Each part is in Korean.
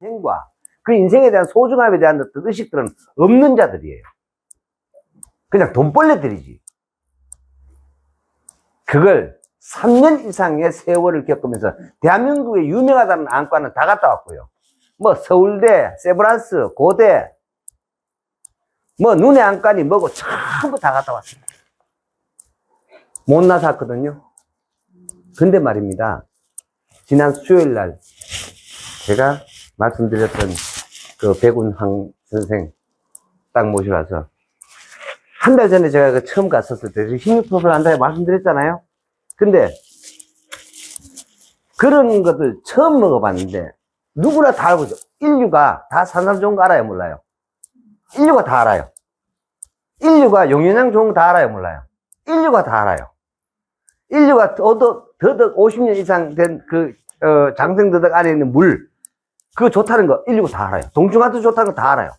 인생과 그 인생에 대한 소중함에 대한 어떤 의식들은 없는 자들이에요. 그냥 돈 벌려들이지. 그걸 3년 이상의 세월을 겪으면서 대한민국에 유명하다는 안과는 다 갔다 왔고요. 뭐 서울대, 세브란스, 고대, 뭐 눈의 안과니 뭐고 전부 다 갔다 왔습니다. 못나서 왔거든요. 근데 말입니다. 지난 수요일 날 제가 말씀드렸던 그 백운황 선생 딱 모시고 와서 한 달 전에 제가 처음 갔었을 때 흰육 수술을 한다고 말씀드렸잖아요. 근데 그런 것들 처음 먹어봤는데 누구나 다 알고 있죠. 인류가 다 산삼 좋은 거 알아요, 몰라요? 인류가 다 알아요. 인류가 용연향 좋은 거 다 알아요, 몰라요? 인류가 다 알아요. 인류가 더덕 50년 이상 된 장생더덕 안에 있는 물, 그거 좋다는 거 인류가 다 알아요. 동중하도 좋다는 거 다 알아요.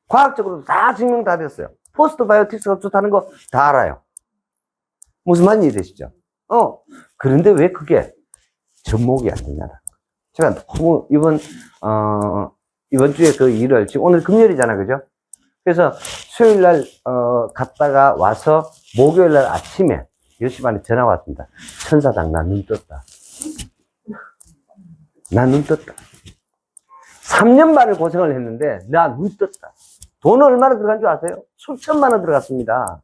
과학적으로 다 증명 다 됐어요. 포스트바이오틱스가 좋다는 거 다 알아요. 무슨 말인지 이해되시죠? 그런데 왜 그게 접목이 안 되냐라는 거. 제가 너무 이번 주에 그 일을, 지금 오늘 금요일이잖아, 그죠? 그래서 수요일 날, 갔다가 와서 목요일 날 아침에 10시 반에 전화가 왔습니다. 천사장, 나 눈 떴다. 나 눈 떴다. 3년 반을 고생을 했는데, 나 눈 떴다. 돈은 얼마나 들어간 줄 아세요? 수천만 원 들어갔습니다.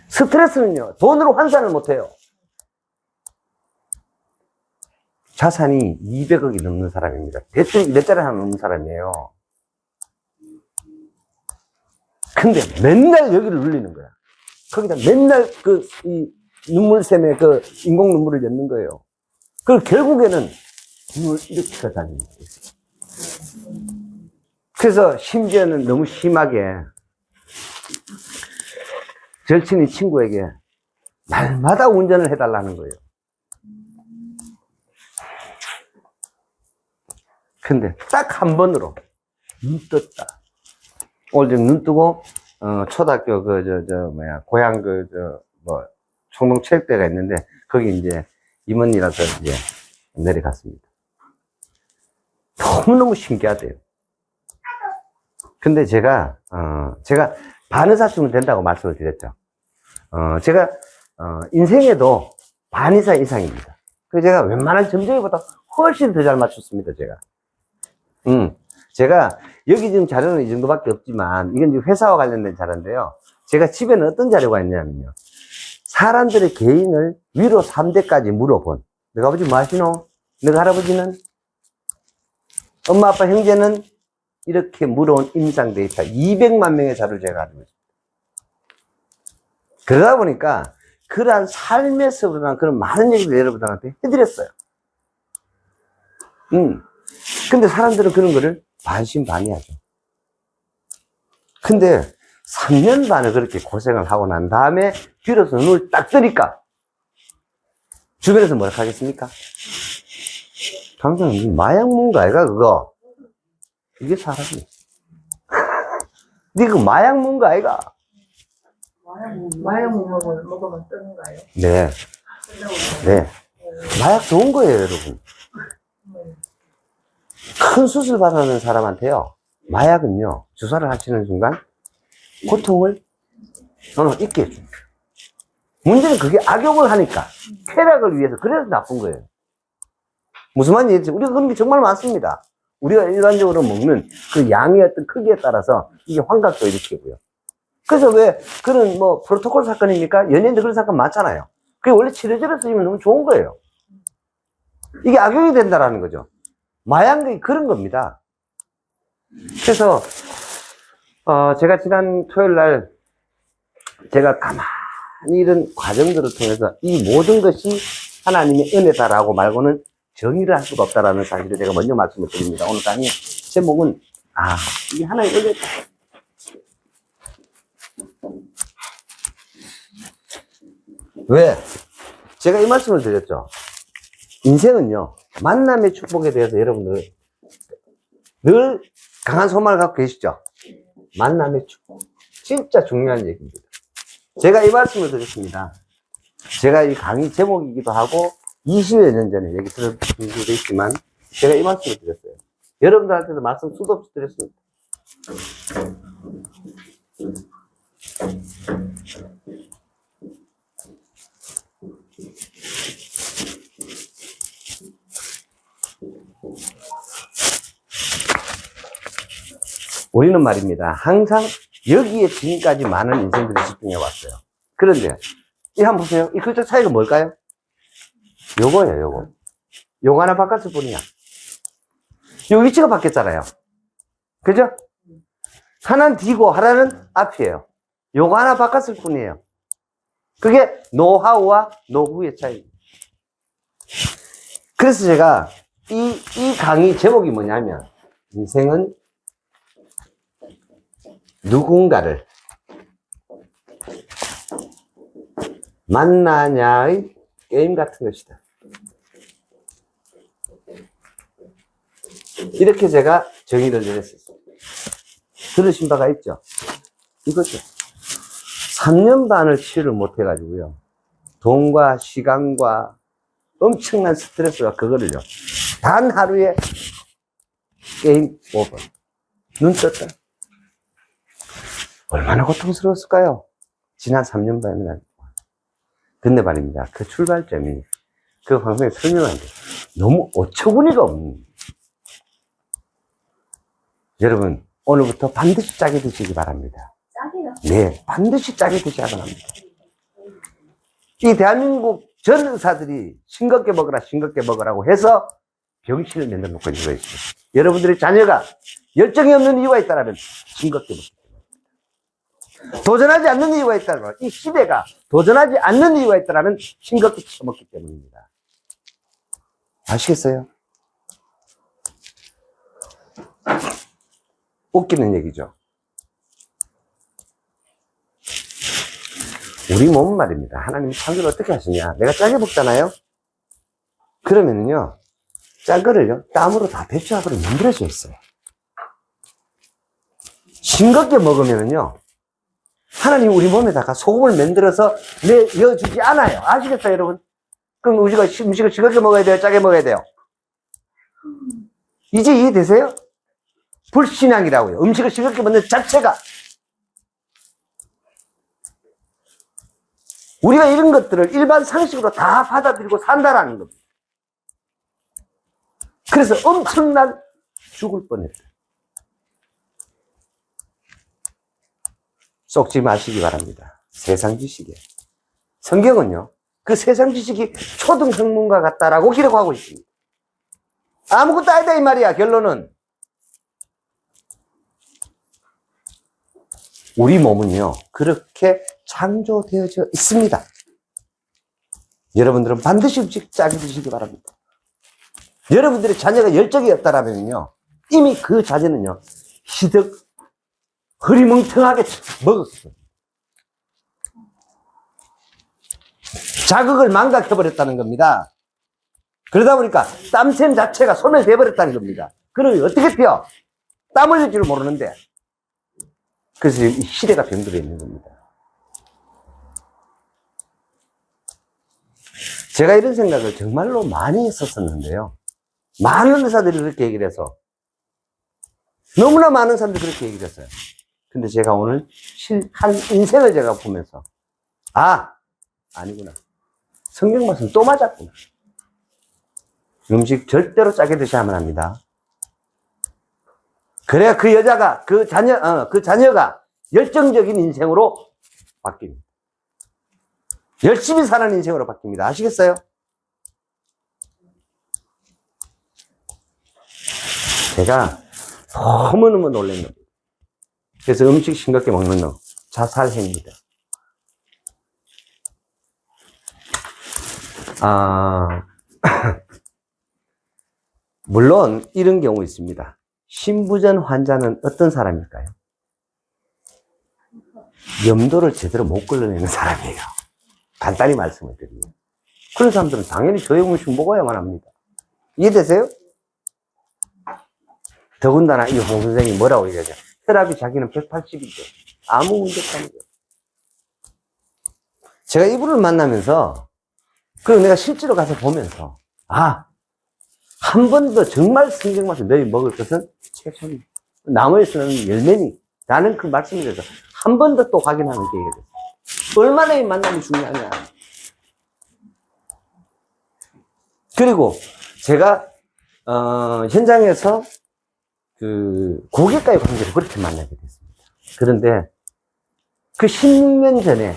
스트레스는요, 돈으로 환산을 못해요. 자산이 200억이 넘는 사람입니다. 대출 200짜리 하나 넘는 사람이에요. 근데 맨날 여기를 눌리는 거야. 거기다 맨날 이 눈물샘에 인공 눈물을 엿는 거예요. 그리고 결국에는 눈을 이렇게 다니는 거예요. 그래서 심지어는 너무 심하게 절친이 친구에게 날마다 운전을 해달라는 거예요. 근데 딱 한 번으로 눈 떴다. 오늘 눈 뜨고 초등학교 고향 총동 체육대가 있는데 거기 이제 임원이라서 이제 내려갔습니다. 너무너무 신기하대요. 근데 제가 반의사쯤은 된다고 말씀을 드렸죠. 제가 인생에도 이상입니다. 그래서 제가 웬만한 점쟁이보다 훨씬 더 잘 맞췄습니다, 제가. 제가 여기 지금 자료는 이 정도밖에 없지만 이건 지금 회사와 관련된 자료인데요. 제가 집에는 어떤 자료가 있냐면요. 사람들의 개인을 위로 3대까지 물어본, 너가 아버지 뭐 하시노? 너가 할아버지는? 엄마 아빠 형제는? 이렇게 물어온 임상 데이터 200만 명의 자료를 제가 가지고 있습니다. 그러다 보니까 그러한 삶에서 그런 많은 얘기를 여러분들한테 해드렸어요. 근데 사람들은 그런 거를 반신반의하죠. 근데 3년 반을 그렇게 고생을 하고 난 다음에 비로소 눈을 딱 뜨니까 주변에서 뭐라 하겠습니까? 당장 마약 먹은 거 아이가 그거? 이게 사람이야. 니 그 마약 먹은 거 아이가? 마약 먹으면 뜨는가요? 네. 네. 마약 좋은 거예요, 여러분. 큰 수술 받는 사람한테요, 마약은요, 주사를 하시는 순간, 고통을 잊게 해줍니다. 문제는 그게 악용을 하니까, 쾌락을 위해서, 그래서 나쁜 거예요. 무슨 말인지, 우리가 그런 게 정말 많습니다. 우리가 일반적으로 먹는 그 양의 어떤 크기에 따라서 이게 환각도 일으키고요. 그래서 왜 그런 프로토콜 사건입니까? 연예인들 그런 사건 많잖아요. 그게 원래 치료제로 쓰이면 너무 좋은 거예요. 이게 악용이 된다라는 거죠. 마약이 그런 겁니다. 그래서 제가 지난 토요일 날 제가 가만히 이런 과정들을 통해서 이 모든 것이 하나님의 은혜다라고 말고는 정의를 할 수가 없다라는 사실을 제가 먼저 말씀을 드립니다. 오늘 강의 제목은 이게 하나님의 은혜다. 왜? 제가 이 말씀을 드렸죠. 인생은요, 만남의 축복에 대해서 여러분들 늘 강한 소망을 갖고 계시죠? 만남의 축복. 진짜 중요한 얘기입니다. 제가 이 말씀을 드렸습니다. 제가 이 강의 제목이기도 하고 20여 년 전에 얘기 들은 분도 있지만 제가 이 말씀을 드렸어요. 여러분들한테도 말씀 수도 없이 드렸습니다. 우리는 말입니다. 항상 여기에 지금까지 많은 인생들이 집중해 왔어요. 그런데, 이 한번 보세요. 이 글자 차이가 뭘까요? 요거예요, 요거. 요거 하나 바꿨을 뿐이야. 요 위치가 바뀌었잖아요. 그죠? 하나는 뒤고 하나는 앞이에요. 요거 하나 바꿨을 뿐이에요. 그게 노하우와 노후의 차이. 그래서 제가 이 강의 제목이 뭐냐면, 인생은 누군가를 만나냐의 게임 같은 것이다. 이렇게 제가 정의를 내렸습니다. 들으신 바가 있죠? 이거죠. 3년 반을 치유를 못 해가지고요. 돈과 시간과 엄청난 스트레스와 그거를요. 단 하루에 게임 오버. 눈 떴다. 얼마나 고통스러웠을까요? 지난 3년 반이나. 근데 말입니다. 그 출발점이 그 방송에 설명하는데 너무 어처구니가 없는. 여러분, 오늘부터 반드시 짜게 드시기 바랍니다. 짜게요? 네, 반드시 짜게 드셔야 합니다. 이 대한민국 전 의사들이 싱겁게 먹으라, 싱겁게 먹으라고 해서 병실을 만들어 놓고 있는 거예요. 여러분들의 자녀가 열정이 없는 이유가 있다면 싱겁게 먹기 때문입니다. 도전하지 않는 이유가 있다면, 이 시대가 도전하지 않는 이유가 있다면 싱겁게 처먹기 때문입니다. 아시겠어요? 웃기는 얘기죠. 우리 몸 말입니다. 하나님 창조를 어떻게 하시냐. 내가 짜게 먹잖아요. 그러면은요, 짠 거를요, 땀으로 다 배출하도록 만들어져 있어요. 싱겁게 먹으면은요, 하나님 우리 몸에다가 소금을 만들어서 내어주지 않아요. 아시겠어요, 여러분? 그럼 우리가 음식을 싱겁게 먹어야 돼요? 짜게 먹어야 돼요? 이제 이해되세요? 불신앙이라고요. 음식을 싱겁게 먹는 자체가. 우리가 이런 것들을 일반 상식으로 다 받아들이고 산다라는 겁니다. 그래서 엄청난 죽을 뻔했다. 쏙지 마시기 바랍니다. 세상 지식이에요. 성경은요, 그 세상 지식이 초등학문과 같다라고 기록하고 있습니다. 아무것도 아니다 이 말이야. 결론은 우리 몸은요, 그렇게 창조되어져 있습니다. 여러분들은 반드시 음식 짜게 드시기 바랍니다. 여러분들의 자녀가 열정이 없다라면요, 이미 그 자녀는요, 희득, 흐리멍텅하게 먹었어요. 자극을 망각해버렸다는 겁니다. 그러다 보니까 땀샘 자체가 소멸돼버렸다는 겁니다. 그럼 어떻게 피어? 땀 흘릴 줄 모르는데. 그래서 이 시대가 병들어 있는 겁니다. 제가 이런 생각을 정말로 많이 했었었는데요. 많은 의사들이 그렇게 얘기를 해서, 너무나 많은 사람들이 그렇게 얘기를 했어요. 근데 제가 오늘 한 인생을 제가 보면서, 아니구나. 성경 말씀 또 맞았구나. 음식 절대로 짜게 드셔야만 합니다. 그래야 그 여자가, 그 자녀가 열정적인 인생으로 바뀝니다. 열심히 사는 인생으로 바뀝니다. 아시겠어요? 제가 너무너무 놀란 겁니다. 그래서 음식 싱겁게 먹는 놈, 자살행위다. 물론 이런 경우 있습니다. 신부전 환자는 어떤 사람일까요? 염도를 제대로 못 걸러내는 사람이에요. 간단히 말씀을 드리면. 그런 사람들은 당연히 저염 음식 먹어야만 합니다. 이해되세요? 더군다나 이 홍 선생님이 뭐라고 얘기하죠? 혈압이 자기는 180이죠. 아무 문제 없다는 거예요. 제가 이분을 만나면서, 그리고 내가 실제로 가서 보면서, 한 번도 정말 성경마서 너희 먹을 것은 채소니 나무에서는 열매니 라는 그 말씀에 대해서 한 번도 또 확인하는 계획이 됐어요. 얼마나 이 만남이 중요하냐. 그리고 제가 현장에서 그 고객과의 관계를 그렇게 만나게 됐습니다. 그런데 그 16년 전에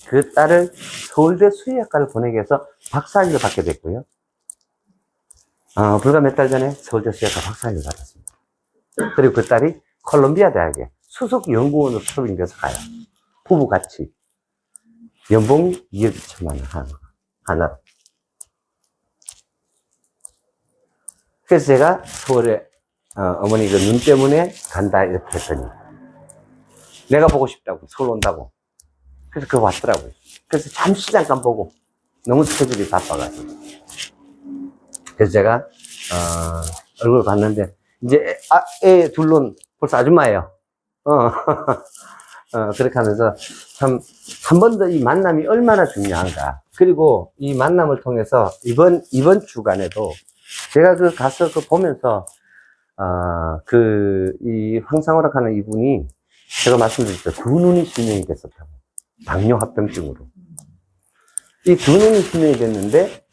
그 딸을 서울대 수의학과를 보내게 해서 박사학위를 받게 됐고요. 불과 몇 달 전에 서울대 수의학과 박사학위를 받았습니다. 그리고 그 딸이 콜롬비아 대학에 수석 연구원으로 초빙돼서 가요. 부부 같이. 연봉이 2억 2천만 원 하나. 그래서 제가 서울에 어머니 그 눈 때문에 간다 이렇게 했더니 내가 보고 싶다고 서울 온다고. 그래서 그거 왔더라고요. 그래서 잠시 잠깐 보고 너무 스케줄이 바빠가지고. 그래서 제가 얼굴 봤는데 이제 애 둘론 벌써 아줌마예요. 그렇게 하면서 참 한 번 더 이 만남이 얼마나 중요한가. 그리고 이 만남을 통해서 이번 주간에도 제가 가서 보면서 이 황상호락 하는 이분이 제가 말씀드렸죠. 두 눈이 실명이 됐었다고. 당뇨 합병증으로. 이 두 눈이 실명이 됐는데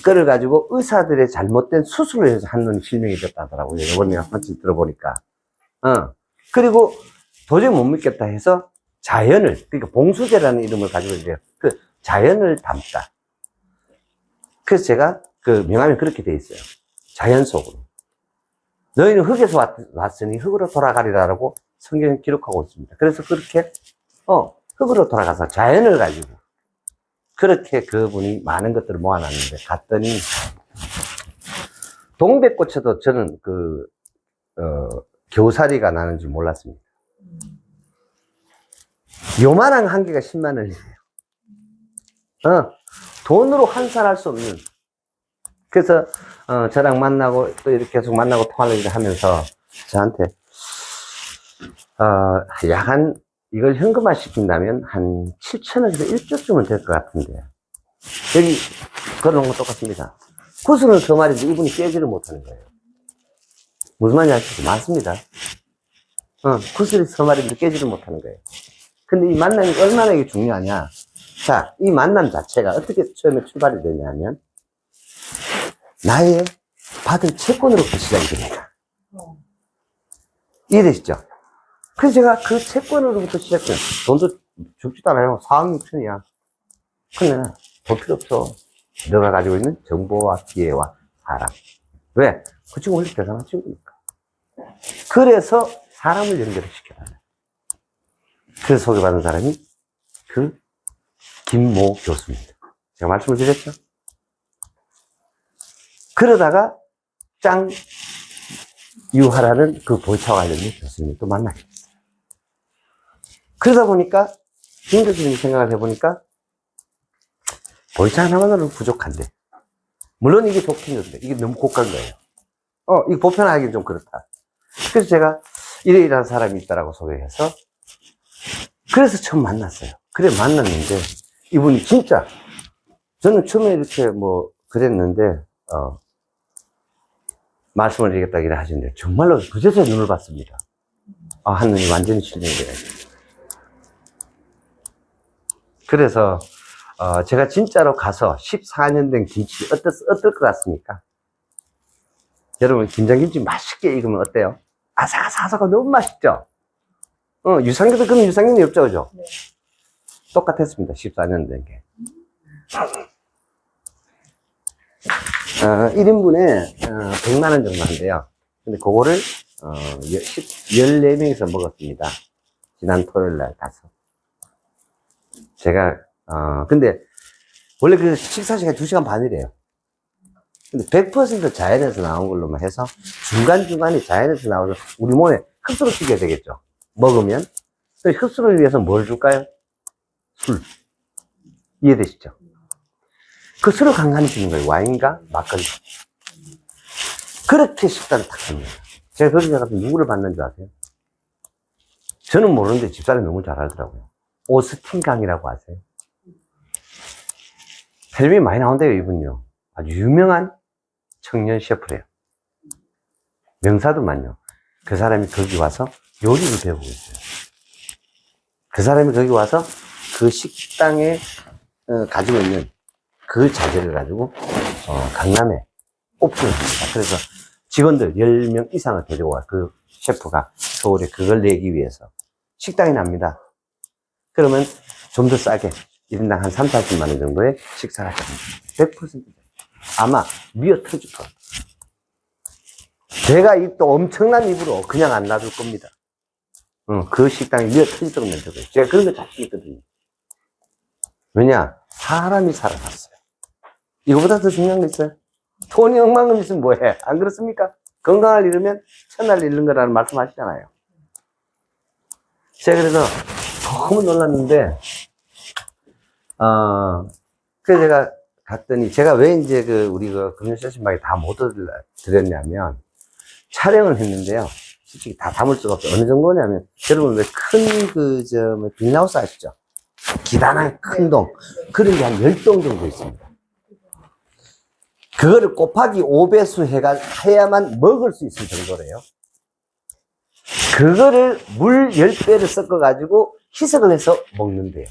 이거를 가지고 의사들의 잘못된 수술을 해서 한 눈이 실명이 됐다 하더라고요. 이번에 한 번씩 들어보니까. 그리고 도저히 못 믿겠다 해서 자연을, 그러니까 봉수제라는 이름을 가지고 이제 그 자연을 담다. 그래서 제가 그 명함이 그렇게 돼 있어요. 자연 속으로. 너희는 흙에서 왔으니 흙으로 돌아가리라고 성경에 기록하고 있습니다. 그래서 그렇게, 흙으로 돌아가서 자연을 가지고 그렇게 그분이 많은 것들을 모아놨는데 갔더니 동백꽃에도 저는 겨우살이가 나는 줄 몰랐습니다. 요만한 한 개가 10만 원이에요. 돈으로 환산할 수 없는. 그래서 저랑 만나고 또 이렇게 계속 만나고 통화를 하면서 저한테 이걸 현금화 시킨다면 한 7천원에서 1조쯤은 될 것 같은데 여기 걸어놓은 거 똑같습니다. 구슬은 그 말인데 이분이 깨지를 못하는 거예요. 무슨 말인지 아시죠? 맞습니다. 구슬이 그 말인데 깨지를 못하는 거예요. 근데 이 만남이 얼마나 이게 중요하냐. 자, 이 만남 자체가 어떻게 처음에 출발이 되냐면 나의 받은 채권으로부터 시작이 됩니다. 이해되시죠? 그래서 제가 그 채권으로부터 시작해요. 돈도 적지도 않아요. 4억 6천이야. 근데 돈 필요 없어. 너가 가지고 있는 정보와 기회와 사람. 왜? 그 친구 원래 대단한 친구니까. 그래서 사람을 연결을 시켜달라. 그래서 소개받은 사람이 그 김모 교수입니다. 제가 말씀을 드렸죠? 그러다가 유하라는 그 보이차와 관련된 교수님을 또 만나게 됐어요. 그러다 보니까 김 교수님이 생각을 해보니까 보이차 하나만으로는 부족한데 물론 이게 좋긴 한데 이게 너무 고가인 거예요. 이거 보편화하기는 좀 그렇다. 그래서 제가 이러이러한 사람이 있다라고 소개해서 그래서 처음 만났어요. 그래 만났는데 이분이 진짜 저는 처음에 이렇게 그랬는데 말씀을 드리겠다 이래 하시는데 정말로 그제서야 눈을 봤습니다. 한눈이 완전히 실명돼요. 그래서 제가 진짜로 가서 14년 된 김치 어떨 것 같습니까? 여러분 김장김치 맛있게 익으면 어때요? 아삭아삭하고 너무 맛있죠? 유산균도 그럼 유산균이 없죠, 그죠? 네. 똑같았습니다. 14년 된 게. 1인분에 100만 원 정도 한대요. 근데 그거를 14명이서 먹었습니다. 지난 토요일 날 가서. 제가 근데 원래 그 식사 시간이 2시간 반이래요. 근데 100% 자연에서 나온 걸로만 해서 중간중간에 자연에서 나와서 우리 몸에 흡수를 시켜야 되겠죠. 먹으면. 흡수를 위해서 뭘 줄까요? 술. 이해되시죠? 그 술을 간간히 주는 거예요. 와인과 막걸리. 그렇게 식단을 딱 합니다. 제가 그렇게 가서 누구를 받는 줄 아세요? 저는 모르는데 집사람이 너무 잘 알더라고요. 오스틴 강이라고 아세요? 텔레비에 많이 나온대요, 이분요. 아주 유명한 청년 셰프래요. 명사도만요. 그 사람이 거기 와서 요리를 배우고 있어요. 그 사람이 거기 와서 그 식당에 가지고 있는 그 자재를 가지고 강남에 오픈을 합니다. 그래서 직원들 10명 이상을 데리고 와. 그 셰프가 서울에 그걸 내기 위해서 식당이 납니다. 그러면 좀 더 싸게 1인당 한 3, 40만 원 정도의 식사가 됩니다. 100%. 아마 미어 터질 거예요. 제가 이 또 엄청난 입으로 그냥 안 놔둘 겁니다. 그 식당이 미어 터지도록 만들고요. 제가 그런 거 자신 있거든요. 왜냐? 사람이 살아났어요. 이거보다 더 중요한 거 있어요? 돈이 억만금 있으면 뭐해? 안 그렇습니까? 건강을 잃으면 천하를 잃는 거라는 말씀 하시잖아요. 제가 그래서 너무 놀랐는데, 그래서 제가 갔더니, 제가 왜 이제 우리 금융 세션방에 다 못 드렸냐면, 촬영을 했는데요. 솔직히 다 담을 수가 없어요. 어느 정도냐면, 여러분 왜 큰 빈하우스 아시죠? 기단한 큰 동. 그런 게 한 10동 정도 있습니다. 그거를 곱하기 5배수 해야만 먹을 수 있을 정도래요. 그거를 물 10배를 섞어가지고 희석을 해서 먹는데요.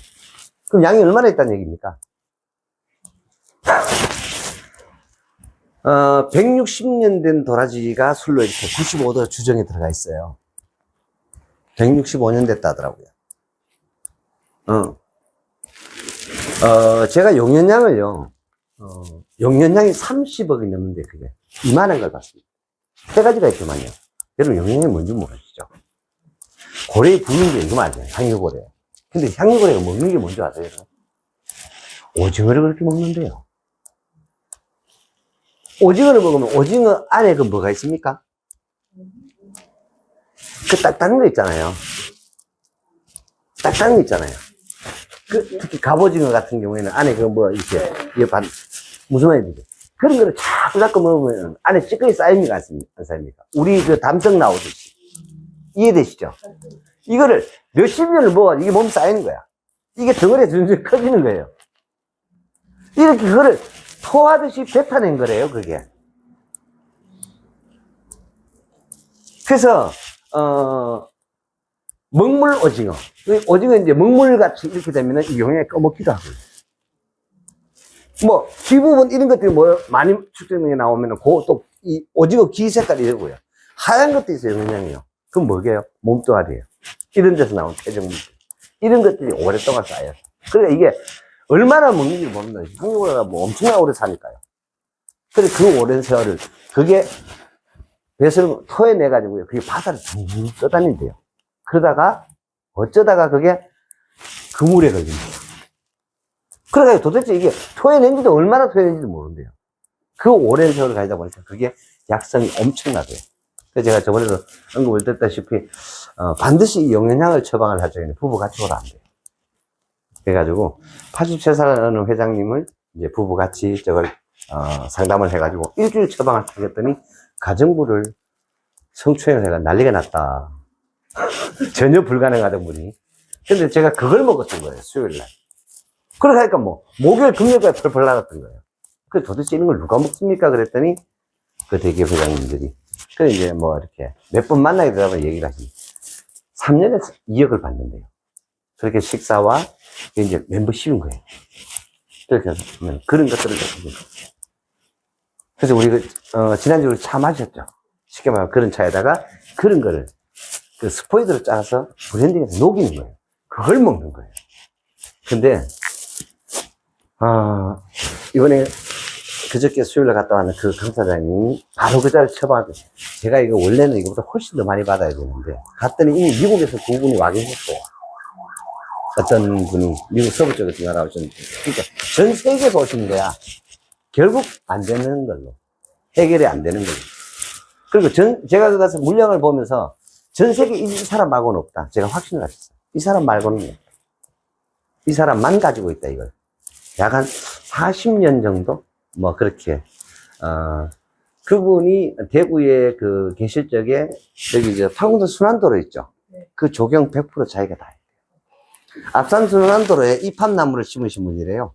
그럼 양이 얼마나 있다는 얘기입니까? 160년 된 도라지가 술로 이렇게 95도 주정에 들어가 있어요. 165년 됐다 하더라고요. 제가 용연량을요, 용연량이 30억이 넘는데 그게 이만한 걸 봤습니다. 세 가지가 있지만요. 여러분 용연량이 뭔지 모르시죠? 고래에 부는 게 이거 맞아요. 향유고래. 근데 향유고래가 먹는 게 뭔지 아세요? 여러분? 오징어를 그렇게 먹는데요. 오징어를 먹으면 오징어 안에 그 뭐가 있습니까? 그 딱딱한 거 있잖아요. 딱딱한 거 있잖아요. 특히 갑오징어 같은 경우에는 안에 이게 무슨 말인지. 그런 거를 자꾸 먹으면 안에 찌꺼기 쌓입니까? 안 쌓입니까? 우리 담정 나오듯이. 이해되시죠? 이거를 몇십 년을 먹어 이게 몸에 쌓이는 거야. 이게 덩어리가 점점 커지는 거예요. 이렇게 그거를 토하듯이 뱉어낸 거래요, 그게. 그래서, 먹물 오징어. 오징어 이제 먹물같이 이렇게 되면은 이 용량이 꺼먹기도 하고요. 뭐, 뒷부분 이런 것들이 많이 축적된 게 나오면은 또 이 오징어 귀 색깔이 이러고요. 하얀 것도 있어요, 용량이요. 그건 뭐게요? 몸뚱아리예요. 이런 데서 나온 폐정물들. 이런 것들이 오랫동안 쌓여요. 그러니까 이게 얼마나 먹는지 모르는 거예요. 한국보다 엄청나게 오래 사니까요. 그래서 그 오랜 세월을, 그게 배설 토해내가지고요. 그게 바다를 둥둥 떠다닌대요. 그러다가, 어쩌다가 그게 그물에 걸립니다. 그러니까 도대체 이게 토해낸지도 얼마나 토해낸지도 모른대요. 그 오랜 세월을 가지다 보니까 그게 약성이 엄청나대요. 그래서 제가 저번에도 언급을 드렸다시피, 반드시 이 용연향을 처방을 하죠. 부부 같이 오라 안 돼요. 그래가지고, 87살 어느 회장님을 이제 부부 같이 상담을 해가지고 일주일 처방을 하겠더니 가정부를 성추행을 해가 난리가 났다. 전혀 불가능하던 분이. 근데 제가 그걸 먹었던 거예요, 수요일날. 그러니까 목요일, 금요일까지 펄펄 나갔던 거예요. 그래, 도대체 이런 걸 누가 먹습니까? 그랬더니, 그 대기업 회장님들이. 그래, 이제 이렇게 몇 번 만나게 되다 보면 얘기를 하십니다. 3년에 2억을 받는데요. 그렇게 식사와 이제 멤버십인 거예요. 그렇게 해서 그런 것들을 그래서 우리 지난주에 차 마셨죠. 쉽게 말하면 그런 차에다가 그런 거를 스포이드를 짜서 브랜딩해서 녹이는 거예요. 그걸 먹는 거예요. 근데 이번에 그저께 수요일에 갔다 왔는 그 강사장님이 바로 그 자리를 처방하고, 제가 이거 원래는 이거보다 훨씬 더 많이 받아야 되는데 갔더니 이미 미국에서 두 분이 와 계셨고, 어떤 분이 미국 서부 쪽에서 날아오셨는데, 그러니까 전 세계에서 오신 거야. 결국 안 되는 걸로. 해결이 안 되는 걸로. 그리고 제가 그 가서 물량을 보면서 전 세계 이 사람 말고는 없다. 제가 확신을 하셨어요. 이 사람 말고는 없다. 이 사람만 가지고 있다, 이걸. 약 한 40년 정도? 그렇게. 그분이 대구에 계실 적에, 여기 파공도 순환도로 있죠? 그 조경 100% 자기가 다 해요. 앞산 순환도로에 이팝나무를 심으신 분이래요.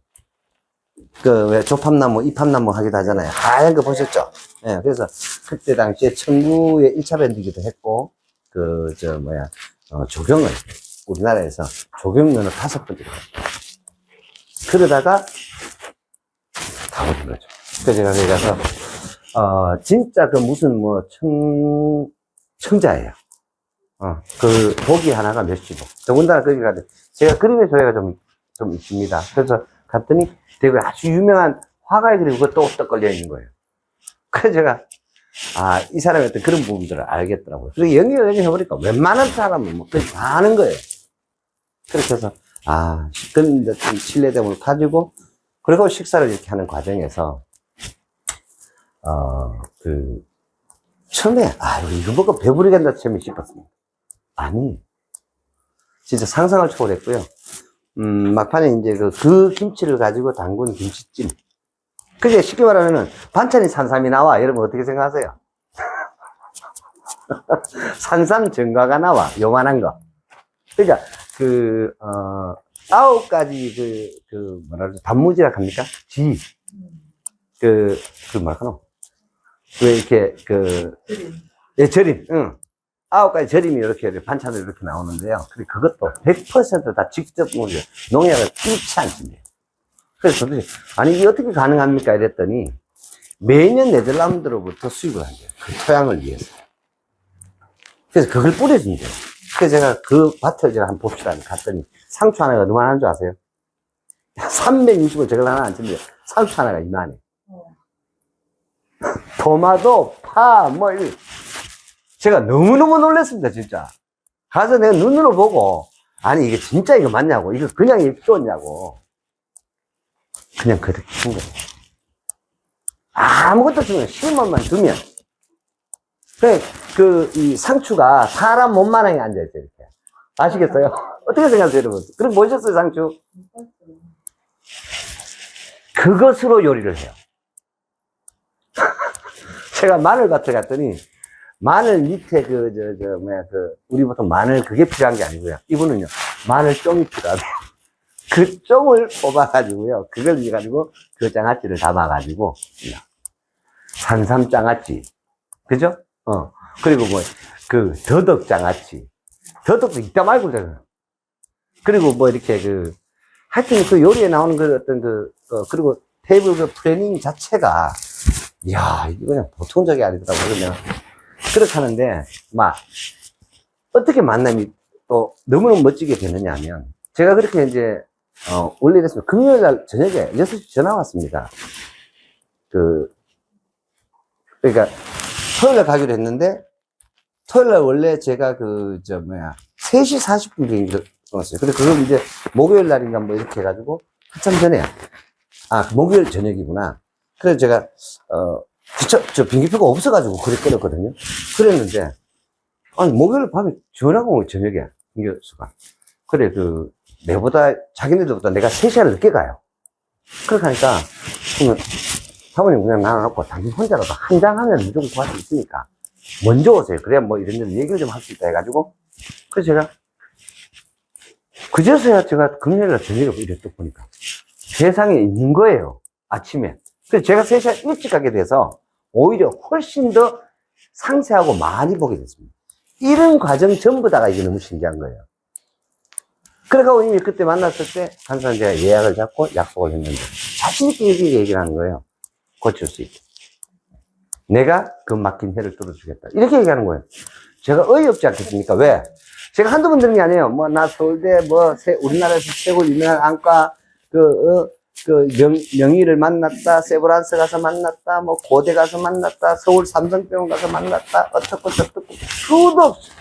그, 왜 조팝나무, 이팝나무 하기도 하잖아요. 하얀 거 보셨죠? 예, 그래서 그때 당시에 청구의 1차 밴드기도 했고, 조경을, 우리나라에서 조경면허 5번째. 그러다가 다 버린 거죠. 그래서 제가 거기 가서, 진짜 그 무슨 청자예요. 그 독이 하나가 몇십억. 더군다나 거기 가서 제가 그림의 소외가 좀 있습니다. 그래서 갔더니 대구에 아주 유명한 화가의 그림 그것도 딱 걸려 있는 거예요. 그래서 제가 이 사람의 어떤 그런 부분들을 알겠더라고요. 그리고 연결해보니까 웬만한 사람은 뭐 그렇게 다 하는 거예요. 그렇게 해서 그런 좀 신뢰됨을 가지고 그리고 식사를 이렇게 하는 과정에서 처음에 이거 먹고 배부르겠다 처음에 싶었습니다. 아니 진짜 상상을 초월했고요. 막판에 이제 그 김치를 가지고 담근 김치찜. 그게 쉽게 말하면은 반찬이 산삼이 나와. 여러분 어떻게 생각하세요? 산삼 전과가 나와. 요만한 거. 그러니까 9가지 뭐라 그러지? 단무지라 합니까? 뭐랄까노? 왜 이렇게 예, 절임. 응. 9가지 절임이 이렇게 반찬으로 이렇게 나오는데요. 근데 그것도 100% 다 직접 농약을 잃지 않습니다. 그래서 도대체, 이게 어떻게 가능합니까? 이랬더니, 매년 네덜란드로부터 수입을 한대요. 그 토양을 위해서. 그래서 그걸 뿌려준대요. 그래서 제가 그 밭을 제가 한번 봅시다. 갔더니, 상추 하나가 얼마나 하는 줄 아세요? 360원 저걸 하나 안 칩니다. 상추 하나가 이만해. 토마토, 파, 제가 너무너무 놀랐습니다, 진짜. 가서 내가 눈으로 보고, 이게 진짜 이거 맞냐고, 이거 그냥 입었냐고. 그냥 그렇게 준 거예요. 아무것도 주면, 10원만 주면. 이 상추가 사람 몸만하게 앉아있어요, 이렇게. 아시겠어요? 어떻게 생각하세요, 여러분? 그럼 보셨어요, 상추? 그것으로 요리를 해요. 제가 마늘밭에 갔더니, 마늘 밑에 우리 보통 마늘 그게 필요한 게 아니고요. 이분은요, 마늘 쫑이 필요하대요. 그 쫑을 뽑아가지고요, 그걸 해가지고 그 장아찌를 담아가지고, 산삼 장아찌. 그죠? 그리고 더덕 장아찌. 더덕도 이따 말고 그러잖아요. 그리고 이렇게 하여튼 그 요리에 나오는 그리고 테이블 플래닝 자체가, 이야, 이거 그냥 보통 적이 아니더라고요. 그냥. 그렇게 하는데, 어떻게 만남이 또 너무너무 멋지게 되느냐 하면, 제가 그렇게 이제, 원래 이랬으면 금요일 날 저녁에 6시 전화 왔습니다. 그러니까, 토요일 날 가기로 했는데, 토요일 날 원래 제가 3시 40분 비행기를 왔어요. 근데 그걸 이제 목요일 날인가 이렇게 해가지고, 한참 전에, 목요일 저녁이구나. 그래서 제가, 비행기표가 없어가지고 그래 끊었거든요. 그랬는데, 목요일 밤에 전화가 오고 저녁에, 비행기수가. 그래, 자기네들보다 내가 3시간 늦게 가요. 그렇게 하니까, 그러면, 사모님 그냥 나눠놓고, 당신 혼자라도 한 장 하면 무조건 구할 수 있으니까, 먼저 오세요. 그래야 이런저런 얘기를 좀 할 수 있다 해가지고, 그래서 제가, 그제서야 제가 금요일날 저녁에 이래 또 보니까, 세상에 있는 거예요. 아침에. 그래서 제가 3시간 일찍 가게 돼서 오히려 훨씬 더 상세하고 많이 보게 됐습니다. 이런 과정 전부 다가 이게 너무 신기한 거예요. 그래서 이미 그때 만났을 때 항상 제가 예약을 잡고 약속을 했는데 자신있게 얘기를 하는 거예요. 고칠 수 있게. 내가 그 맡긴 해를 뚫어주겠다. 이렇게 얘기하는 거예요. 제가 어이없지 않겠습니까? 왜? 제가 한두 번 들은 게 아니에요. 나 서울대, 우리나라에서 최고 유명한 안과, 명의를 만났다, 세브란스 가서 만났다, 고대 가서 만났다, 서울 삼성병원 가서 만났다, 어떻고 저떻고, 수도 없어.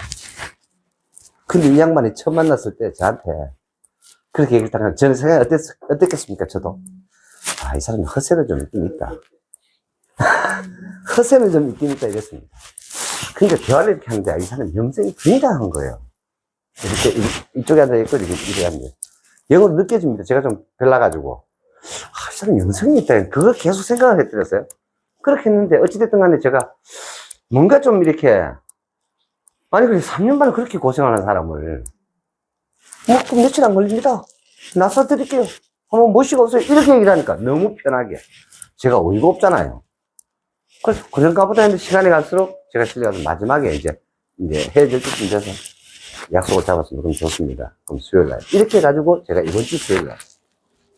근데 이 양반이 처음 만났을 때 저한테 그렇게 얘기를 하면 저는 생각이 어땠겠습니까? 저도. 이 사람이 허세는 좀 있긴 있다. 허세는 좀 있긴 있다 이랬습니다. 그러니까 대화를 이렇게 하는데 이 사람이 명성이 굉장한 거예요. 이렇게 이쪽에 앉아있고 이렇게 앉아요. 영어로 느껴집니다. 제가 좀 별나가지고. 이 사람 영성이 있다. 그걸 계속 생각을 했더랬어요. 그렇게 했는데, 어찌됐든 간에 제가 뭔가 좀 이렇게, 그래, 3년 반을 그렇게 고생하는 사람을, 그럼 며칠 안 걸립니다. 나서 드릴게요. 멋이가 없어요. 이렇게 얘기를 하니까 너무 편하게. 제가 어이가 없잖아요. 그래서 그런가 보다 했는데 시간이 갈수록 제가 실례가 마지막에 이제 헤어질 때쯤 돼서 약속을 잡았으면 그럼 좋습니다. 그럼 수요일 날. 이렇게 해가지고 제가 이번 주 수요일 날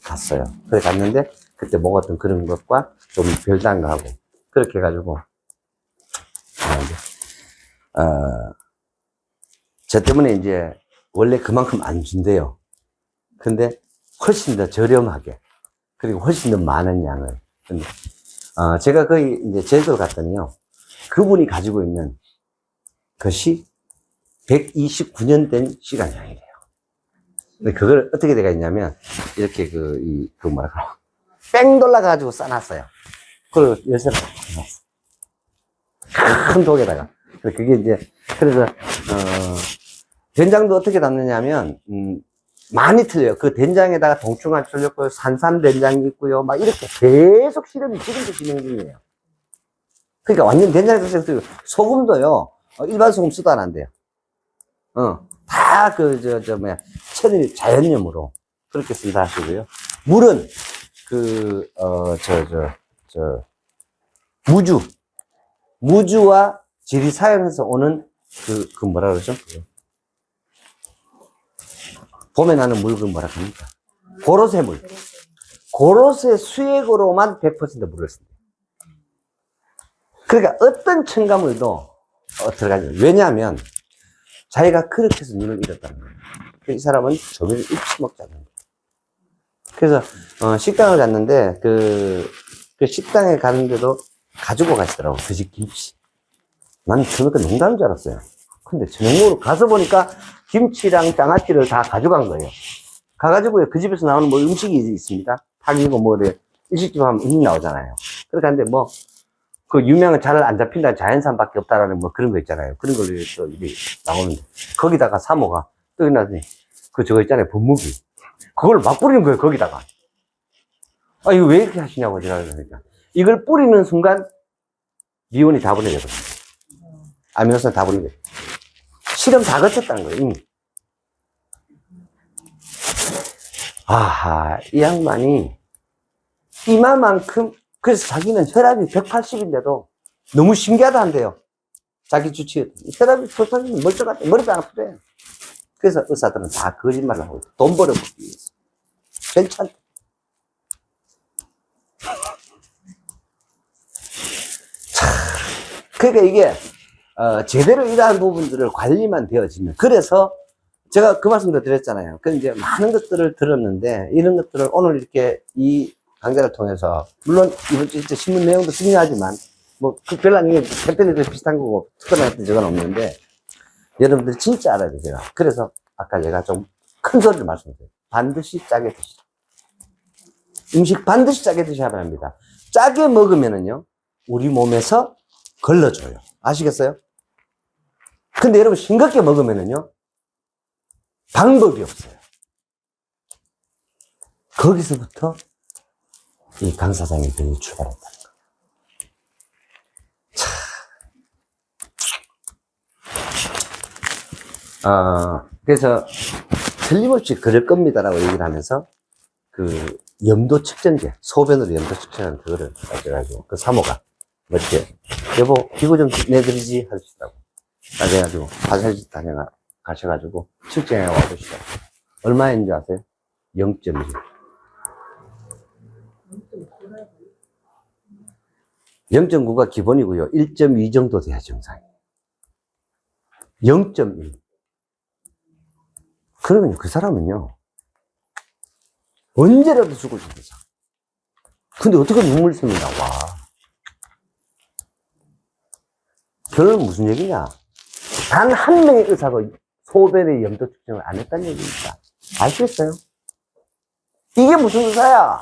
갔어요. 그래 갔는데 그때 먹었던 그런 것과 좀 별다른 거 하고 그렇게 해가지고 저 때문에 이제 원래 그만큼 안 준대요. 근데 훨씬 더 저렴하게 그리고 훨씬 더 많은 양을. 근데 제가 거의 이제 제주도를 갔더니요. 그분이 가지고 있는 것이 129년 된 시간량이래요. 근데 그걸 어떻게 돼가 있냐면, 이렇게 뺑 돌아가지고 싸놨어요. 그리고 열쇠를 놨어. 큰 독에다가. 그게 이제, 그래서, 된장도 어떻게 담느냐면, 많이 틀려요. 그 된장에다가 동충한 출렸고요. 산삼된장이 있고요. 막 이렇게 계속 실험이 지금도 진행 중이에요. 그러니까 완전 된장에서 쓰고, 소금도요. 일반 소금 쓰도 안 한대요. 다 천일 자연염으로 그렇게 쓴다 하시고요. 물은 무주와 지리사연에서 오는 뭐라 그러죠? 봄에 나는 물, 뭐라 합니까? 고로쇠 물. 고로쇠 수액으로만 100% 물을 쓴대요. 그러니까 어떤 첨가물도 들어가죠. 왜냐하면 자기가 그렇게 해서 눈을 잃었다는 거예요. 이 사람은 조미를 잃지 먹자는 거예요. 그래서 식당을 갔는데 그 식당에 가는데도 가지고 가시더라고. 그 집 김치. 나는 처음에 농담인 줄 알았어요. 근데 저녁으로 가서 보니까 김치랑 장아찌를 다 가져간 거예요. 가가지고 그 집에서 나오는 뭐 음식이 있습니다. 닭이고 뭐 일식집 하면 음식 나오잖아요. 그렇게 하는데 그 유명한 잘 안 잡힌다 자연산밖에 없다라는 뭐 그런 거 있잖아요. 그런 걸로 또 이렇게 나오는데 거기다가 사모가 또 나더니 저거 있잖아요. 분무기. 그걸 막 뿌리는 거예요. 거기다가. 이거 왜 이렇게 하시냐고 제가 그러니까 이걸 뿌리는 순간 미온이 다 분해되거든요. 아미노산 다 분해돼요. 실험 다 거쳤다는 거예요. 이미. 아하, 이 양반이 이마만큼 그래서 자기는 혈압이 180인데도 너무 신기하다 한대요. 자기 주치의 혈압이 180이면 멀쩡하대. 머리도 안 아프대. 그래서 의사들은 다 거짓말을 하고 돈 벌어먹기 위해서. 괜찮대. 그러니까 이게 제대로 이러한 부분들을 관리만 되어지면 그래서 제가 그 말씀도 드렸잖아요. 그 이제 많은 것들을 들었는데 이런 것들을 오늘 이렇게 이 강좌를 통해서 물론 이번 주 신문 내용도 중요하지만 별난 이게 햇볕에도 비슷한 거고 특별한 했던 적은 없는데 여러분들이 진짜 알아야 돼요. 제가 그래서 아까 제가 좀 큰 소리를 말씀드려요. 반드시 짜게 드시라. 음식 반드시 짜게 드셔야 합니다. 짜게 먹으면은요 우리 몸에서 걸러줘요. 아시겠어요? 근데 여러분 싱겁게 먹으면은요 방법이 없어요. 거기서부터 이 강 사장의 병이 출발했다는 거. 그래서 틀림없이 그럴 겁니다라고 얘기를 하면서 염도 측정제, 소변으로 염도 측정하는 그거를 가져가지고 그 사모가 이렇게 여보 기구 좀 내드리지 하시더라고. 그래가지고 화장실 가셔가지고 측정해 와보시더라고. 얼마인지 아세요? 0.1. 0.9가 기본이고요. 1.2 정도 돼야 정상이에요. 0.1. 그러면 그 사람은요, 언제라도 죽을 수 있어. 근데 어떻게 눈물샘이 나와? 결론은 무슨 얘기냐? 단 한 명의 의사가 소변의 염도 측정을 안 했다는 얘기입니다. 아시겠어요? 이게 무슨 의사야?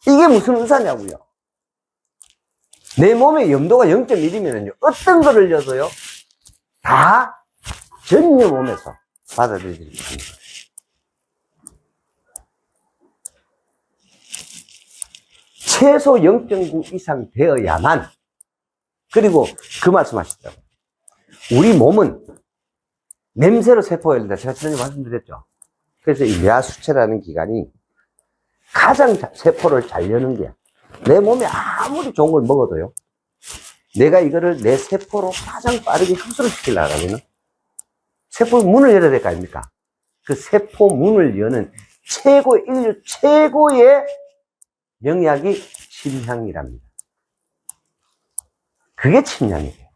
이게 무슨 의사냐고요? 내 몸의 염도가 0.1이면요, 어떤 거를 줘도요, 다 전혀 몸에서 받아들이지 못합니다. 최소 0.9 이상 되어야만, 그리고 그 말씀 하시더라고요. 우리 몸은 냄새로 세포가 열린다. 제가 지난주에 말씀드렸죠. 그래서 이 뇌하수체라는 기관이 가장 세포를 잘 여는 게, 내 몸에 아무리 좋은 걸 먹어도요, 내가 이거를 내 세포로 가장 빠르게 흡수를 시키려면 세포 문을 열어야 될 거 아닙니까? 그 세포 문을 여는 인류 최고의 영약이 침향이랍니다. 그게 침향이에요.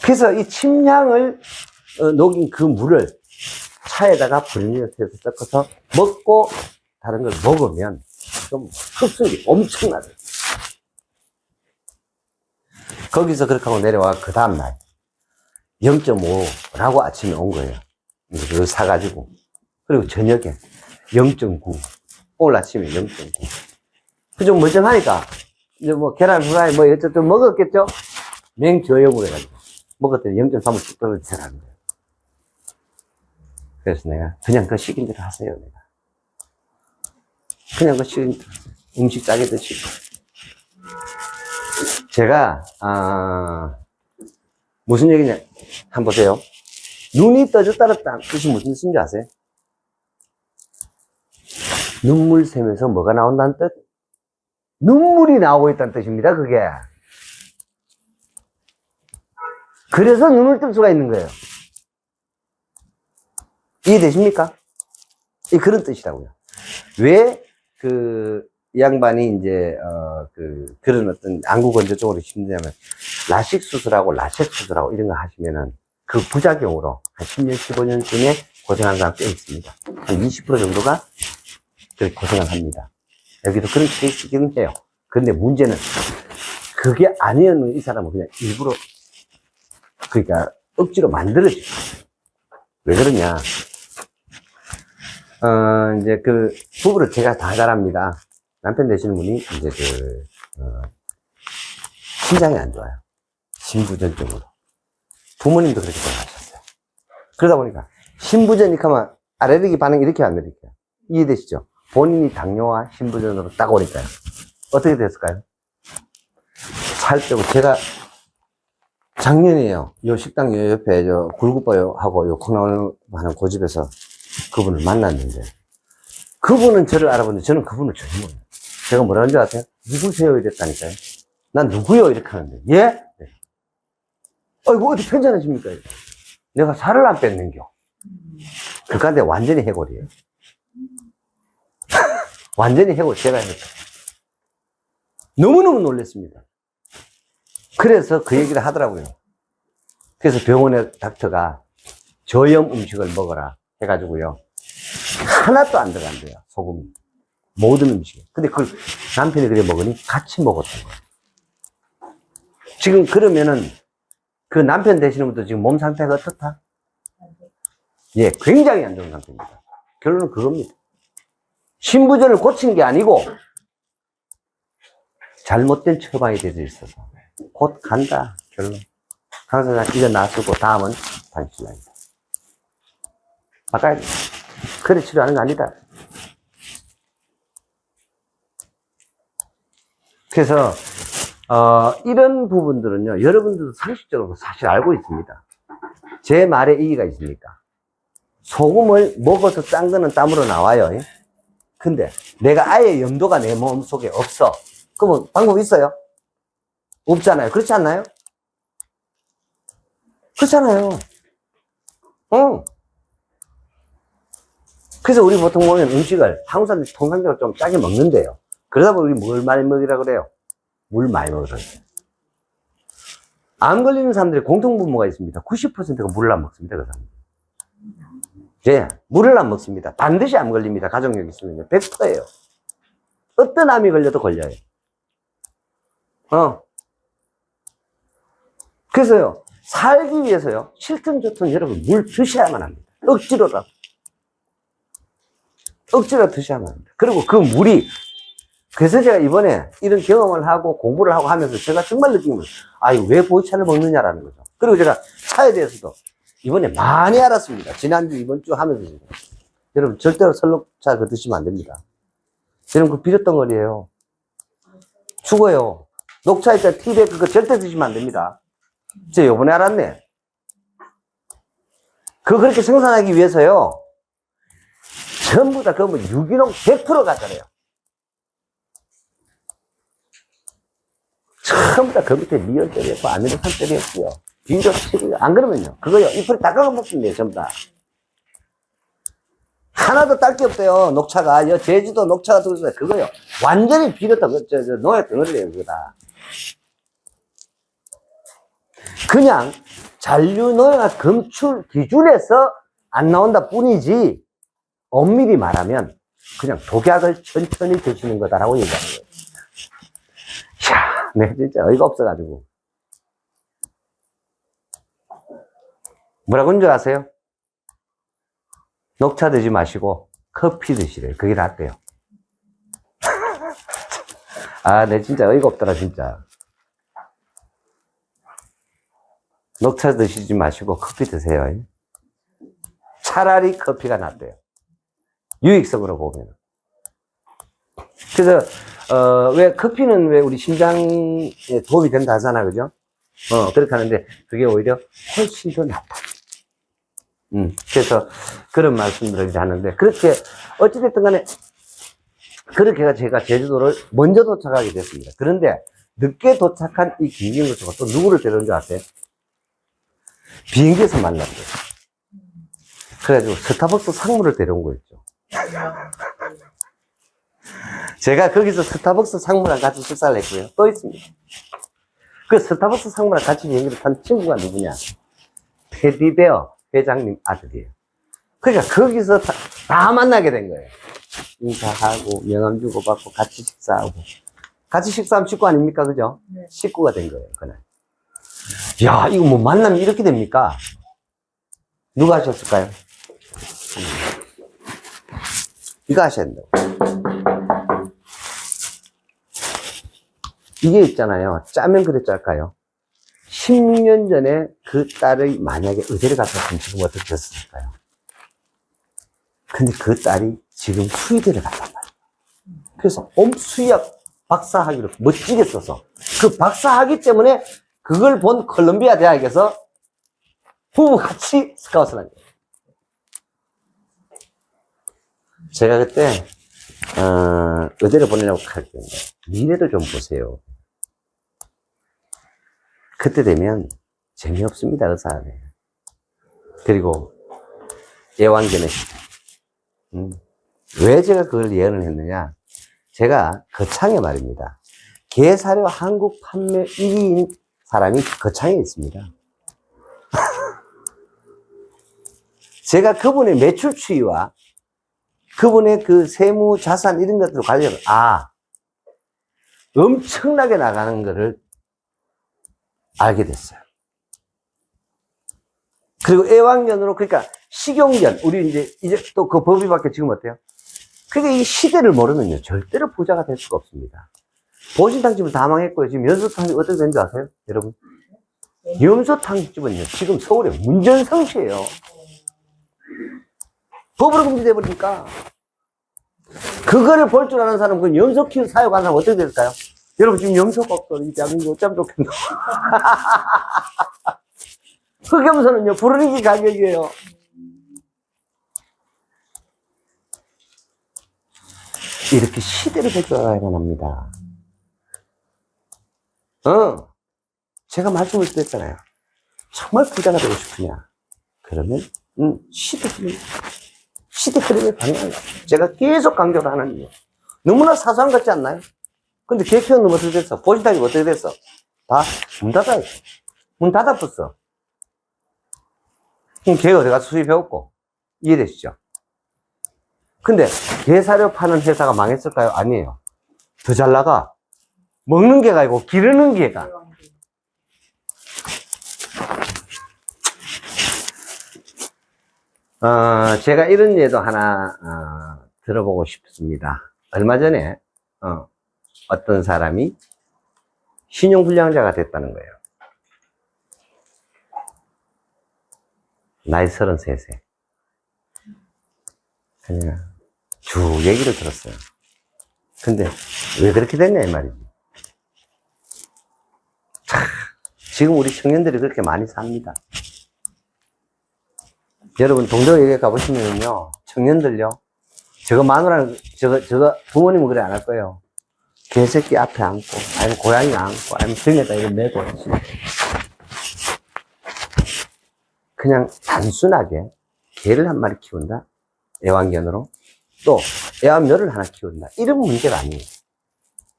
그래서 이 침향을 녹인 그 물을 차에다가 분리해서 섞어서 먹고 다른 걸 먹으면 좀 흡수율이 엄청나죠. 거기서 그렇게 하고 내려와 그 다음날 0.5라고 아침에 온 거예요. 그걸 사가지고. 그리고 저녁에 0.9. 오늘 아침에 0.9. 그 좀 멀쩡하니까 이제 뭐 계란 후라이 뭐 어쨌든 먹었겠죠? 맹저염으로 해가지고 먹었더니 0.3을 쭉 떨어지더라는 거예요. 그래서 내가 그냥 그 시킨 대로 하세요. 내가 그냥 그 시킨 대로 음식 짜게 드시고. 제가 무슨 얘기냐 한번 보세요. 눈이 떠졌다는 뜻이 무슨 뜻인지 아세요? 눈물 샘에서 뭐가 나온다는 뜻? 눈물이 나오고 있다는 뜻입니다. 그게. 그래서 눈을 뜰 수가 있는 거예요. 이해되십니까? 그런 뜻이라고요. 왜 이 양반이 이제 그런 어떤 안구 건조 쪽으로 힘드냐면 라식 수술하고 라섹 수술하고 이런 거 하시면은 그 부작용으로 한 10년, 15년쯤에 고생하는 사람 꽤 있습니다. 한 20% 정도가 그렇게 고생을 합니다. 여기도 그런 케이스이긴 해요. 근데 문제는 그게 아니었는 이 사람은 그냥 일부러 그러니까 억지로 만들어지고. 왜 그러냐? 이제 그 부부를 제가 다 잘 압니다. 남편 되시는 분이 이제 심장이 안 좋아요. 심부전증으로. 부모님도 그렇게 돌아가셨어요. 그러다 보니까 심부전 이렇게 하면 알레르기 반응 이렇게 안 일으켜요. 이해되시죠? 본인이 당뇨와 심부전으로 딱 오니까요. 어떻게 됐을까요? 살 빼고 제가 작년이에요. 요 식당 요 옆에 굴국밥하고 요 콩나물 하는 고집에서 그분을 만났는데 그분은 저를 알아보는데 저는 그분을 전혀 몰라요. 제가 뭐라는 줄 아세요? 누구세요? 이랬다니까요. 난 누구요? 이렇게 하는데 예? 네. 이거 어디 편찮으십니까? 내가 살을 안 뺐는겨. 그간데 완전히 해골이에요. 완전히 해골 제가 했다. 너무너무 놀랐습니다. 그래서 그 얘기를 하더라고요. 그래서 병원의 닥터가 저염 음식을 먹어라 해가지고요. 하나도 안 들어간대요. 소금이. 모든 음식에. 근데 그걸 남편이 그래 먹으니 같이 먹었던 거예요. 지금 그러면은 그 남편 되시는 분도 지금 몸 상태가 어떻다? 예, 굉장히 안 좋은 상태입니다. 결론은 그겁니다. 신부전을 고친 게 아니고 잘못된 처방이 되어 있어서 곧 간다. 결론. 강사장 이거 놔두고 다음은 반신약이다. 바꿔야 돼. 그래 치료하는 거 아니다. 그래서 이런 부분들은요, 여러분들도 상식적으로 사실 알고 있습니다. 제 말에 이의가 있습니까? 소금을 먹어서 짠 거는 땀으로 나와요. 근데 내가 아예 염도가 내 몸 속에 없어. 그러면 방법 있어요? 없잖아요. 그렇지 않나요? 그렇잖아요. 응. 그래서 우리 보통 보면 음식을 한국 사람들이 통상적으로 좀 짜게 먹는데요. 그러다 보니 물 많이 먹으라 그래요. 물 많이 먹으라 그래요. 암 걸리는 사람들이 공통분모가 있습니다. 90%가 물을 안 먹습니다. 그 사람들. 예, 물을 안 먹습니다. 반드시 암 걸립니다. 가족력 있으면 100%예요. 어떤 암이 걸려도 걸려요. 그래서요, 살기 위해서요, 싫든 좋든 여러분 물 드셔야만 합니다. 억지로라도. 억지로 드셔야만 합니다. 그리고 그 물이, 그래서 제가 이번에 이런 경험을 하고 공부를 하고 하면서 제가 정말 느낀 건, 왜 보이차를 먹느냐라는 거죠. 그리고 제가 차에 대해서도 이번에 많이 알았습니다. 지난주, 이번 주 하면서 지금. 여러분, 절대로 설록차 그거 드시면 안 됩니다. 여러분, 그 비료덩어리예요. 죽어요. 녹차 있다 티백 그거 절대 드시면 안 됩니다. 제가 요번에 알았네. 그렇게 생산하기 위해서요. 전부 다 그러면 유기농 100% 가잖아요. 전부 다 그 밑에 미연ter이었고 아미노산ter이었고요. 비료치고요. 안 그러면요. 그거요. 잎을 다 깎아먹으면 돼요. 전부 다. 하나도 딸 게 없대요. 녹차가. 제주도 녹차가 들어있어요. 그거요. 완전히 비료 농약 덩어리래요. 그거 다. 그냥 잔류농약 검출 기준에서 안 나온다 뿐이지, 엄밀히 말하면 그냥 독약을 천천히 드시는 거다라고 얘기하는 거예요. 이야, 네, 진짜 어이가 없어가지고. 뭐라고 하는 줄 아세요? 녹차 드지 마시고 커피 드시래요. 그게 낫대요. 아, 네, 진짜 어이가 없더라, 진짜. 녹차 드시지 마시고 커피 드세요. 차라리 커피가 낫대요. 유익성으로 보면. 그래서, 왜 커피는 왜 우리 심장에 도움이 된다 하잖아, 그죠? 그렇게 하는데 그게 오히려 훨씬 더 낫다. 그래서 그런 말씀들을 이제 하는데, 그렇게, 어찌됐든 간에, 그렇게 해서 제가 제주도를 먼저 도착하게 됐습니다. 그런데 늦게 도착한 이 김경수가 또 누구를 데려온 줄 아세요? 비행기에서 만났대요. 그래가지고 스타벅스 상무를 데려온 거였죠. 제가 거기서 스타벅스 상무랑 같이 식사를 했고요. 또 있습니다. 그 스타벅스 상무랑 같이 비행기를 탄 친구가 누구냐? 테디베어 회장님 아들이에요. 그러니까 거기서 다 만나게 된 거예요. 인사하고 명함 주고받고 같이 식사하고. 같이 식사하면 식구 아닙니까? 그죠? 네. 식구가 된 거예요, 그날. 야, 이거 뭐 만나면 이렇게 됩니까? 누가 하셨을까요? 이거 하셔야 된다고. 이게 있잖아요. 짜면 그래 짤까요? 10년 전에 그 딸이 만약에 의대를 갔었으면 지금 어떻게 됐을까요? 근데 그 딸이 지금 수의대를 갔단 말이에요. 그래서 수의학 박사학위를 멋지게 써서 그 박사학위 때문에 그걸 본 콜롬비아 대학에서 부부같이 스카웃을 한 거예요. 제가 그때 의대를 보내려고 할 때는 미래를 좀 보세요. 그때 되면 재미없습니다, 의사는. 그리고 예완견의 시대. 왜 제가 그걸 예언을 했느냐? 제가 거창에 말입니다. 게사료 한국 판매 1위인 사람이 거창에 있습니다. 제가 그분의 매출 추이와 그분의 그 세무 자산 이런 것들 관련, 엄청나게 나가는 거를 알게 됐어요. 그리고 애완견으로, 그러니까 식용견, 우리 이제 또 그 법이 바뀌어 지금 어때요? 그러니까 이 시대를 모르면요, 절대로 부자가 될 수가 없습니다. 보신탕집을 다 망했고요. 지금 연소탕집 어떻게 된지 아세요? 여러분? 염소탕집은요, 지금 서울에 문전성시예요. 법으로 금지돼 버리니까. 그거를 볼 줄 아는 사람, 그 염소 키우 사육하는 사람 어떻게 될까요? 여러분, 지금 염소가 없어. 이 대한민국 어쩌면 좋겠나. 흑염소는요, 부르기 가격이에요. 이렇게 시대를 볼 줄 알아야만 합니다. 제가 말씀을 드렸잖아요. 정말 부자가 되고 싶으냐? 그러면, 시대 흐름에 방향을. 제가 계속 강조를 하는 이유. 너무나 사소한 것 같지 않나요? 근데 개편은 어떻게 됐어? 보신탕이 어떻게 됐어? 다 문 닫아요. 문 닫아붙어. 그럼 걔가 어디 가서 수입해왔고. 이해되시죠? 근데 게사료 파는 회사가 망했을까요? 아니에요. 더 잘 나가. 먹는 개가 아니고 기르는 개가. 제가 이런 예도 하나 들어보고 싶습니다. 얼마 전에 어떤 사람이 신용불량자가 됐다는 거예요. 나이 33세. 그냥 쭉 얘기를 들었어요. 근데 왜 그렇게 됐냐 이 말이지. 지금 우리 청년들이 그렇게 많이 삽니다. 여러분, 동대구에 가보시면요, 청년들요, 저거 마누라는, 저거 부모님은 그래 안 할 거예요. 개새끼 앞에 앉고, 아니면 고양이 앉고, 아니면 등에다 이거 메고, 그냥 단순하게 개를 한 마리 키운다? 애완견으로. 또, 애완묘를 하나 키운다. 이런 문제가 아니에요.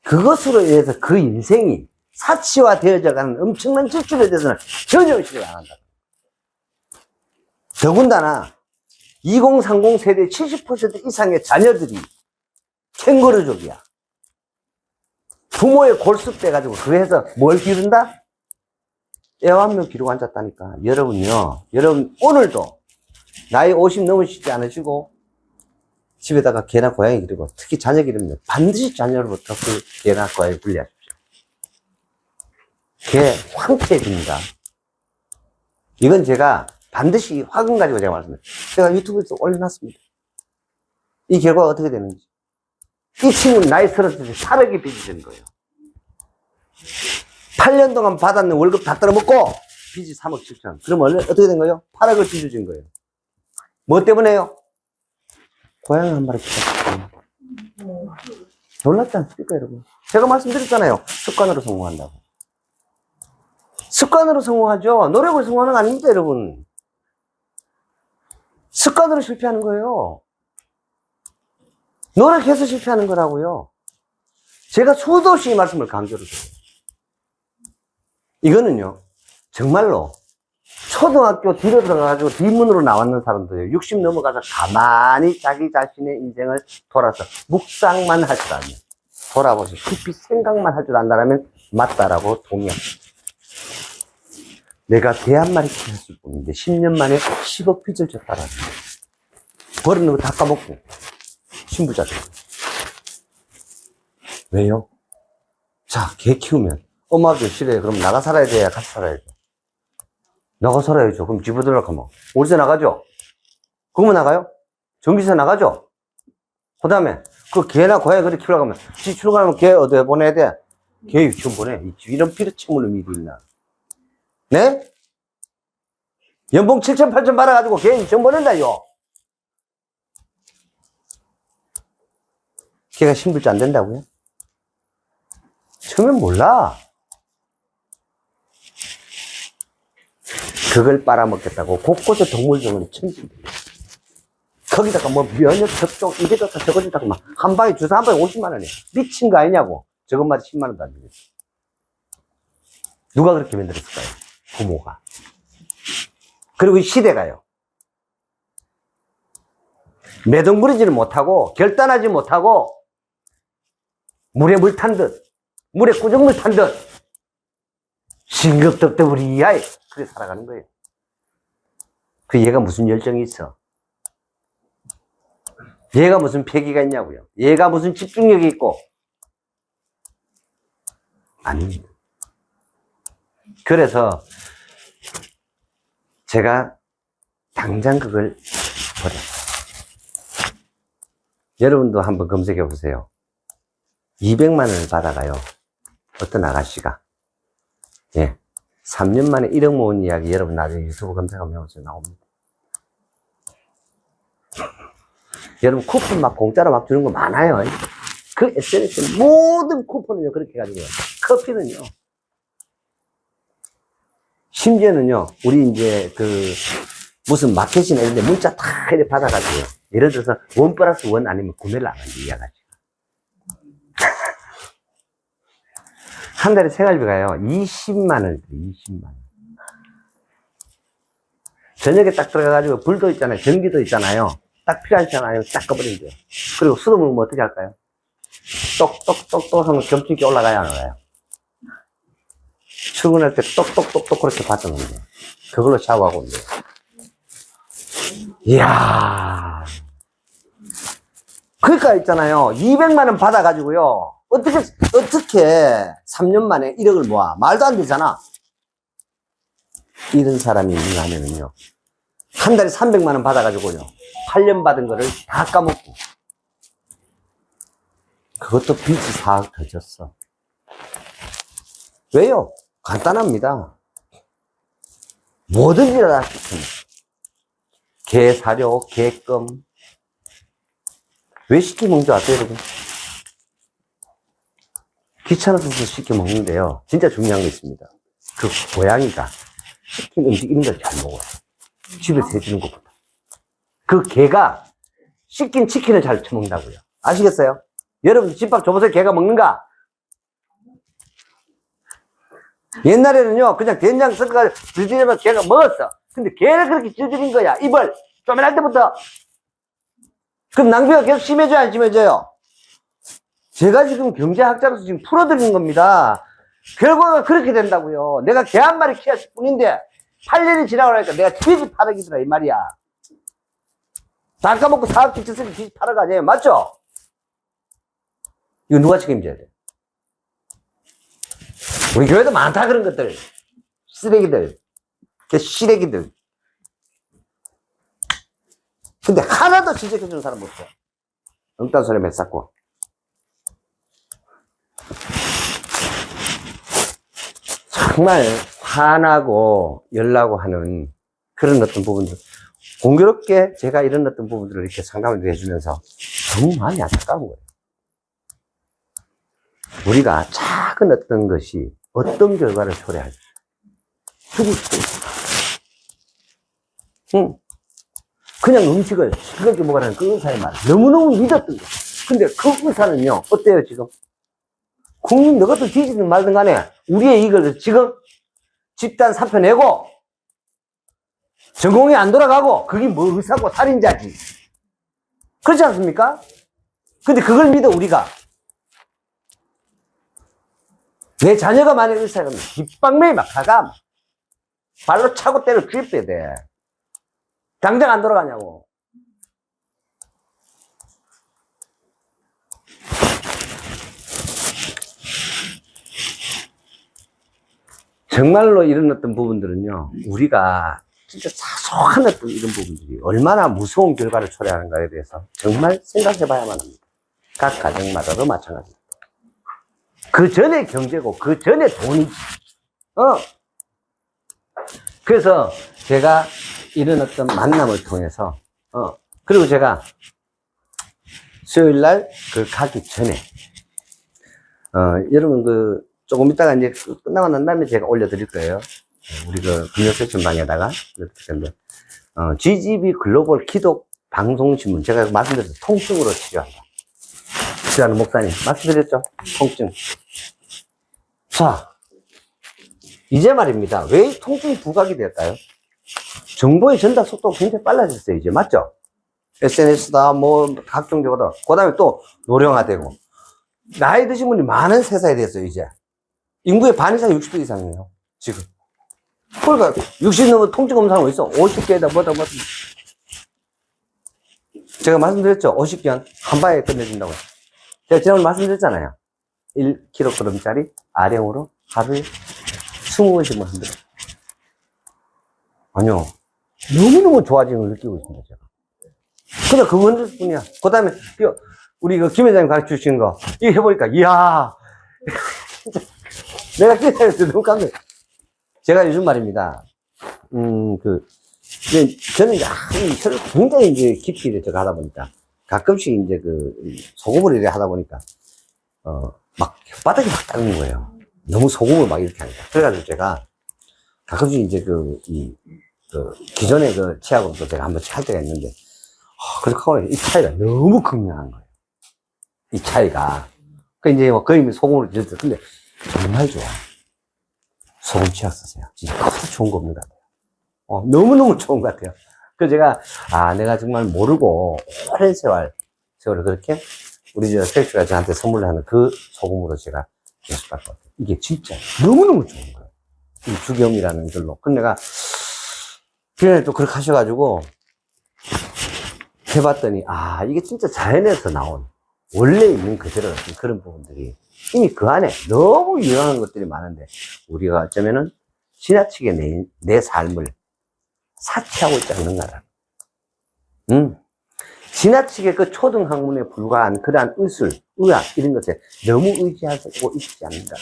그것으로 인해서 그 인생이 사치화 되어져 가는 엄청난 지출에 대해서는 전혀 의식을 안 한다. 더군다나 2030 세대 70% 이상의 자녀들이 캥거루족이야. 부모의 골수빼가지고 그거 해서 뭘 기른다? 애완묘 기르고 앉았다니까. 여러분요, 여러분 오늘도 나이 50 넘으시지 않으시고 집에다가 개나 고양이 기르고 특히 자녀 기르면 반드시 자녀로부터 그 개나 고양이 분리하십시오. 개 황폐해집니다. 이건 제가 반드시 확인 가지고 제가 말씀드립니다. 제가 유튜브에서 올려놨습니다. 이 결과가 어떻게 되는지. 이 친구는 나이 들었을 때 8억이 빚이 된 거예요. 8년 동안 받았는 월급 다 떨어먹고 빚이 3억 7천. 그러면 어떻게 된 거예요? 8억을 빚을 진 거예요. 뭐 때문에요? 고양이 한 마리 키웠어요. 놀랍지 않습니까, 여러분? 제가 말씀드렸잖아요. 습관으로 성공한다고. 습관으로 성공하죠. 노력을 성공하는 거 아닙니다, 여러분. 습관으로 실패하는 거예요. 노력해서 실패하는 거라고요. 제가 수도 없이 이 말씀을 강조를 드려요. 이거는요, 정말로 초등학교 뒤로 들어가가지고 뒷문으로 나왔는 사람들이에요. 60 넘어가서 가만히 자기 자신의 인생을 돌아서 묵상만 할 줄 알면, 돌아보시 깊이 생각만 할 줄 안다면 맞다라고 동의합니다. 내가 개 한 마리 키웠을 뿐인데 10년 만에 10억 빚을 졌다라는 거예요. 버리는 거 다 까먹고 신부자들. 왜요? 자, 개 키우면 엄마도 싫어요. 그럼 나가 살아야 돼야 같이 살아야죠. 나가 살아야죠. 그럼 집에 들어가면 월세 나가죠. 그러면 나가요? 전기세 나가죠. 그 다음에 그 개나 고양이 그렇게 키우려고 하면 집 출근하면 개 어디에 보내야 돼? 개 유치원 보내. 이런 피르치물을 미리 있나? 네? 연봉 7천 8천 받아가지고 개 유치원 보낸다요. 걔가 신불자 안 된다고요? 처음엔 몰라. 그걸 빨아먹겠다고 곳곳에 동물병원이 천진데 거기다가 뭐 면역 접종 이게 좋다 저거 좋다고 막 한 방에 주사 한 방에 50만 원이야. 미친 거 아니냐고. 저것마다 10만 원도 안 되겠어. 누가 그렇게 만들었을까요? 부모가. 그리고 이 시대가요. 매듭부리지를 못하고 결단하지 못하고 물에 물 탄 듯 물에 꾸정물 탄 듯 싱겁덕덕우리야이 그렇게 살아가는 거예요. 그 얘가 무슨 열정이 있어? 얘가 무슨 패기가 있냐고요? 얘가 무슨 집중력이 있고? 아닙니다. 그래서 제가 당장 그걸 버렸어요. 여러분도 한번 검색해 보세요. 200만 원을 받아가요. 어떤 아가씨가. 예. 3년 만에 1억 모은 이야기 여러분 나중에 유튜브 검색하면 해보세요. 나옵니다. 여러분 쿠폰 막 공짜로 막 주는 거 많아요. 그 SNS 모든 쿠폰은요 그렇게 해가지고요. 커피는요. 심지어는요 우리 이제 그 무슨 마켓이나 이런 데 문자 다 이렇게 받아가지고요. 예를 들어서 1+1 아니면 구매를 안 하는데 이 아가씨. 한 달에 생활비가요 20만 원, 20만 원. 저녁에 딱 들어가가지고 불도 있잖아요, 전기도 있잖아요. 딱 필요한 시간 아니면 딱 꺼버리면 돼요. 그리고 수도 물면 어떻게 할까요? 똑똑똑똑 하면 경증기 올라가야 안 올라가요? 출근할 때 똑똑똑똑 그렇게 받았는데 그걸로 샤워하고 온대요. 이야. 그러니까 있잖아요. 200만 원 받아가지고요. 어떻게 3년 만에 1억을 모아? 말도 안 되잖아. 이런 사람이 있는가 하면은요. 한 달에 300만 원 받아가지고요. 8년 받은 거를 다 까먹고. 그것도 빚이 4억 더 졌어. 왜요? 간단합니다. 뭐든지 다 시킵니다. 게 사료, 게껌. 왜 시켜 먹는지 아세요, 여러분? 귀찮아서 시켜 먹는데요. 진짜 중요한 게 있습니다. 그 고양이가 시킨 음식 이런 걸 잘 먹어요. 집에서 해주는 것보다. 그 개가 시킨 치킨을 잘 처먹는다고요. 아시겠어요? 여러분 집밥 줘보세요. 개가 먹는가? 옛날에는요, 그냥 된장 섞어가지고 들들이면 개가 먹었어. 근데 개를 그렇게 들들인 거야. 입을 쪼매날 때부터. 그럼 낭비가 계속 심해져요, 안 심해져요? 제가 지금 경제학자로서 지금 풀어드리는 겁니다. 결과가 그렇게 된다고요. 내가 개 한 마리 키웠을 뿐인데 8년이 지나고 나니까 내가 78억이더라 이 말이야. 다 까먹고 4억 기쳤으니 28억 아니에요. 맞죠? 이거 누가 책임져야 돼? 우리 교회도 많다 그런 것들. 쓰레기들. 시래기들. 근데 하나도 지적해주는 사람 없어. 엉뚱한 소리 몇 쌓고. 정말 화나고 열나고 하는 그런 어떤 부분들. 공교롭게 제가 이런 어떤 부분들을 이렇게 상담을 해주면서 너무 많이 안타까운 거예요. 우리가 작은 어떤 것이 어떤 결과를 초래할지 죽을 수도 있어. 응. 그냥 음식을 싱겁게 먹으라는 그 의사의 말 너무너무 믿었던 거예요. 근데 그 의사는요 어때요 지금? 국민 너것도 뒤지든 말든 간에 우리의 이걸 지금 집단 사표 내고 전공이 안 돌아가고 그게 뭐 의사고 살인자지. 그렇지 않습니까? 근데 그걸 믿어 우리가. 내 자녀가 만약 의사라면 뒷방매에 막 가가 발로 차고 때려 주입해야 돼. 당장 안 돌아가냐고. 정말로 이런 어떤 부분들은요, 우리가 진짜 사소한 어떤 이런 부분들이 얼마나 무서운 결과를 초래하는가에 대해서 정말 생각해 봐야만 합니다. 각 가정마다도 마찬가지입니다. 그 전에 경제고, 그 전에 돈이지. 그래서 제가 이런 어떤 만남을 통해서, 그리고 제가 수요일 날 그 가기 전에, 여러분 조금 이따가 이제 끝나고 난 다음에 제가 올려드릴 거예요. 우리 금요 세션 방에다가. GGB 글로벌 기독 방송신문. 제가 말씀드렸죠. 통증으로 치료한다. 치료하는 목사님. 말씀드렸죠? 통증. 자, 이제 말입니다. 왜 통증이 부각이 될까요? 정보의 전달 속도가 굉장히 빨라졌어요. 이제. 맞죠? SNS다, 각종 저거다. 그 다음에 또 노령화되고. 나이 드신 분이 많은 세상에 됐어요, 이제. 인구의 반 이상 60대 이상이에요, 지금. 그러니까, 60 넘은 통증검사는 어디 있어? 50개에다 뭐다. 제가 말씀드렸죠? 50개는 한 방에 끝내준다고. 제가 지난번에 말씀드렸잖아요. 1kg짜리 아령으로 하루에 20번씩만 흔들어. 아니요. 너무너무 좋아지는 걸 느끼고 있습니다, 제가. 그냥 그거 흔들 뿐이야. 그 다음에, 우리 김 회장님 가르쳐 주신 거, 이거 해보니까, 이야. 진짜. 내가 기대했을 때 너무 깜짝이야. 제가 요즘 말입니다. 저는 이제, 굉장히 이제 깊이 이렇게 하다 보니까, 가끔씩 이제 소금을 이렇게 하다 보니까, 막, 혓바닥이 막 닦는 거예요. 너무 소금을 막 이렇게 하니까. 그래가지고 제가, 가끔씩 이제 기존의 치약으로도 제가 한번 할 때가 있는데, 그래서 이 차이가 너무 극명한 거예요. 이 차이가. 이제 거의 소금으로 들었어요. 근데, 정말 좋아. 소금 치약 쓰세요. 진짜 그렇게 좋은 거 없는 것 같아요. 너무너무 좋은 것 같아요. 그래서 제가, 내가 정말 모르고, 오랜 세월을 그렇게, 우리 섹슈가 저한테 선물을 하는 그 소금으로 제가 연습할 것 같아요. 이게 진짜 너무너무 좋은 거예요. 이 주겸이라는 걸로. 근데 내가, 그전에 또 그렇게 하셔가지고, 해봤더니, 이게 진짜 자연에서 나온, 원래 있는 그대로 그런 부분들이, 이미 그 안에 너무 유용한 것들이 많은데 우리가 어쩌면은 지나치게 내 삶을 사치하고 있지 않는가. 지나치게 그 초등학문에 불과한 그러한 의학 이런 것에 너무 의지하고 있지 않는가.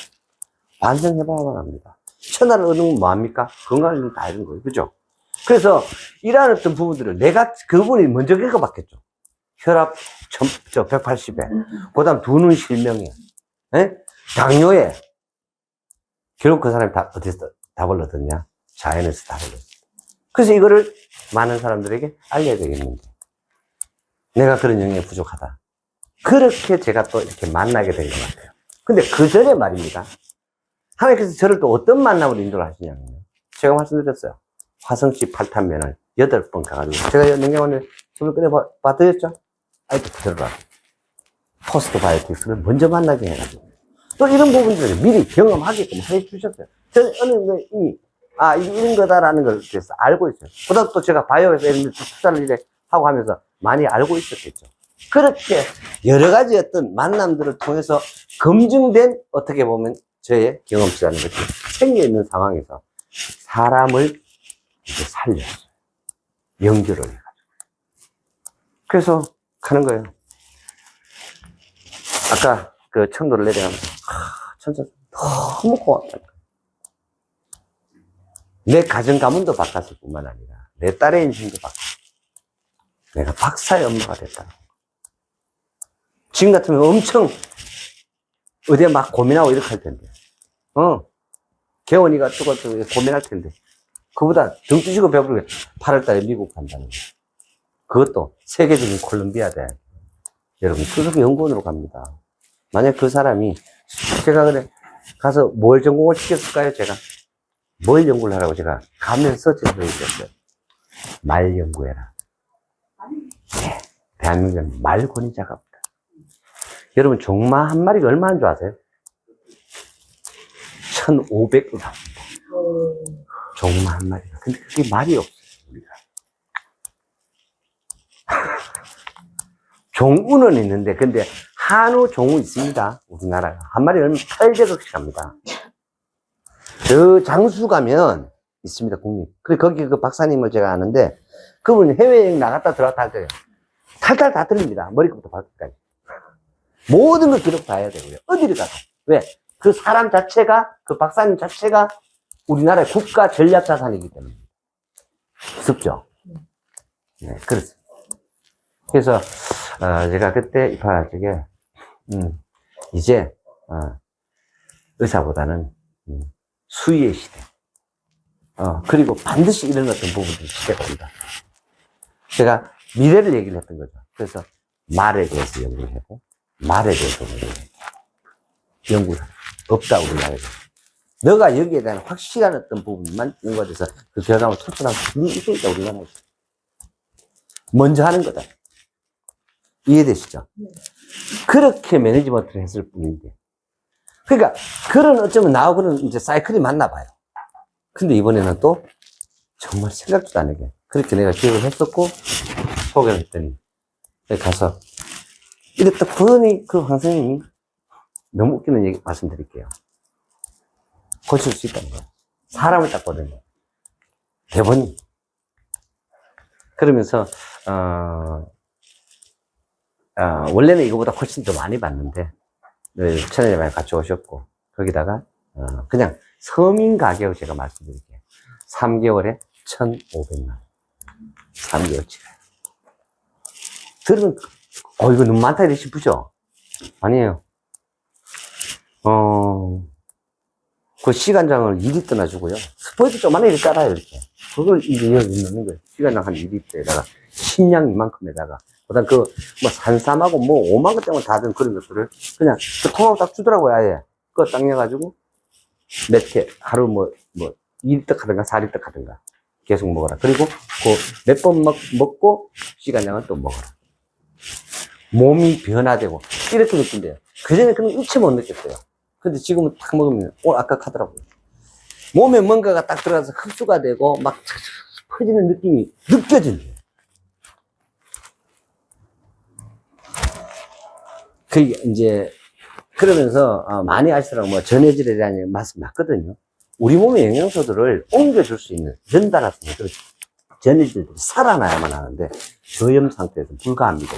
반성해봐야만 합니다. 천하를 얻는 건 뭐합니까? 건강을 다 이런 거예요. 그죠? 그래서 이러한 어떤 부분들을 내가 그분이 먼저 겪어봤겠죠. 혈압 180에, 그 다음 두 눈 실명에, 에? 당뇨에. 결국 그 사람이 어디서 답을 얻었냐? 자연에서 답을 얻었어. 그래서 이거를 많은 사람들에게 알려야 되겠는데. 내가 그런 영역이 부족하다. 그렇게 제가 또 이렇게 만나게 된 것 같아요. 근데 그 전에 말입니다. 하나님께서 저를 또 어떤 만남으로 인도를 하시냐면요. 제가 말씀드렸어요. 화성시 8탄면을 8번 가가지고. 제가 냉장고에 술을 끓여봐드렸죠? 아직도 그대로라고. 포스트 바이오틱스를 먼저 만나게 해가지고. 또 이런 부분들을 미리 경험하게끔 해주셨어요. 저는 어느 이미, 이런 거다라는 걸 그래서 알고 있어요. 그다음 또 제가 바이오에서 이런 데 투자를 이래 하고 하면서 많이 알고 있었겠죠. 그렇게 여러 가지 어떤 만남들을 통해서 검증된 어떻게 보면 저의 경험치라는 것이 생겨 있는 상황에서 사람을 이제 살렸어요. 연결을 해가지고. 그래서 가는 거예요. 아까 그 청도를 내려가면서, 천사 너무 고맙다. 내 가정 가문도 바꿨을 뿐만 아니라 내 딸의 인생도 바꿨어. 내가 박사의 엄마가 됐다. 지금 같으면 엄청 어디에 막 고민하고 이렇게 할 텐데. 개원이가 죽어서 고민할 텐데. 그보다 등 찢고 배부르게 8월 달에 미국 간다는 거. 그것도 세계적인 콜롬비아 대학. 여러분, 수석 연구원으로 갑니다. 만약 그 사람이, 제가 그래, 가서 뭘 전공을 시켰을까요, 제가? 뭘 연구를 하라고 제가 가면서 제가 얘기했어요. 말 연구해라. 네. 대한민국은 말 권위자가 없다. 여러분, 종마 한 마리가 얼마인 줄 아세요? 1,500원 합니다. 종마 한 마리가. 근데 그게 말이 없어요, 우리가. 종우는 있는데, 근데 한우 종우 있습니다. 우리나라가. 한 마리 얼마 800억씩 합니다. 저 장수 가면 있습니다, 국립. 그래, 거기 그 박사님을 제가 아는데, 그분이 해외여행 나갔다 들어왔다 할 거예요. 탈탈 다 틀립니다. 머리부터 발끝까지. 모든 걸 기록 다 해야 되고요. 어디를 가도. 왜? 그 사람 자체가, 그 박사님 자체가 우리나라의 국가 전략 자산이기 때문에. 무섭죠? 네, 그렇습니다. 그래서, 제가 그때 입학할 적에, 이제, 의사보다는, 수의의 시대. 그리고 반드시 이런 어떤 부분들이 시대가 온다. 제가 미래를 얘기를 했던 거죠. 그래서 말에 대해서 연구를 하고, 말에 대해서 연구를 하고, 없다, 우리나라에서. 너가 여기에 대한 확실한 어떤 부분만 연구해서 그 결과물 초점하면 이게 있다, 우리나라에서. 먼저 하는 거다. 이해되시죠? 네. 그렇게 매니지먼트를 했을 뿐인데. 그러니까, 그런 어쩌면 나하고 그런 이제 사이클이 맞나 봐요. 근데 이번에는 또 정말 생각도 안 하게. 그렇게 내가 기억을 했었고, 소개를 했더니, 여기 가서, 이래 딱 보더니 그 황 선생님이 너무 웃기는 얘기 말씀드릴게요. 고칠 수 있다는 거예요. 사람을 딱 보더니. 대본이. 그러면서, 원래는 이거보다 훨씬 더 많이 받는데, 천연에 많이 같이 오셨고, 거기다가, 그냥 서민 가격 제가 말씀드릴게요. 3개월에 1,500만 원. 3개월치가. 들으면, 이거 너무 많다 이래 싶으죠? 아니에요. 그 시간장을 2리터 놔주고요. 스포이트 조그만한 이렇게 깔아요, 이렇게. 그걸 이제 여기 넣는 거예요. 시간장 한 2리터에다가, 식량 이만큼에다가, 그 다음 산삼하고 5만 원 때문에 다 든 그런 것들을 그냥 그 통하고 딱 주더라고요, 아예. 그거 딱 넣어가지고, 몇 개, 하루 2리터 하든가 4리터 하든가. 계속 먹어라. 그리고 그 몇 번 먹고, 시간장은 또 먹어라. 몸이 변화되고, 이렇게 느낀대요. 그전에 그런 거 일체 못 느꼈어요. 근데 지금은 딱 먹으면, 아까 하더라고요. 몸에 뭔가가 딱 들어가서 흡수가 되고, 막 퍼지는 느낌이 느껴진대요. 그러면서, 많이 아시더라고요. 전해질에 대한 말씀 맞거든요. 우리 몸의 영양소들을 옮겨줄 수 있는, 전달할 수 있는 그런 전해질들이 살아나야만 하는데, 저염 상태에서 불가합니다.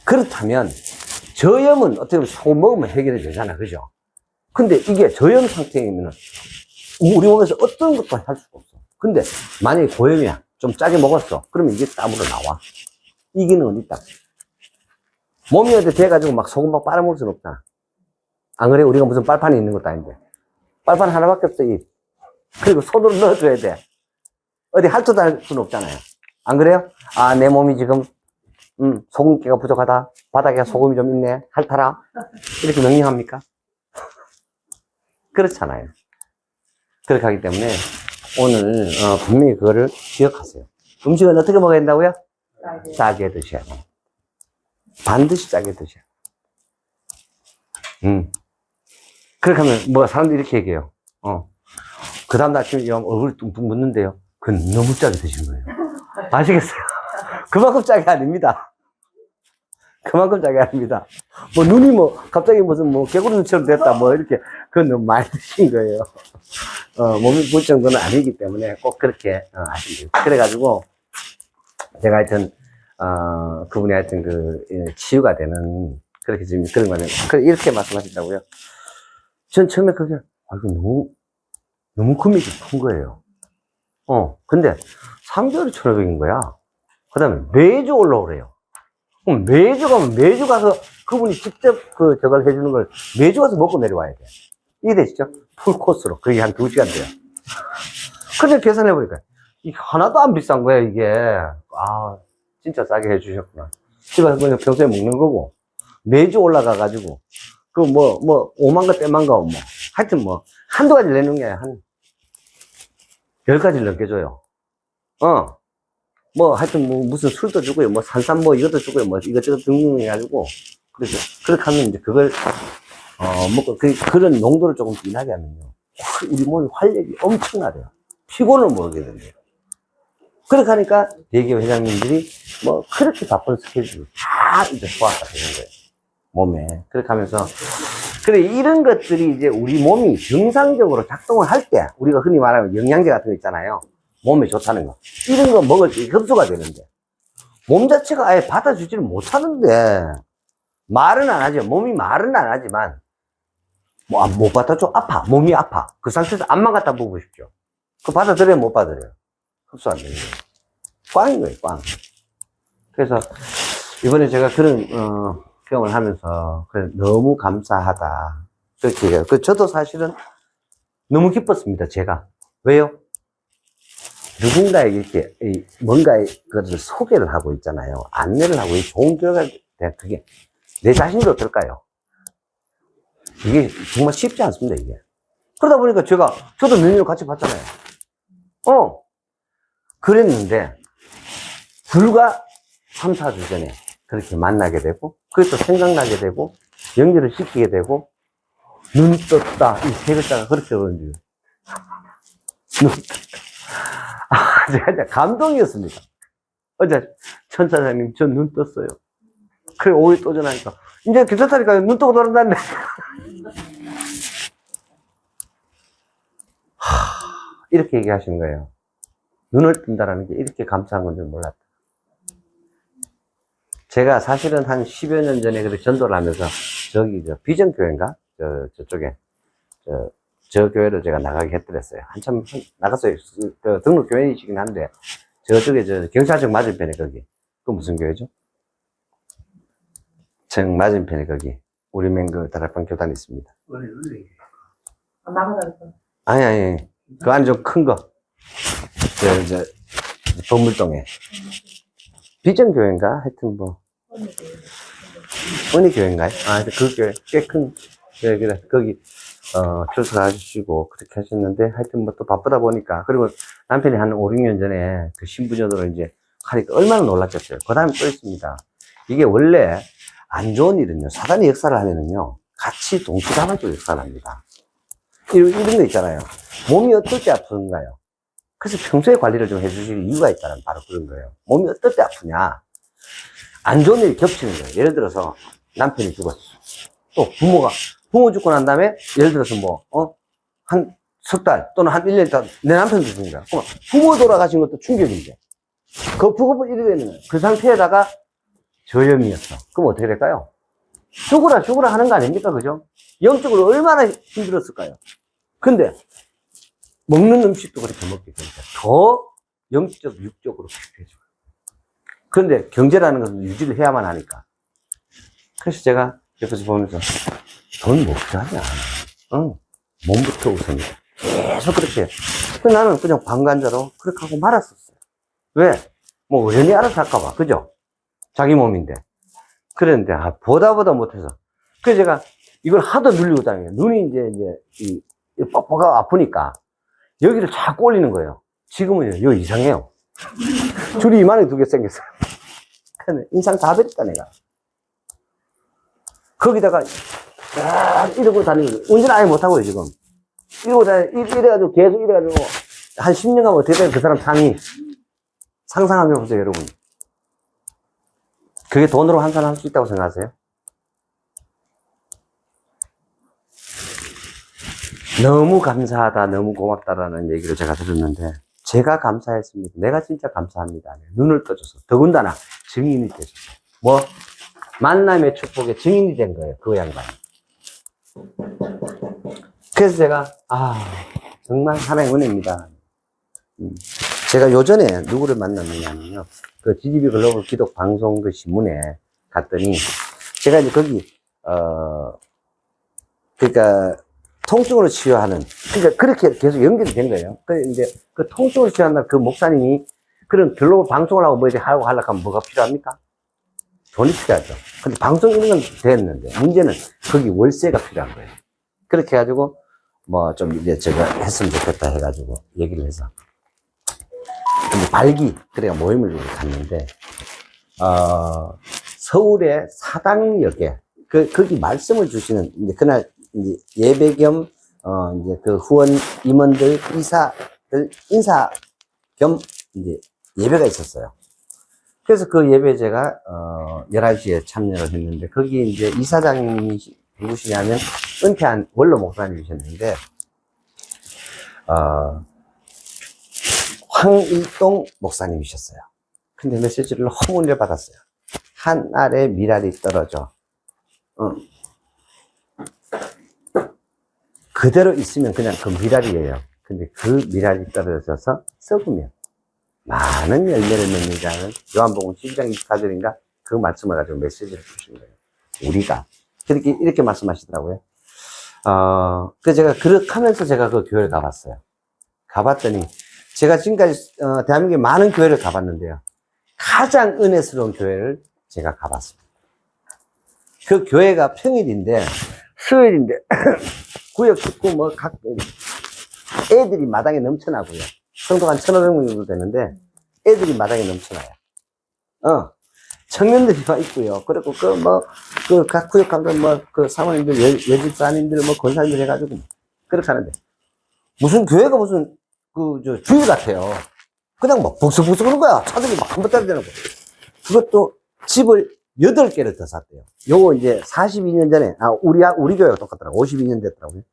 그렇다면, 저염은 어떻게 보면 조금 먹으면 해결이 되잖아. 그죠? 근데 이게 저염 상태이면은 우리 몸에서 어떤 것도 할 수가 없어. 근데 만약에 고염이야. 좀 짜게 먹었어. 그러면 이게 땀으로 나와. 이 기능은 있다. 몸이 어디 돼가지고 막 소금 막 빨아먹을 수는 없다. 안 그래? 우리가 무슨 빨판이 있는 것도 아닌데. 빨판 하나밖에 없어, 이. 그리고 손으로 넣어줘야 돼. 어디 핥어도 할 수는 없잖아요. 안 그래요? 아, 내 몸이 지금, 소금기가 부족하다. 바닥에 소금이 좀 있네. 핥아라. 이렇게 명령합니까? 그렇잖아요. 그렇게 하기 때문에 오늘, 분명히 그거를 기억하세요. 음식은 어떻게 먹어야 된다고요? 짜게 드셔야 돼요. 반드시 짜게 드셔야 돼요. 그렇게 하면, 뭐, 사람들이 이렇게 얘기해요. 그 다음날 아침에 얼굴 묻는데요. 그건 너무 짜게 드신 거예요. 아시겠어요? 그만큼 짜게 아닙니다. 그만큼 짜게 아닙니다. 뭐, 눈이 뭐, 갑자기 무슨 뭐, 개구리 눈처럼 됐다, 뭐, 이렇게, 그건 너무 많이 드신 거예요. 몸이 부을 정도는 아니기 때문에 꼭 그렇게, 하시면 돼요. 그래가지고, 제가 하여튼, 그분이 하여튼 치유가 되는, 그렇게 지금 그런 거는, 이렇게 말씀하신다고요? 전 처음에 그게, 이거 너무 금액이 큰 거예요. 근데 3개월에 1,500인 거야. 그 다음에 매주 올라오래요. 그럼 매주 가면 매주 가서 그분이 직접 저걸 해주는 걸 매주 가서 먹고 내려와야 돼. 이해되시죠? 풀코스로. 그게 한 2시간 돼요. 근데 계산해보니까 이게 하나도 안 비싼 거야, 이게. 아, 진짜 싸게 해주셨구나. 집에서 그냥 평소에 먹는 거고, 매주 올라가가지고, 5만 거, 떼만 거, 하여튼 한두 가지 내는 게 한 10가지를 넘겨줘요. 하여튼 무슨 술도 주고요, 산삼 이것도 주고요, 이것저것 등등 해가지고, 그렇게 하면 이제 그걸, 먹고, 그런 농도를 조금 진하게 하면요. 우리 몸이 활력이 엄청나대요. 피곤을 모르게 된대요. 그렇게 하니까 대기업 회장님들이 그렇게 바쁜 스케줄을 다 이제 소화가 되는 거예요. 몸에. 그렇게 하면서. 그래, 이런 것들이 이제 우리 몸이 정상적으로 작동을 할 때, 우리가 흔히 말하면 영양제 같은 거 있잖아요. 몸에 좋다는 거. 이런 거 먹을 때 흡수가 되는데, 몸 자체가 아예 받아주지를 못하는데, 말은 안 하죠. 몸이 말은 안 하지만, 못 받아줘. 아파. 몸이 아파. 그 상태에서 암만 갖다 먹으십시오. 그거 받아들여요? 못 받아들여요? 흡수 안 되는 거예요. 꽝인 거예요, 꽝. 그래서, 이번에 제가 그런, 경험을 하면서, 너무 감사하다. 그렇게 해요. 저도 사실은 너무 기뻤습니다, 제가. 왜요? 누군가에게 이렇게, 뭔가의 것을 소개를 하고 있잖아요. 안내를 하고, 좋은 결과가 돼. 그게, 내 자신도 어떨까요? 이게 정말 쉽지 않습니다, 이게. 그러다 보니까 저도 메뉴를 같이 봤잖아요. 그랬는데, 불과 3, 4주 전에 그렇게 만나게 되고, 그게 또 생각나게 되고, 연결을 시키게 되고, 눈 떴다. 이 세 글자가 그렇게 어려운 줄. 눈 떴다. 제가 진짜 감동이었습니다. 어제, 천사장님, 저 눈 떴어요. 그래, 5일 또 전화하니까, 이제 괜찮다니까요. 눈 뜨고 돌아다닌다. 이렇게 얘기하시는 거예요. 눈을 뜬다라는 게 이렇게 감사한 건 줄 몰랐다. 제가 사실은 한 10여 년 전에 그렇게 전도를 하면서, 비전교회인가? 저쪽에, 저 교회를 제가 나가게 했더랬어요. 한참 나갔어요. 등록 교회이시긴 한데, 저쪽에 경찰청 맞은편에 거기. 그 무슨 교회죠? 정 맞은편에 거기. 우리맹 다락방 교단이 있습니다. 나가다니까. 아니. 그 안에 좀 큰 거. 범물동에. 비전교회인가? 하여튼 은희교회인가요? 그 교회, 꽤 큰, 그래, 거기, 출석하시고, 그렇게 하셨는데, 하여튼 또 바쁘다 보니까, 그리고 남편이 한 5, 6년 전에 그 신부전으로 이제 하니까 얼마나 놀랐겠어요. 그 다음에 또 있습니다. 이게 원래 안 좋은 일은요, 사단의 역사를 하면은요, 같이 동시다발적 역사를 합니다. 이런 거 있잖아요. 몸이 어떨 때 아픈가요? 그래서 평소에 관리를 좀 해주실 이유가 있다는 바로 그런 거예요. 몸이 어떨 때 아프냐? 안 좋은 일이 겹치는 거예요. 예를 들어서 남편이 죽었어. 또 부모 죽고 난 다음에 예를 들어서 한 석 달 또는 한 1년 있다 내 남편도 죽은 거야. 그럼 부모 돌아가신 것도 충격인데. 그 부부 이래 되는 거예요. 그 상태에다가 저염이었어. 그럼 어떻게 될까요? 죽으라 하는 거 아닙니까? 그죠? 영적으로 얼마나 힘들었을까요? 근데, 먹는 음식도 그렇게 먹게 되니까 더 영적, 육적으로 피폐해져요. 그런데 경제라는 것은 유지를 해야만 하니까. 그래서 제가 옆에서 보면서 돈 못 필요하냐. 응. 몸부터 우선이다. 계속 그렇게. 나는 그냥 방관자로 그렇게 하고 말았었어요. 왜? 뭐, 어련히 알아서 할까봐. 그죠? 자기 몸인데. 그랬는데, 보다 못해서. 그래서 제가 이걸 하도 눌리고 다녀요. 눈이 이제, 뻑뻑하고 아프니까 여기를 자꾸 올리는 거예요. 지금은요, 이거 이상해요. 줄이 이만하게 두 개 생겼어요. 근데 인상 다 버렸다, 내가. 거기다가, 이러고 다니는 거예요. 운전 아예 못하고요, 지금. 이러고 이래가지고, 계속 이래가지고, 한 10년 가면 어떻게 돼요? 그 사람 삶이. 상상하면 보세요, 여러분. 그게 돈으로 환산할 수 있다고 생각하세요? 너무 감사하다, 너무 고맙다라는 얘기를 제가 들었는데, 제가 감사했습니다. 내가 진짜 감사합니다. 눈을 떠줘서. 더군다나 증인이 되셔서. 뭐, 만남의 축복의 증인이 된 거예요, 그 양반이. 그래서 제가, 정말 하나의 은혜입니다. 제가 요전에 누구를 만났느냐면요. 그 GDB 글로벌 기독 방송 그 신문에 갔더니, 제가 이제 거기, 그러니까, 통증으로 치유하는, 그러니까 그렇게 계속 연결이 된 거예요. 그래서 이제 그 통증으로 치유하는 그 목사님이 그런 글로벌 방송을 하고 뭐 이렇게 하고 하려고 하면 뭐가 필요합니까? 돈이 필요하죠. 근데 방송 이런 건 됐는데, 문제는 거기 월세가 필요한 거예요. 그렇게 해가지고, 뭐 좀 이제 제가 했으면 좋겠다 해가지고 얘기를 해서. 근데 발기, 그래가 모임을 갔는데, 서울의 사당역에, 거기 말씀을 주시는, 이제 그날 이제 예배 겸, 이제 그 후원 임원들, 이사들, 인사 겸 이제 예배가 있었어요. 그래서 그 예배에 제가, 11시에 참여를 했는데, 거기 이제 이사장님이 누구시냐면, 은퇴한 원로 목사님이셨는데, 황일동 목사님이셨어요. 근데 메시지를 너무 은혜 받았어요. 한 알의 미랄이 떨어져. 그대로 있으면 그냥 그 미랄이에요. 근데 그 미랄이 떨어져서 썩으면 많은 열매를 맺는다는 요한복음 12장 24절인가 그 말씀을 가지고 메시지를 주신 거예요. 우리가. 이렇게 말씀하시더라고요. 그래서 제가 그렇게 하면서 제가 그 교회를 가봤어요. 가봤더니 제가 지금까지 대한민국에 많은 교회를 가봤는데요. 가장 은혜스러운 교회를 제가 가봤습니다. 그 교회가 평일인데 수요일인데 구역 식구 뭐 각 애들이 마당에 넘쳐나고요. 성도가 한 1,500명 정도 되는데 애들이 마당에 넘쳐나요. 청년들이 막 있고요. 그리고 각 구역 감독 그 사모님들, 여집사님들, 권사님들 해가지고 그렇게 하는데 무슨 교회가 무슨 주일 같아요. 그냥 막 북석북석 그런 거야. 차들이 막 한 번 따라 되는 거. 그것도 집을 8개를 더 샀대요. 요거 이제 42년 전에, 우리 교회가 똑같더라고. 52년 됐더라고요.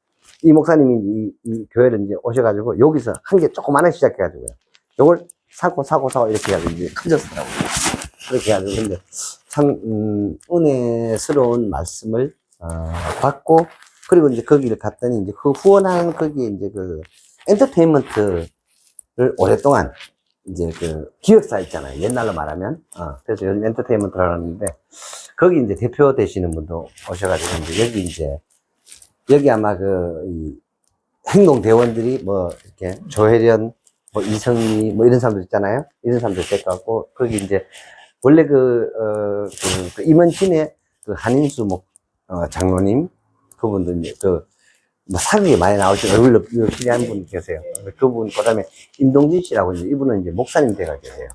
이 목사님이 이 교회를 이제 오셔가지고 여기서 한 개 조그만하게 시작해가지고요. 요걸 사고 이렇게 해가지고 이제 커졌더라고요. 그렇게 해가지고. 근데 참, 은혜스러운 말씀을, 받고, 그리고 이제 거기를 갔더니 이제 그 후원하는 거기에 이제 그 엔터테인먼트를 오랫동안 이제 그 기획사 있잖아요. 옛날로 말하면. 그래서 요즘 엔터테인먼트라고 하는데, 거기 이제 대표 되시는 분도 오셔가지고, 이제 여기 아마 이 행동대원들이 이렇게 조혜련, 이성미, 이런 사람들 있잖아요. 이런 사람들 데려가고, 거기 이제, 원래 임원진의 한인수 장로님, 그분도 이제 사극에 많이 나오신 얼굴로 필요한 분 계세요. 그분, 그 다음에 임동진 씨라고 이분은 이제 목사님 돼가 계세요.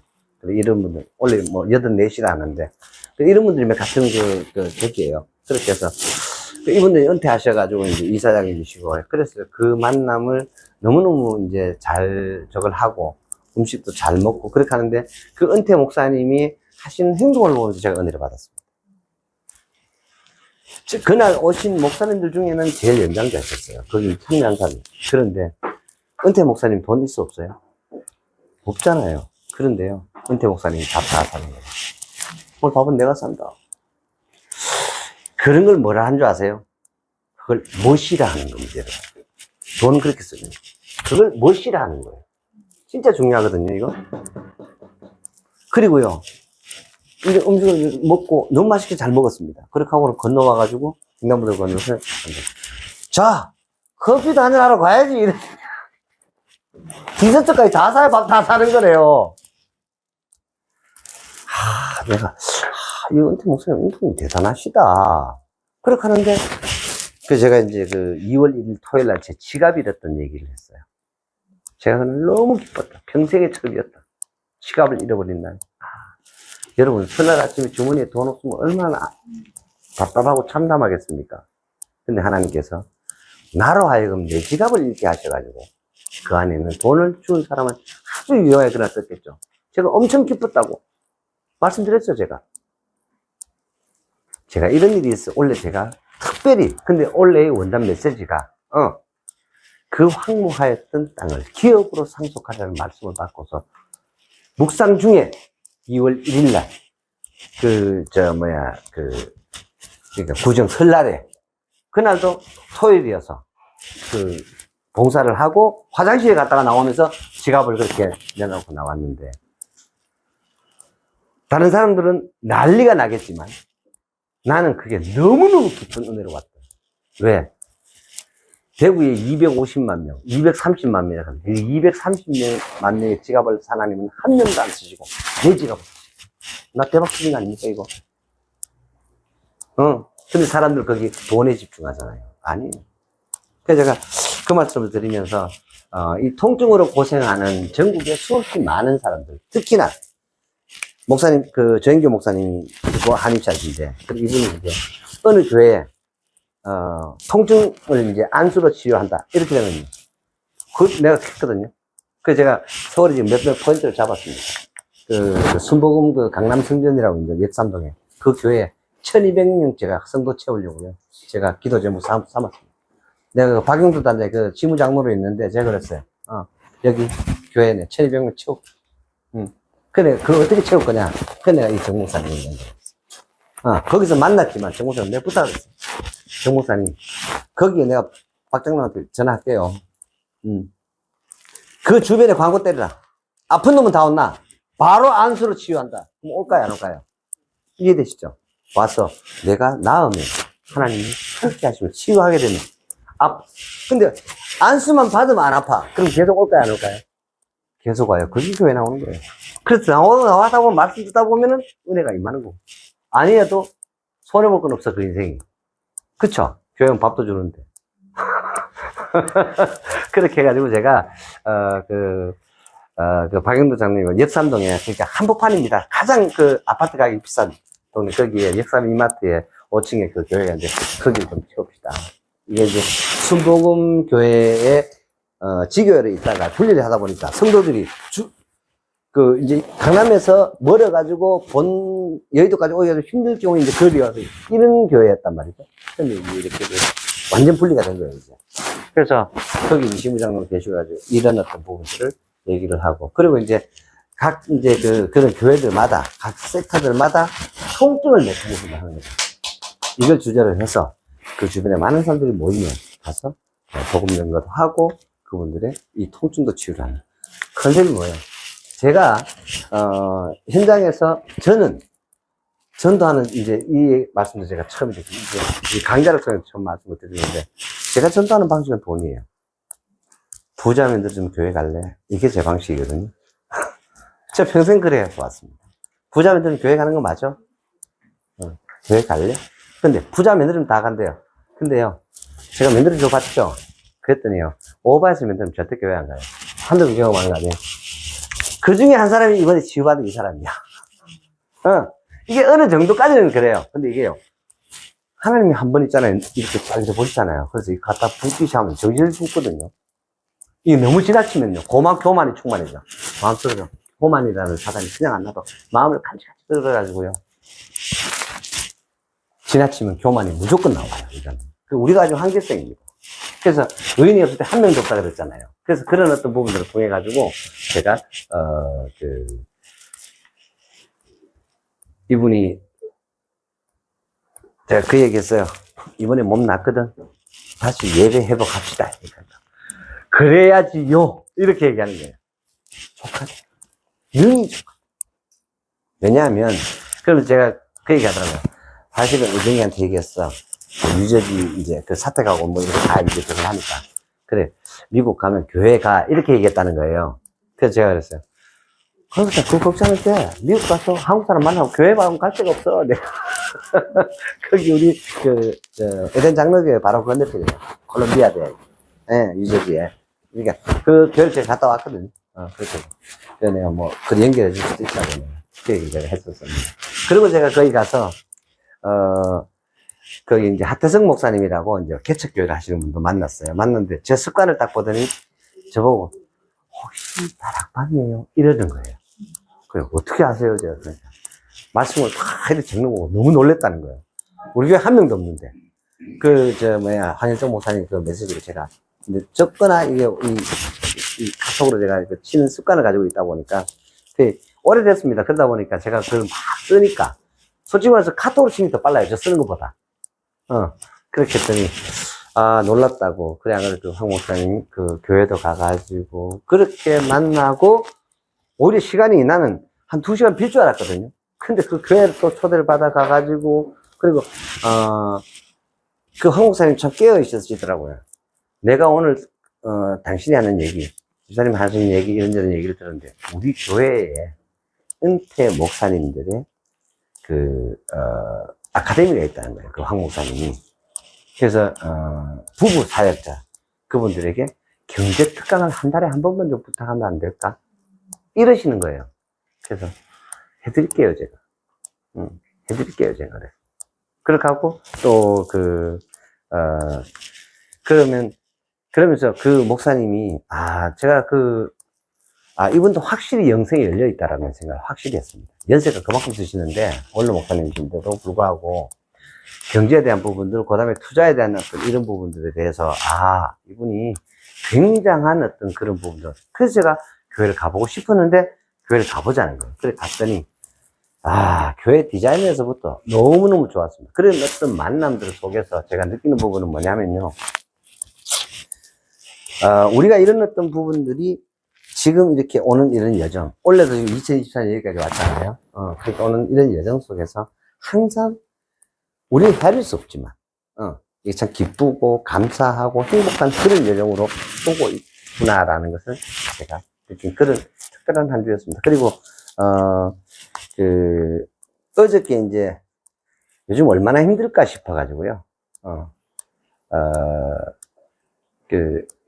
이런 분들, 원래 84시라 하는데, 이런 분들이 같은 객이에요. 그렇게 해서, 이분들이 은퇴하셔가지고 이제 이사장이시고, 그래서 그 만남을 너무너무 이제 잘 저걸 하고, 음식도 잘 먹고, 그렇게 하는데, 그 은퇴 목사님이 하시는 행동을 보면서 제가 은혜를 받았습니다. 그날 오신 목사님들 중에는 제일 연장자였었어요. 거기 참여한 사람. 그런데, 은퇴 목사님 돈 있어 없어요? 없잖아요. 그런데요, 은퇴 목사님이 밥 다 사는 거예요. 오늘 밥은 내가 산다. 그런 걸 뭐라 하는 줄 아세요? 그걸 멋이라 하는 겁니다. 돈 그렇게 쓰면. 그걸 멋이라 하는 거예요. 진짜 중요하거든요, 이거. 그리고요, 이제 음식을 먹고 너무 맛있게 잘 먹었습니다. 그렇게 하고는 건너와가지고, 횡단보도를 건너서, 자, 커피도 한잔 하러 가야지. 이래. 디저트까지 다 사야 밥 다 사는 거래요. 내가, 이 은퇴 목사님 은퇴이 대단하시다. 그렇게 하는데, 그 제가 이제 그 2월 1일 토요일 날 제 지갑이 잃었던 얘기를 했어요. 제가 그날 너무 기뻤다. 평생의 처음이었다. 지갑을 잃어버린 날. 여러분, 설날 아침에 주머니에 돈 없으면 얼마나 답답하고 참담하겠습니까? 근데 하나님께서 나로 하여금 내 지갑을 잃게 하셔가지고 그 안에는 돈을 준 사람은 아주 유용하게 그날 썼겠죠. 제가 엄청 기뻤다고 말씀드렸죠, 제가. 제가 이런 일이 있어. 원래 제가 특별히, 근데 원래의 원단 메시지가, 그 황무하였던 땅을 기업으로 상속하라는 말씀을 받고서 묵상 중에 2월 1일 날, 그러니까 구정 설날에, 그날도 토요일이어서, 봉사를 하고 화장실에 갔다가 나오면서 지갑을 그렇게 내놓고 나왔는데, 다른 사람들은 난리가 나겠지만, 나는 그게 너무너무 깊은 은혜로 왔다. 왜? 대구에 250만 명, 230만 명이라 합니다. 230만 명의 지갑을 하나님은 한 명도 안 쓰시고, 내 지갑을 쓰시고. 나 대박 치는 거 아닙니까, 이거? 근데 사람들 거기 돈에 집중하잖아요. 아니에요. 그래서 제가 그 말씀을 드리면서, 이 통증으로 고생하는 전국에 수없이 많은 사람들, 특히나, 목사님, 조영교 목사님이 한의사신데, 이분이 이제, 어느 교회에, 통증을 이제 안수로 치료한다. 이렇게 되면, 내가 했거든요. 그래서 제가 서울에 지금 몇몇 포인트를 잡았습니다. 순복음 강남 성전이라고 있는데, 역삼동에. 그 교회에 1200명 제가 성도 채우려고요. 제가 기도 제목 삼았습니다. 내가 박영도 단장에 지무장로로 있는데, 제가 그랬어요. 여기 교회에 1200명 채우고. 그래, 그걸 어떻게 채울 거냐? 그 내가 이 정목사님 있는 거. 거기서 만났지만 정목사님 내가 부탁했어. 정목사님, 거기에 내가 박장로한테 전화할게요. 그 주변에 광고 때리라. 아픈 놈은 다 온나? 바로 안수로 치유한다. 그럼 올까요, 안 올까요? 이해되시죠? 와서 내가 나으면 하나님이 함께 하시면 치유하게 되면. 근데 안수만 받으면 안 아파. 그럼 계속 올까요, 안 올까요? 계속 와요. 그게 교회 나오는 거예요. 그래서 나와서 보면 말씀 듣다 보면은 은혜가 임하는 거고. 아니어도 손해볼 건 없어, 그 인생이. 그쵸? 교회는 밥도 주는데. 그렇게 해가지고 제가, 박영도 장로님, 역삼동에, 그러니까 한복판입니다. 가장 아파트 가격이 비싼 동네, 거기에 역삼 이마트에 5층에 그 교회가 있는데, 거기를 좀 채웁시다. 이게 이제 순복음 교회에, 지교회를 있다가 분리를 하다 보니까 성도들이 이제 강남에서 멀어가지고 여의도까지 오기가 힘들 경우에 이제 거리 와서 이런 교회였단 말이죠. 근데 이제 이렇게 완전 분리가 된 거예요, 이제. 그래서 거기 이시무장로 계셔가지고 이런 어떤 부분들을 얘기를 하고, 그리고 이제 그런 교회들마다, 각 섹터들마다 통증을 메커니즘을 하는 거죠. 이걸 주제로 해서 그 주변에 많은 사람들이 모이면 가서 복음 연구도 하고, 그분들의 이 통증도 치유를 하는 컨셉이 뭐예요? 제가 현장에서 전도하는 이제 이 말씀도 제가 처음 이제 이 강좌를 통해서 처음 말씀을 드리는데, 제가 전도하는 방식은 돈이에요. 부자면들 좀 교회 갈래? 이게 제 방식이거든요. 제가 평생 그래 해서 왔습니다. 부자면들은 교회 가는 거 맞아? 교회 갈래? 근데 부자면들은 다 간대요. 근데요, 제가 면들을 줘봤죠? 그랬더니요, 오바해서 면들은 절대 교회 안 가요. 한두 번 경험한 거 아니에요? 그 중에 한 사람이 이번에 치유받은 이 사람이야. 이게 어느 정도까지는 그래요. 근데 이게요, 하나님이 한 번 있잖아요. 이렇게 빨리 보시잖아요. 그래서 이 갖다 붓기 시작하면 정신을 죽거든요. 이게 너무 지나치면요, 교만이 충만해져. 마음속으로 교만이라는 사단이 그냥 안 나도 마음을 간직간직 들어가지고요, 지나치면 교만이 무조건 나와요. 이거는. 우리가 가지고 한계성입니다. 그래서 의인이 없을 때 한 명도 없다 그랬잖아요. 그래서 그런 어떤 부분들을 통해 가지고 제가 이분이 제가 그 얘기 했어요. 이번에 몸 났거든. 다시 예배 회복합시다. 그래야지요. 이렇게 얘기하는 거예요. 족하대. 능히 족하대. 왜냐하면, 그러면 제가 그 얘기 하더라고요. 사실은 의정이한테 얘기했어. 유저지 이제 그 사택하고 뭐 이렇게 다 이제 그걸 하니까. 그래. 미국 가면 교회 가. 이렇게 얘기했다는 거예요. 그래서 제가 그랬어요. 그러니까 그 걱정할 때 미국 가서 한국 사람 만나고 교회 가면 갈 데가 없어. 내가. 거기 우리 에덴 장로교회 바로 건너편이에요. 콜롬비아 대학. 예, 유저지에. 그러니까 그 교회를 제가 갔다 왔거든요. 그렇게. 그래서 내가 뭐, 그 연결해 줄 수도 있다고 그 얘기를 제가 했었습니다. 그리고 제가 거기 가서, 거기 이제 하태성 목사님이라고 이제 개척교회를 하시는 분도 만났어요. 만났는데 제 습관을 딱 보더니 저보고, 혹시 다락방이에요? 이러는 거예요. 그래, 어떻게 아세요? 제가 그러니까. 말씀을 다 이렇게 적는 거고 너무 놀랬다는 거예요. 우리 교회 한 명도 없는데. 한일정 목사님 그 메시지를 제가 이제 적거나 이게 이 카톡으로 제가 그 치는 습관을 가지고 있다 보니까 오래됐습니다. 그러다 보니까 제가 그걸 막 쓰니까 솔직히 말해서 카톡으로 치는 게 더 빨라요. 저 쓰는 것보다. 그렇게 했더니 놀랍다고. 그래, 그 황 목사님 그 교회도 가가지고 그렇게 만나고 오히려 시간이 나는 한 2시간 빌 줄 알았거든요. 근데 그 교회를 또 초대를 받아 가가지고 그리고 그 황 목사님 참 깨어 있으시더라고요. 내가 오늘 당신이 하는 얘기, 집사님 하시는 얘기 이런저런 얘기를 들었는데 우리 교회에 은퇴 목사님들의 아카데미가 있다는 거예요. 그 황 목사님이. 그래서 부부 사역자 그분들에게 경제 특강을 한 달에 한 번만 좀 부탁하면 안 될까? 이러시는 거예요. 그래서 해드릴게요, 제가. 해드릴게요, 제가. 그래. 그렇게 하고, 또, 그러면서 그 목사님이, 제가 이분도 확실히 영성이 열려 있다라는 생각을 확실히 했습니다. 연세가 그만큼 드시는데, 원로 목사님이신데도 불구하고, 경제에 대한 부분들, 그 다음에 투자에 대한 어떤 이런 부분들에 대해서, 이분이 굉장한 어떤 그런 부분들. 그래서 제가 교회를 가보고 싶었는데, 교회를 가보자는 거예요. 그래 갔더니, 교회 디자인에서부터 너무너무 좋았습니다. 그런 어떤 만남들 속에서 제가 느끼는 부분은 뭐냐면요. 우리가 이런 어떤 부분들이 지금 이렇게 오는 이런 여정, 원래도 지금 2024년 여기까지 왔잖아요. 그러니까 오는 이런 여정 속에서 항상 우리는 헤아릴 수 없지만, 이게 참 기쁘고 감사하고 행복한 그런 여정으로 오고 있구나라는 것을 제가 느낀 그런 특별한 한 주였습니다. 그리고, 어저께 이제 요즘 얼마나 힘들까 싶어가지고요.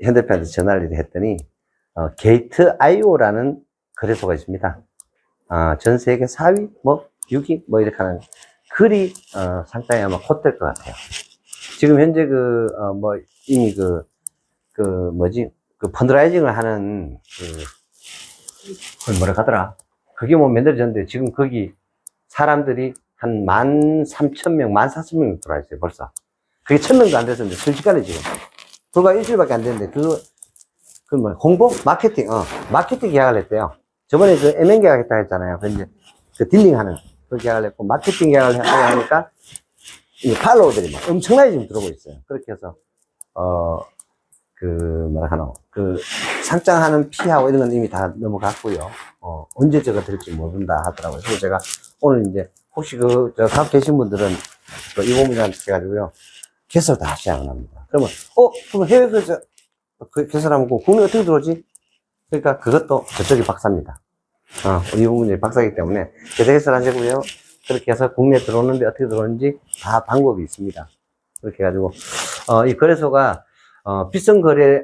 현대편한테 전화를 했더니, 게이트.io라는 거래소가 있습니다. 전 세계 4위, 6위, 이렇게 하는 글이, 상당히 아마 콧될 것 같아요. 지금 현재 이미 펀드라이징을 하는, 그걸 뭐라 하더라? 그게 몇 달 전인데, 지금 거기 사람들이 한 13,000명, 14,000명 들어와 있어요, 벌써. 그게 1,000명도 안 됐었는데, 순식간에 지금. 불과 일주일밖에 안 됐는데, 홍보? 마케팅 계약을 했대요. 저번에 MN 계약했다 했잖아요. 그 딜링하는, 그 계약을 했고, 마케팅 계약을 하니까, 이 팔로워들이 막 엄청나게 지금 들어오고 있어요. 그렇게 해서, 상장하는 피하고 이런 건 이미 다 넘어갔고요. 언제 저거 될지 모른다 하더라고요. 그래서 제가 오늘 이제, 혹시 각 계신 분들은, 이 부분한테 해가지고요. 개설 다 시작을 합니다. 그러면 해외에서 개설하면 국내 어떻게 들어오지? 그러니까 그것도 저쪽이 박사입니다. 이 부분이 박사이기 때문에 개설 하시고요. 그렇게 해서 국내에 들어오는데 어떻게 들어오는지 다 방법이 있습니다. 그렇게 해가지고, 이 거래소가, 비선 거래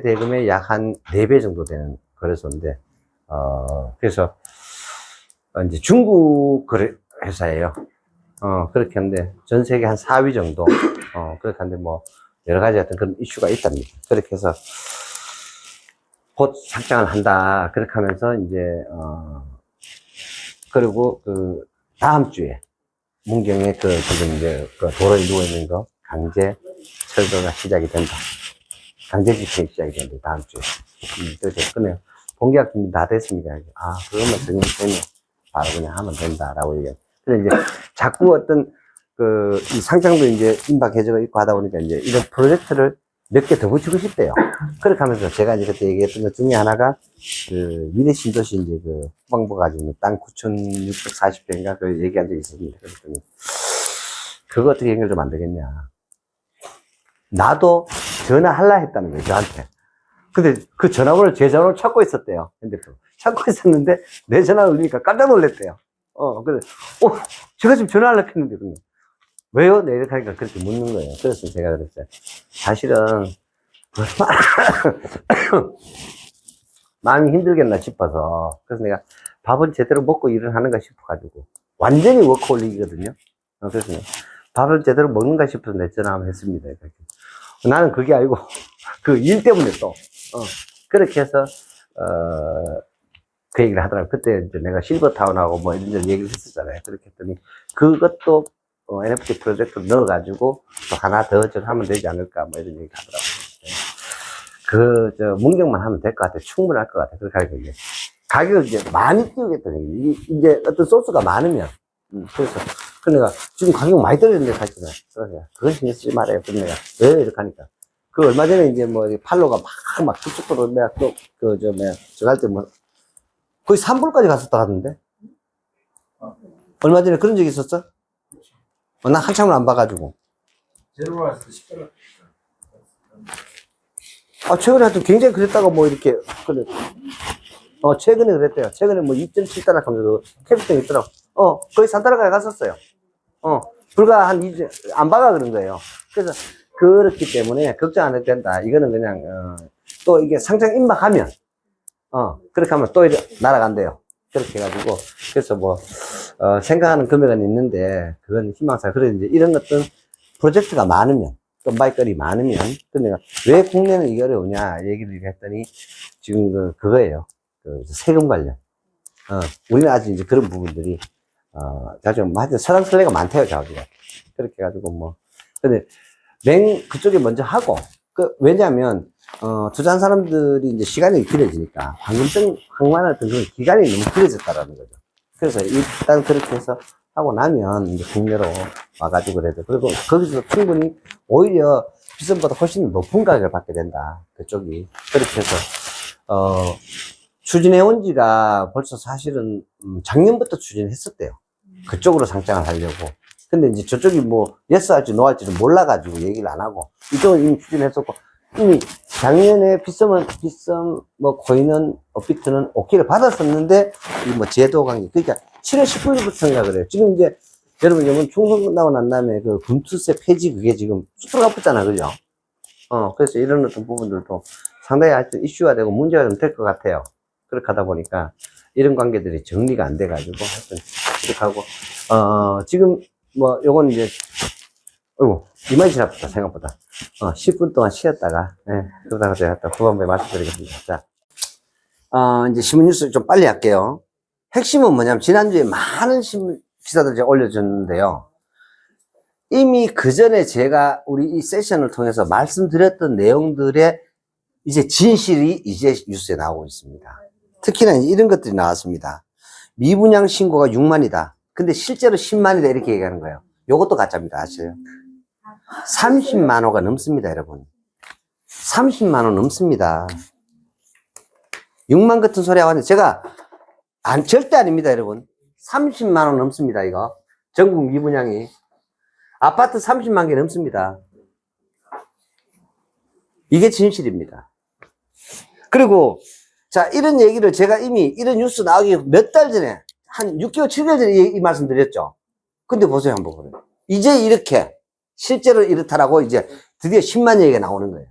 대금의 약 한 4배 정도 되는 거래소인데, 그래서, 이제 중국 거래 회사예요. 그렇게 하는데, 전 세계 한 4위 정도, 그렇게 하는데 여러 가지 어떤 그런 이슈가 있답니다. 그렇게 해서, 곧 상장을 한다. 그렇게 하면서, 이제, 그리고 다음 주에, 문경에 지금 이제, 도로에 누워있는 거, 강제 철거가 시작이 된다. 강제 집행이 시작이 된다. 다음 주에. 그렇게 끝내요. 본계약 준비 다 됐습니다. 그것만 정리되면 바로 그냥 하면 된다라고 얘기해요. 그래서 이제 자꾸 어떤 이 상장도 이제 임박해지고 있고 하다 보니까 이제 이런 프로젝트를 몇 개 더 붙이고 싶대요. 그렇게 하면서 제가 이제 그때 얘기했던 것 중에 하나가 미래 신도시 이제 후방부 가지고 땅 9,640평인가 얘기한 적이 있습니다. 그랬더니 그거 어떻게 연결 좀 안 되겠냐. 나도 전화할라 했다는 거예요, 저한테. 근데 그 전화번호를 제 전화로 찾고 있었대요, 핸드폰. 찾고 있었는데 내 전화를 울리니까 깜짝 놀랐대요. 그래. 제가 지금 전화하려고 했는데, 그냥. 왜요? 네, 이렇게 하니까 그렇게 묻는 거예요. 그래서 제가 그랬어요. 사실은, 마음이 힘들겠나 싶어서. 그래서 내가 밥은 제대로 먹고 일을 하는가 싶어가지고. 완전히 워크홀릭이거든요. 그래서 내가 밥을 제대로 먹는가 싶어서 내 전화 한번 했습니다. 이렇게. 나는 그게 아니고, 그 일 때문에 또, 그렇게 해서, 그 얘기를 하더라고요. 그때 이제 내가 실버타운하고 뭐 이런 얘기를 했었잖아요. 그렇게 했더니, 그것도 NFT 프로젝트 넣어가지고 또 하나 더 하면 되지 않을까 뭐 이런 얘기 하더라고요. 문경만 하면 될 것 같아요. 충분할 것 같아요. 그렇게 하니까 이제 가격을 이제 많이 띄우겠다는 얘기. 이제 어떤 소스가 많으면. 그래서 내가 지금 가격 많이 떨어졌는데 사실은. 그래서 그건 신경 쓰지 말아요. 그래서 내가 왜 이렇게 하니까. 얼마 전에 이제 뭐 팔로가 막 쭉쭉으로 내가 또 저 갈 때 뭐 거의 3불까지 갔었다 하던데. 얼마 전에 그런 적이 있었어? 나 한참을 안 봐가지고. 제로라서 10달러. 최근에 하여튼 굉장히 그랬다가 뭐 이렇게, 그래. 최근에 그랬대요. 최근에 뭐 2.7달러 하면서 캡스톤이 있더라고. 거의 3달러까지 갔었어요. 불과 한 2주, 안 봐가 그런 거예요. 그래서 그렇기 때문에 걱정 안 해도 된다. 이거는 그냥, 또 이게 상장 임박하면, 그렇게 하면 또 날아간대요. 그렇게 해가지고, 그래서 뭐, 생각하는 금액은 있는데, 그건 희망사. 그래, 이제 이런 어떤 프로젝트가 많으면, tom바이거리 많으면, 근데 내가 왜 국내는 이게 어려우냐, 얘기를 했더니, 지금 그거예요. 세금 관련. 우리는 아직 이제 그런 부분들이, 자주, 하여튼 설랑설레가 많대요, 자기가. 그렇게 해가지고 뭐. 근데, 그쪽에 먼저 하고, 왜냐면, 투자한 사람들이 이제 시간이 길어지니까, 황만할 때 기간이 너무 길어졌다라는 거죠. 그래서 일단 그렇게 해서 하고 나면 이제 국내로 와가지고 그래도. 그리고 거기서 충분히 오히려 비싼보다 훨씬 높은 가격을 받게 된다. 그쪽이. 그렇게 해서, 추진해온 지가 벌써 사실은, 작년부터 추진했었대요. 그쪽으로 상장을 하려고. 근데 이제 저쪽이 뭐, 예스 할지 노 할지를 몰라가지고 얘기를 안 하고, 이쪽은 이미 추진했었고, 이미 작년에 비썸, 뭐, 코인은, 업비트는 오케이를 받았었는데, 이 뭐, 제도 관계. 그러니까 7월 19일부터인가 그래요. 지금 이제, 여러분, 이번 총선 끝나고 난 다음에 그 금투세 폐지 그게 지금 수트가 붙잖아. 그죠? 그래서 이런 어떤 부분들도 상당히 하여튼 이슈가 되고 문제가 좀 될 것 같아요. 그렇게 하다 보니까 이런 관계들이 정리가 안 돼가지고, 하여튼, 이렇게 하고, 지금, 뭐, 요건 이제, 이만히 지났다, 생각보다. 10분 동안 쉬었다가, 그러다가 제가 또 후반부에 말씀드리겠습니다. 자, 이제 신문 뉴스 좀 빨리 할게요. 핵심은 뭐냐면, 지난주에 많은 기사들 제가 올려줬는데요. 이미 그 전에 제가 우리 이 세션을 통해서 말씀드렸던 내용들의 이제 진실이 이제 뉴스에 나오고 있습니다. 특히나 이런 것들이 나왔습니다. 미분양 신고가 6만이다. 근데 실제로 10만이다. 이렇게 얘기하는 거예요. 요것도 가짜입니다. 아시죠? 30만 호가 넘습니다, 여러분. 30만 호 넘습니다. 6만 같은 소리 하고 하는데 제가 절대 아닙니다, 여러분. 30만 호 넘습니다, 이거. 전국 미분양이. 아파트 30만 개 넘습니다. 이게 진실입니다. 그리고 자, 이런 얘기를 제가 이미 이런 뉴스 나오기 몇 달 전에 한 6개월, 7개월 전에 이 말씀 드렸죠. 근데 보세요, 한번. 이제 이렇게 실제로 이렇다라고 이제 드디어 10만 얘기가 나오는 거예요.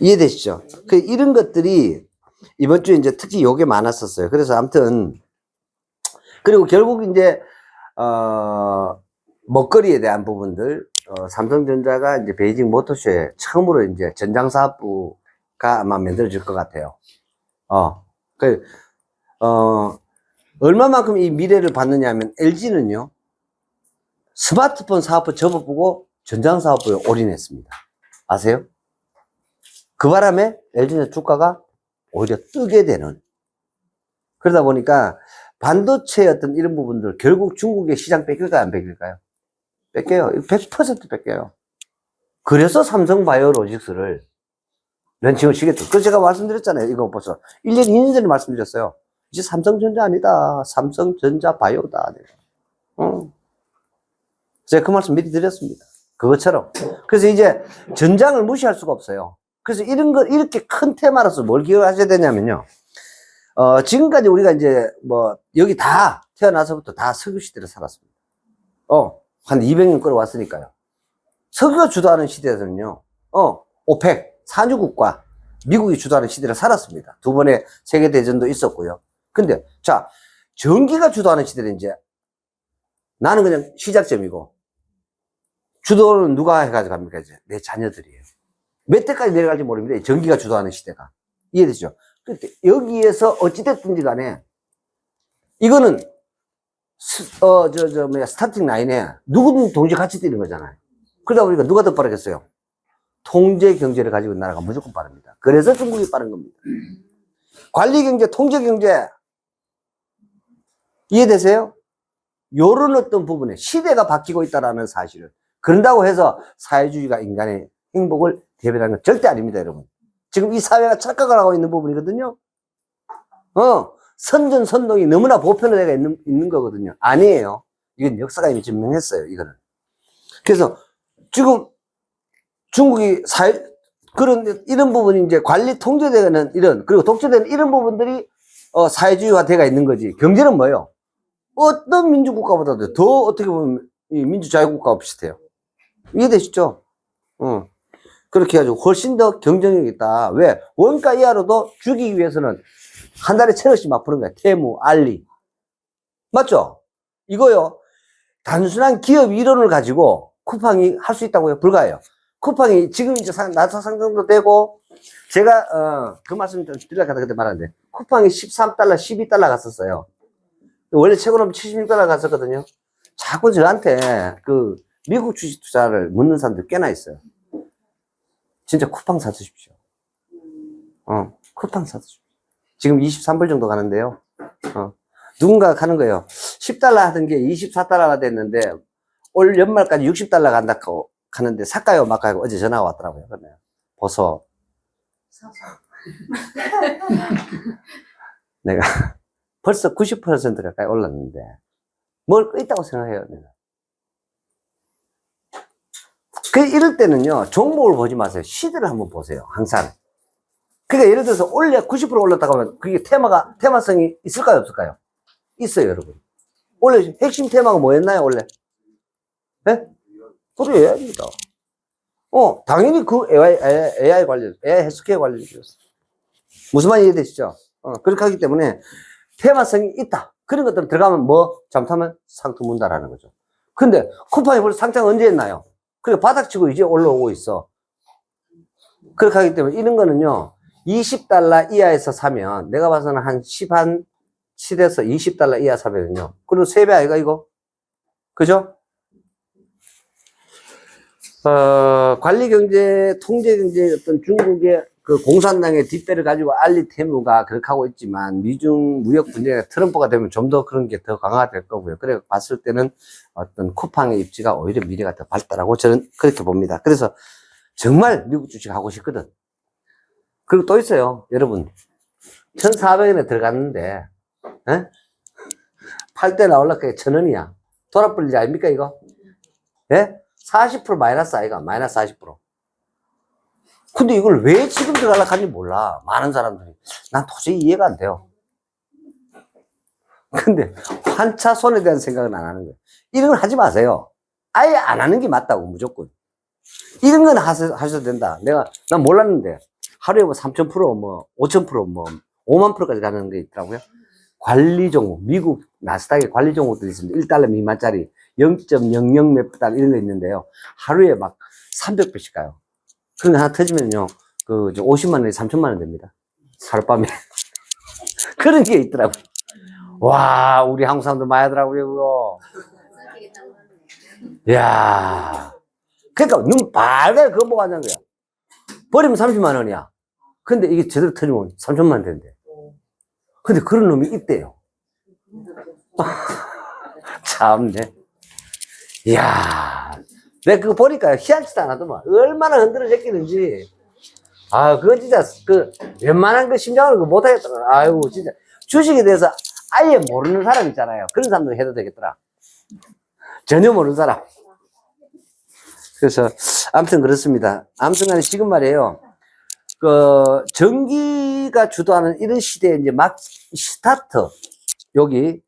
이해되시죠? 이런 것들이 이번 주에 이제 특히 요게 많았었어요. 그래서 아무튼, 그리고 결국 이제, 먹거리에 대한 부분들, 삼성전자가 이제 베이징 모터쇼에 처음으로 이제 전장사업부가 아마 만들어질 것 같아요. 얼마만큼 이 미래를 받느냐 하면 LG는요, 스마트폰 사업부 접어보고 전장사업부에 올인했습니다. 아세요? 그 바람에 LG는 주가가 오히려 뜨게 되는. 그러다 보니까 반도체 어떤 이런 부분들 결국 중국의 시장 뺏길까요? 안 뺏길까요? 뺏겨요. 100% 뺏겨요. 그래서 삼성바이오로직스를 런칭을 시켰죠. 그래서 제가 말씀드렸잖아요. 이거 벌써 1년, 2년 전에 말씀드렸어요. 이제 삼성전자 아니다. 삼성전자 바이오다. 제가 그 말씀 미리 드렸습니다. 그것처럼. 그래서 이제 전장을 무시할 수가 없어요. 그래서 이런 거, 이렇게 큰 테마로서 뭘 기억하셔야 되냐면요. 지금까지 우리가 이제 여기 다 태어나서부터 다 석유시대를 살았습니다. 한 200년 끌어왔으니까요. 석유가 주도하는 시대에서는요, 오펙, 산유국과 미국이 주도하는 시대를 살았습니다. 두 번의 세계대전도 있었고요. 근데, 자, 전기가 주도하는 시대는 이제 나는 그냥 시작점이고, 주도는 누가 해가지고 갑니까, 이제? 내 자녀들이에요. 몇 대까지 내려갈지 모릅니다. 전기가 주도하는 시대가. 이해되죠? 근데 여기에서 어찌됐든지 간에, 이거는, 스타팅 라인에 누구든 동시에 같이 뛰는 거잖아요. 그러다 보니까 누가 더 빠르겠어요? 통제 경제를 가지고 있는 나라가 무조건 빠릅니다. 그래서 중국이 빠른 겁니다. 관리 경제, 통제 경제. 이해되세요? 요런 어떤 부분에 시대가 바뀌고 있다는 사실을. 그런다고 해서 사회주의가 인간의 행복을 대변하는 건 절대 아닙니다, 여러분. 지금 이 사회가 착각을 하고 있는 부분이거든요. 선전선동이 너무나 보편화되어 있는 거거든요. 아니에요. 이건 역사가 이미 증명했어요, 이거는. 그래서 지금 중국이 이런 부분이 이제 관리 통제되는 그리고 독재되는 이런 부분들이 사회주의화 되어 있는 거지. 경제는 뭐예요? 어떤 민주국가보다도 더 어떻게 보면 이 민주자유국가와 비슷해요. 이해되시죠? 그렇게 해가지고 훨씬 더 경쟁력이 있다. 왜? 원가 이하로도 주기 위해서는 한 달에 1,000원씩 막 푸는 거야. 테무, 알리. 맞죠? 이거요. 단순한 기업 이론을 가지고 쿠팡이 할 수 있다고요? 불가해요. 쿠팡이 지금 이제 나사 상장도 되고, 제가, 그 말씀 좀 드리려고 하다 그때 말하는데, 쿠팡이 13달러, 12달러 갔었어요. 원래 최고는 76달러 갔었거든요. 자꾸 저한테 미국 주식 투자를 묻는 사람들 꽤나 있어요. 진짜 쿠팡 사드십시오. 쿠팡 사드십시오. 지금 23불 정도 가는데요. 누군가 가는 거예요. 10달러 하던 게 24달러가 됐는데, 올 연말까지 60달러 간다고 가는데, 살까요, 말까요? 어제 전화가 왔더라고요. 그러네요. 보소. 내가 벌써 90% 가까이 올랐는데, 뭘 있다고 생각해요, 내가. 이럴 때는요, 종목을 보지 마세요. 시대를 한번 보세요, 항상. 그러니까 예를 들어서 90% 올랐다고 하면 그게 테마성이 있을까요, 없을까요? 있어요, 여러분. 원래 핵심 테마가 뭐였나요, 원래? 네? 그래야입니다. 당연히 AI 관련, AI 헬스케어 관련이었어요. 무슨 말인지 이해되시죠? 그렇게 하기 때문에 테마성이 있다. 그런 것들 들어가면 잘못하면 상투 문다라는 거죠. 근데 쿠팡이 벌써 상장 언제 했나요? 그리고 바닥치고 이제 올라오고 있어. 그렇게 하기 때문에 이런 거는요, 20달러 이하에서 사면, 내가 봐서는 한 7에서 20달러 이하 사면은요, 그리고 3배 아이가, 이거? 그죠? 관리경제, 통제경제 어떤 중국의 공산당의 뒷배를 가지고 알리테무가 그렇게 하고 있지만, 미중 무역 분쟁에 트럼프가 되면 좀 더 그런 게 더 강화가 될 거고요. 그래 봤을 때는 어떤 쿠팡의 입지가 오히려 미래가 더 밝다라고 저는 그렇게 봅니다. 그래서 정말 미국 주식 하고 싶거든. 그리고 또 있어요, 여러분. 1,400원에 들어갔는데, 팔 때 나올라니까 1,000원이야. 돌아버리지 아닙니까, 이거? 예? 40% 마이너스 아이가, 마이너스 40%. 근데 이걸 왜 지금 들어가려고 하는지 몰라. 많은 사람들이. 난 도저히 이해가 안 돼요. 근데 환차 손에 대한 생각은 안 하는 거예요. 이런 걸 하지 마세요. 아예 안 하는 게 맞다고, 무조건. 이런 건 하셔도 된다. 난 몰랐는데, 하루에 3,000%, 5,000%, 5만 프로까지 가는 게 있더라고요. 관리 종목, 미국 나스닥에 관리 종목들이 있습니다. 1달러 미만짜리 0.00 몇 달 이런 거 있는데요. 하루에 막 300배씩 가요. 그런 거 하나 터지면요, 50만 원에 3천만 원 됩니다. 하룻밤에. 그런 게 있더라고요. 와, 우리 한국 사람들 많이 하더라고요, 그거. 이야. 그러니까 눈 빨갛게 그거 보고 하는 거야. 버리면 30만 원이야. 근데 이게 제대로 터지면 3천만 원 된대. 근데 그런 놈이 있대요. 참네. 이야, 내가 그거 보니까 희한치도 않았더만. 얼마나 흔들어졌기는지. 아, 그거 진짜, 웬만한 그 심장을 못하겠더라. 아이고, 진짜. 주식에 대해서 아예 모르는 사람 있잖아요. 그런 사람들 해도 되겠더라. 전혀 모르는 사람. 그래서, 아무튼 그렇습니다. 아무튼 간에 지금 말이에요. 전기가 주도하는 이런 시대에 이제 막 스타트. 여기,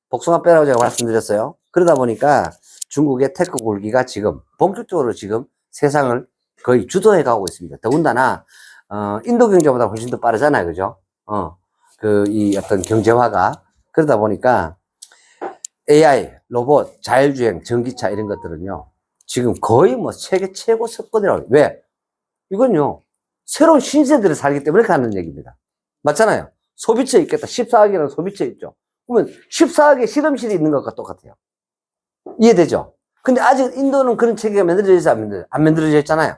복숭아 빼라고 제가 말씀드렸어요. 그러다 보니까 중국의 테크 굴기가 지금 본격적으로 지금 세상을 거의 주도해 가고 있습니다. 더군다나, 인도 경제보다 훨씬 더 빠르잖아요. 그죠? 이 어떤 경제화가. 그러다 보니까 AI, 로봇, 자율주행, 전기차 이런 것들은요, 지금 거의 뭐 세계 최고 석권이라고. 왜? 이건요, 새로운 신세대를 살기 때문에 가는 얘기입니다. 맞잖아요. 소비처에 있겠다. 14억이라는 소비처에 있죠. 그러면 14억의 실험실이 있는 것과 똑같아요. 이해되죠? 근데 아직 인도는 그런 체계가 만들어져 있어, 안 만들어져 있잖아요.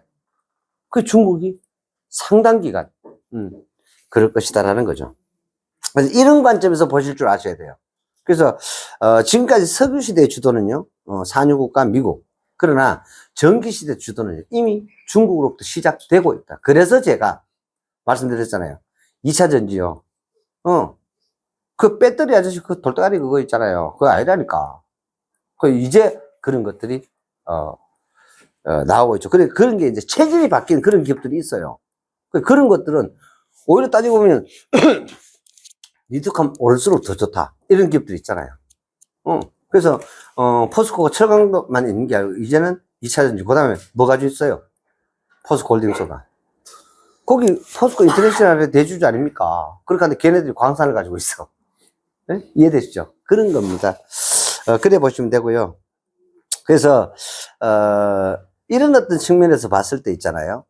그 중국이 상당 기간, 그럴 것이다라는 거죠. 그래서 이런 관점에서 보실 줄 아셔야 돼요. 그래서, 지금까지 석유시대의 주도는요, 산유국가 미국. 그러나 전기시대 주도는 이미 중국으로부터 시작되고 있다. 그래서 제가 말씀드렸잖아요. 2차 전지요. 그 배터리 아저씨 그 돌다리 그거 있잖아요. 그거 아니라니까. 이제 그런 것들이, 나오고 있죠. 그런 게 이제 체질이 바뀐 그런 기업들이 있어요. 그런 것들은 오히려 따지고 보면, 니득함 오를수록 더 좋다. 이런 기업들이 있잖아요. 그래서, 포스코가 철강만 있는 게 아니고, 이제는 2차전지, 그 다음에 뭐 가지고 있어요? 포스코 홀딩스가. 거기 포스코 인터내셔널의 대주주 아닙니까? 그러니까 걔네들이 광산을 가지고 있어. 네? 이해되시죠? 그런 겁니다. 그래 보시면 되고요. 그래서, 이런 어떤 측면에서 봤을 때 있잖아요.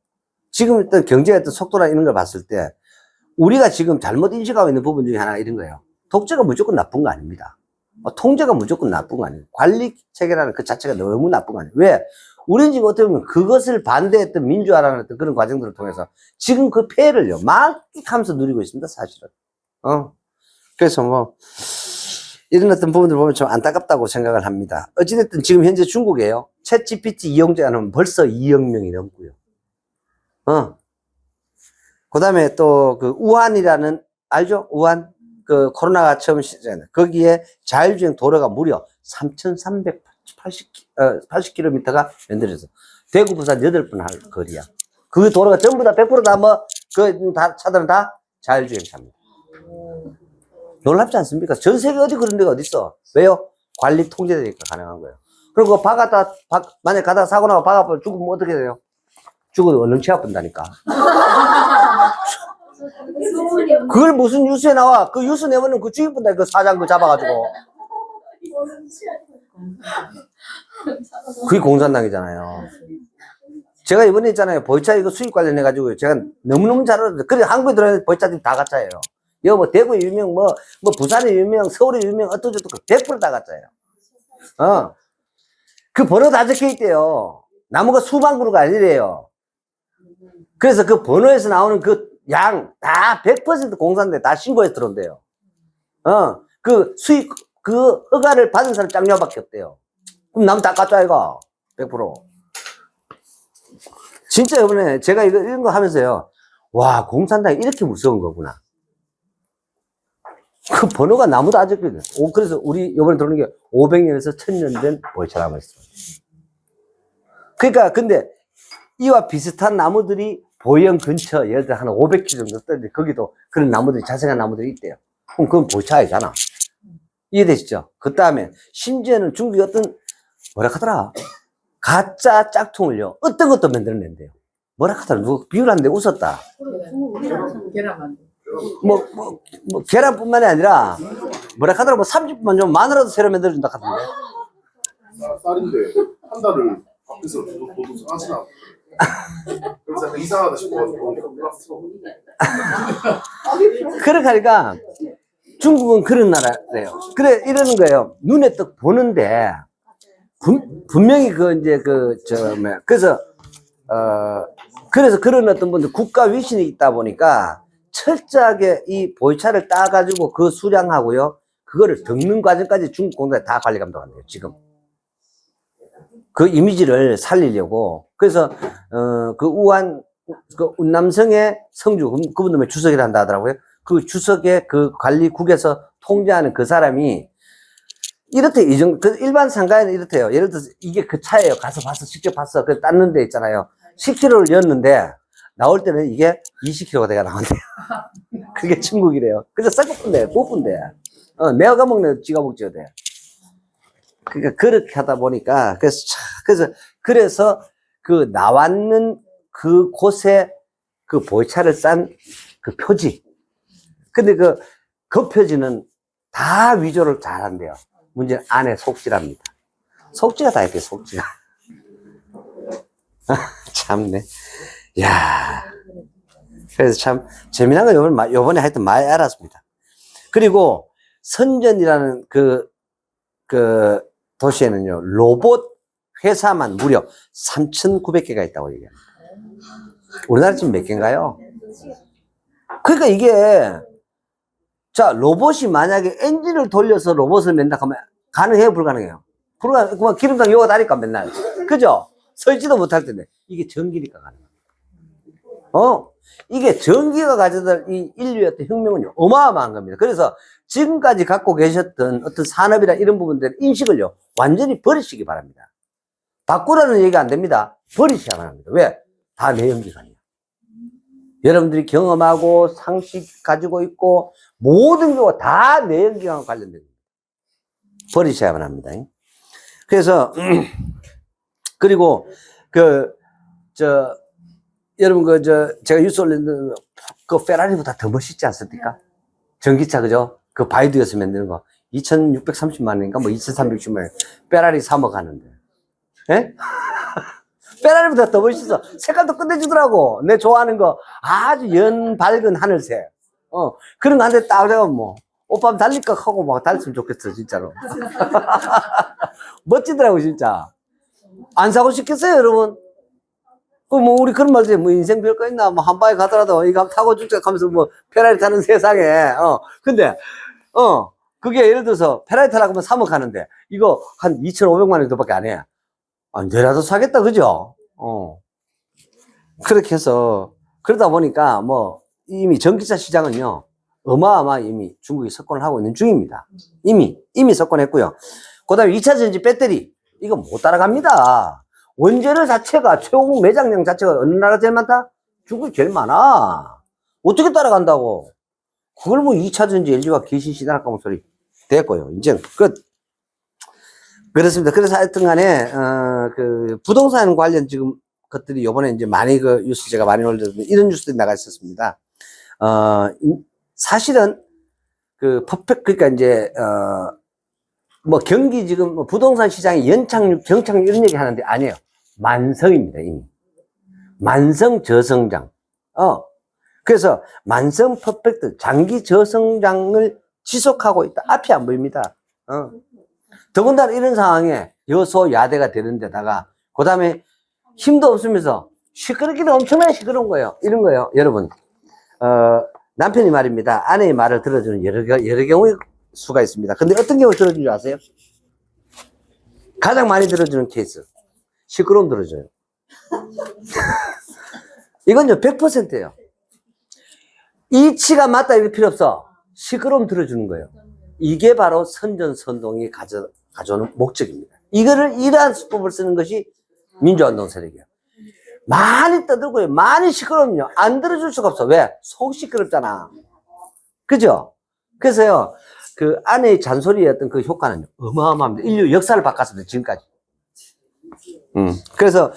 지금 어떤 경제의 어떤 속도나 이런 걸 봤을 때, 우리가 지금 잘못 인식하고 있는 부분 중에 하나가 이런 거예요. 독재가 무조건 나쁜 거 아닙니다. 통제가 무조건 나쁜 거 아니에요. 관리 체계라는 그 자체가 너무 나쁜 거 아니에요. 왜? 우리는 지금 어떻게 보면 그것을 반대했던 민주화라는 어떤 그런 과정들을 통해서 지금 그 폐해를요, 만끽하면서 누리고 있습니다, 사실은. 그래서 뭐, 이런 어떤 부분들 보면 좀 안타깝다고 생각을 합니다. 어찌됐든 지금 현재 중국에요. 챗 GPT 이용자는 벌써 2억 명이 넘고요. 그 다음에 또 그 우한이라는, 알죠? 우한? 그 코로나가 처음 시작했잖아요. 거기에 자율주행 도로가 무려 3,380km가 만들어져서 대구, 부산 8번 할 거리야. 그 도로가 전부 다 100% 다 차들은 다 자율주행 차입니다. 놀랍지 않습니까? 전 세계 어디 그런 데가 어디 있어? 왜요? 관리 통제되니까 가능한 거예요. 그리고 만약에 가다가 사고 나고 박아보면 죽으면 어떻게 돼요? 죽어도 얼른 치아 본다니까. 그걸 무슨 뉴스에 나와? 그 뉴스 내면은 그 주인 본다. 그 사장 그 잡아가지고. 그게 공산당이잖아요. 제가 이번에 있잖아요. 보이차 이거 수익 관련해가지고 제가 너무너무 잘 알았어요. 그래, 한국에 들어있는 보이차들이 다 가짜예요. 여기 뭐 대구에 유명, 뭐 부산에 유명, 서울에 유명, 어떠저떠 100% 다 가짜예요. 그 번호 다 적혀 있대요. 나무가 수만 그루가 아니래요. 그래서 그 번호에서 나오는 그 양 다 100% 공산돼 다 신고해서 들어온대요. 그 수익 그 허가를 받은 사람 짱녀밖에 없대요. 그럼 남 다 가짜 이가 100%. 진짜 이번에 제가 이런 거 하면서요. 와, 공산당이 이렇게 무서운 거구나. 그 번호가 나무도 아직 그래서 우리 이번에 들어오는 게 500년에서 1000년 된 보이차라고 했어. 그러니까 근데 이와 비슷한 나무들이 보령 근처 예를 들어 한 500km 정도 떠는데 거기도 그런 나무들이 자생한 나무들이 있대요. 그럼 그건 보이차이잖아. 이해되시죠? 그 다음에 심지어는 중국이 뭐라 하더라? 가짜 짝퉁을요 어떤 것도 만들어낸대요. 뭐라 하더라? 누가 비유하는데 웃었다. 계란 만두. 계란뿐만이 아니라 뭐라 하더라? 30분만 좀 마늘라도 새로 만들어준다 하던데. 쌀인데 한 달을 밖에서 도둑 하시나. 그래서 약간 이상하다 싶어가지고. 그렇게 하니까 중국은 그런 나라래요. 그래 이러는 거예요. 눈에 떡 보는데 분명히 그래서 그런 어떤 분들 국가 위신이 있다 보니까 철저하게 이 보이차를 따가지고 그 수량하고요. 그거를 덮는 과정까지 중국 공단이 다 관리 감독한대요, 지금. 그 이미지를 살리려고. 그래서, 그 우한, 그 운남성의 성주, 그분 놈의 주석이라 한다 하더라고요. 그 주석의 그 관리국에서 통제하는 그 사람이 이렇대, 그 일반 상가에는 이렇대요. 예를 들어서 이게 그 차예요. 가서 봤어, 직접 봤어. 그 땄는 데 있잖아요. 10kg를 였는데, 나올 때는 이게 20kg가 돼가 나온대요. 그게 중국이래요. 그래서 썩어뿐대, 뽀쁜데. 내가 먹네, 지가 먹지요, 돼. 그러니까 그렇게 하다 보니까, 그래서 그 나왔는 그 곳에 그 보이차를 싼 그 표지. 근데 그 표지는 다 위조를 잘 한대요. 문제는 안에 속지랍니다. 속지가 다 있대, 속지가. 참네. 야, 그래서 참 재미난 거 요번에 하여튼 많이 알았습니다. 그리고 선전이라는 그 도시에는요, 로봇 회사만 무려 3,900개가 있다고 얘기합니다. 우리나라 지금 몇 개인가요? 그러니까 이게, 자, 로봇이 만약에 엔진을 돌려서 로봇을 맨날 하면 가능해요, 불가능해요? 그만 기름장 요가 다니까 맨날. 그죠? 서 있지도 못할 텐데. 이게 전기니까 가능해요. 이게 전기가 가져다 이 인류의 어떤 혁명은요, 어마어마한 겁니다. 그래서 지금까지 갖고 계셨던 어떤 산업이나 이런 부분들 인식을요, 완전히 버리시기 바랍니다. 바꾸라는 얘기가 안 됩니다. 버리셔야만 합니다. 왜? 다 내연기관이에요. 여러분들이 경험하고 상식 가지고 있고 모든 게 다 내연기관과 관련됩니다. 버리셔야만 합니다. 그래서 그리고 여러분 제가 뉴스 올렸는데 그 페라리보다 더 멋있지 않습니까? 전기차 그죠? 그 바이두에서 만드는 거 2,630만 원인가 뭐 2,360만 원 페라리 3억 하는데, 예? 페라리보다 더 멋있어. 색깔도 끝내주더라고. 내 좋아하는 거 아주 연 밝은 하늘색. 그런 거 한 대 딱 내가 뭐 오빠 달릴까 하고 막 달렸으면 좋겠어 진짜로. 멋지더라고 진짜. 안 사고 싶겠어요 여러분? 뭐 우리 그런 말이지 뭐 인생 별거 있나 뭐 한 방에 가더라도 이거 타고 죽자 하면서 뭐 페라리 타는 세상에. 근데 그게 예를 들어서 페라리 타라고 하면 3억 하는데 이거 한 2,500만 원 정도밖에 안 해. 내라도 사겠다 그죠? 그렇게 해서 그러다 보니까 뭐 이미 전기차 시장은요 어마어마 이미 중국이 석권을 하고 있는 중입니다. 이미 석권했고요. 그 다음에 2차 전지 배터리 이거 못 따라갑니다. 원재료 자체가 최고 매장량 자체가 어느 나라 제일 많다? 중국이 제일 많아. 어떻게 따라간다고? 그걸 뭐 2차 전지 LG가 기시시다랄 까면 소리 됐고요. 이제 끝. 그렇습니다. 그래서 하여튼 간에 그 부동산 관련 지금 것들이 요번에 이제 많이 그 뉴스 제가 많이 올렸는데 이런 뉴스들이 나가 있었습니다. 사실은 그 그러니까 이제 뭐 경기 지금 뭐 부동산 시장이 연착륙, 정착륙 이런 얘기 하는데 아니에요. 만성입니다, 이미. 만성 저성장. 그래서 만성 퍼펙트, 장기 저성장을 지속하고 있다. 앞이 안 보입니다. 더군다나 이런 상황에 여소야대가 되는 데다가, 그 다음에 힘도 없으면서 시끄럽기도 엄청나게 시끄러운 거예요. 이런 거예요, 여러분. 남편이 말입니다. 아내의 말을 들어주는 여러 경우의 수가 있습니다. 근데 어떤 경우 들어주는 줄 아세요? 가장 많이 들어주는 케이스. 시끄러움 들어줘요. 이건요, 100%예요. 이치가 맞다 이럴 필요 없어. 시끄러움 들어주는 거예요. 이게 바로 선전선동이 가져오는 목적입니다. 이러한 수법을 쓰는 것이 민주화운동 세력이에요. 많이 떠들고요. 많이 시끄러우면요. 안 들어줄 수가 없어. 왜? 속 시끄럽잖아. 그죠? 그래서요, 그 아내의 잔소리의 어떤 그 효과는 어마어마합니다. 인류 역사를 바꿨습니다. 지금까지. 그래서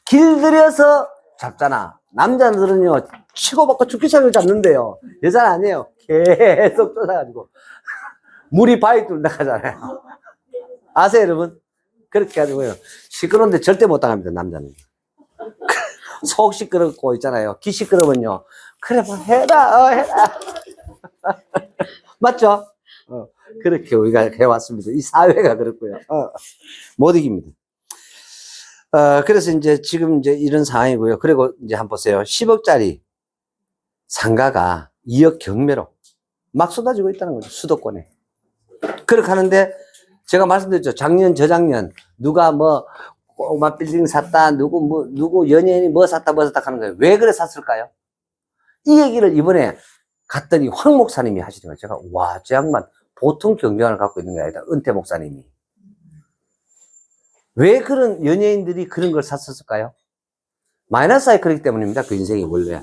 길들여서 잡잖아. 남자들은요, 치고받고 죽기 시작을 잡는데요. 여자는 아니에요. 계속 쫓아가지고. 물이 바위 뚫다 가잖아요. 아세요, 여러분? 그렇게 가지고요. 시끄러운데 절대 못 당합니다, 남자는. 속 시끄럽고 있잖아요. 귀 시끄러우면요. 그래, 뭐 해라, 해라. 맞죠? 그렇게 우리가 해왔습니다. 이 사회가 그렇고요. 못 이깁니다. 그래서 이제 지금 이제 이런 상황이고요. 그리고 이제 한번 보세요. 10억짜리 상가가 2억 경매로 막 쏟아지고 있다는 거죠. 수도권에. 그렇게 하는데 제가 말씀드렸죠. 작년, 저작년 누가 뭐 꼬마 빌딩 샀다, 누구 연예인이 뭐 샀다 하는 거예요. 왜 그래 샀을까요? 이 얘기를 이번에 갔더니 황 목사님이 하시는 거예요. 제가, 와, 저 양반 보통 경쟁을 갖고 있는 게 아니다. 은퇴 목사님이. 왜 그런 연예인들이 그런 걸 샀었을까요? 마이너스 사이클이기 때문입니다. 그 인생이 원래.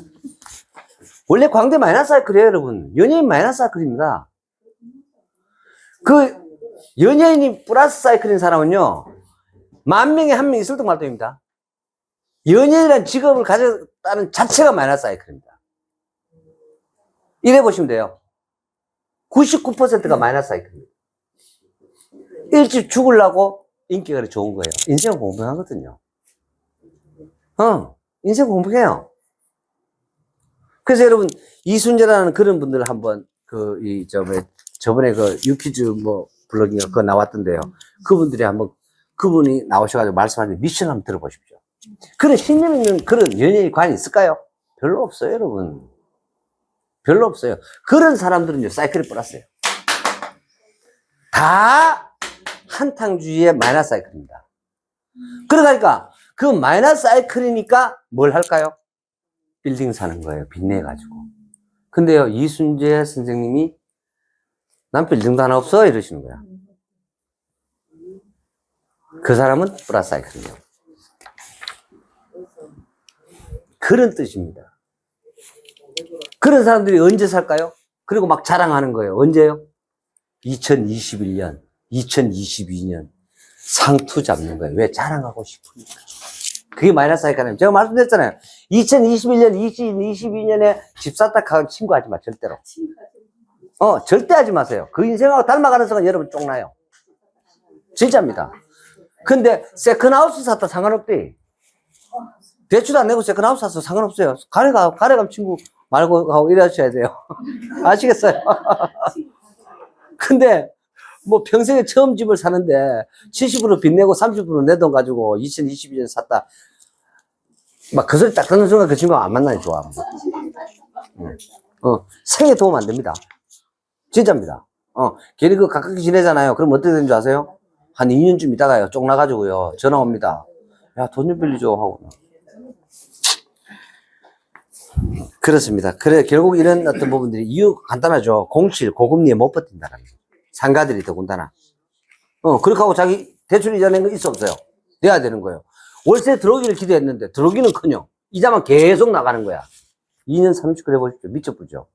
원래 광대 마이너스 사이클이에요, 여러분. 연예인 마이너스 사이클입니다. 그 연예인이 플러스 사이클인 사람은요, 10,000명에 1명 있을 때 말입니다. 연예인이라는 직업을 가졌다는 자체가 마이너스 사이클입니다. 이래 보시면 돼요. 99%가 마이너스 사이클입니다. 일찍 죽으려고 인기가 좋은 거예요. 인생은 공평하거든요. 인생 공평해요. 그래서 여러분, 이순재라는 그런 분들 한번, 저번에 유퀴즈 블로깅가 그거 나왔던데요. 그분이 나오셔가지고 말씀하신 미션 한번 들어보십시오. 그런 신념 있는 그런 연예인 관이 있을까요? 별로 없어요, 여러분. 별로 없어요. 그런 사람들은요, 사이클이 플러스예요. 다 한탕주의의 마이너스 사이클입니다. 그러니까, 그 마이너스 사이클이니까 뭘 할까요? 빌딩 사는 거예요. 빚내가지고. 근데요, 이순재 선생님이 난 빌딩도 하나 없어 이러시는 거야. 그 사람은 플러스 사이클이에요. 그런 뜻입니다. 그런 사람들이 언제 살까요? 그리고 막 자랑하는 거예요. 언제요? 2021년, 2022년 상투 잡는 거예요. 왜? 자랑하고 싶으니까. 그게 마이너스 사이클이에요. 제가 말씀드렸잖아요. 2021년, 2022년에 집 샀다 하고 친구하지 마, 절대로. 절대 하지 마세요. 그 인생하고 닮아가는 순간 여러분 쫑나요. 진짜입니다. 근데 세컨하우스 샀다 상관없대. 대출도 안 내고 세컨하우스 샀어 상관없어요. 가래감 친구 말고 하고 이러셔야 돼요. 아시겠어요? 근데 뭐 평생에 처음 집을 사는데 70% 빚내고 30% 내 돈 가지고 2022년 샀다. 막 그 소리 딱 듣는 순간 그 친구가 안 만나니 좋아. 생에 도움 안 됩니다. 진짜입니다. 괜히 가깝게 지내잖아요. 그럼 어떻게 되는 줄 아세요? 한 2년쯤 있다가요. 쫑나가지고요. 전화 옵니다. 야, 돈 좀 빌려줘. 하고. 그렇습니다. 그래, 결국 이런 어떤 부분들이 이유 간단하죠. 공실, 고금리에 못 버틴다는 거. 상가들이 더군다나. 그렇게 하고 자기 대출 이자 낸 거 있어 없어요? 내야 되는 거예요. 월세 들어오기를 기대했는데 들어오기는 커녕. 이자만 계속 나가는 거야. 2년 30개 해보십시오. 미쳐보죠.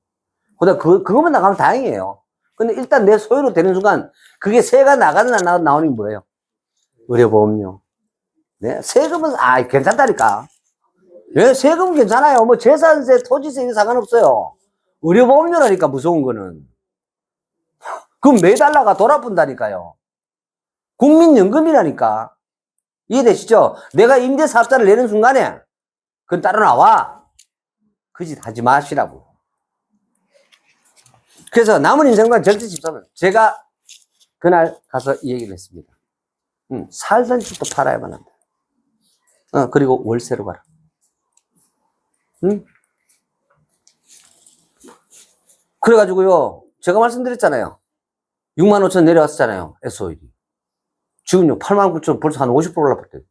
그것만 나가면 다행이에요. 근데 일단 내 소유로 되는 순간 그게 세가 나가든 안 나오는 게 뭐예요? 의료보험료. 네? 세금은, 괜찮다니까. 예, 세금은 괜찮아요. 뭐 재산세, 토지세 이거 상관없어요. 의료보험료라니까 무서운 거는. 그럼 매달라가 돌아본다니까요. 국민연금이라니까. 이해되시죠? 내가 임대사업자를 내는 순간에 그건 따로 나와. 그 짓 하지 마시라고. 그래서 남은 인생관 절대 집 사면 제가 그날 가서 이 얘기를 했습니다. 살던 집도 팔아야만 한다. 그리고 월세로 가라. 그래가지고요, 제가 말씀드렸잖아요. 65,000 내려왔었잖아요. SOE. 지금요, 89,000 벌써 한 50% 올라갔대요.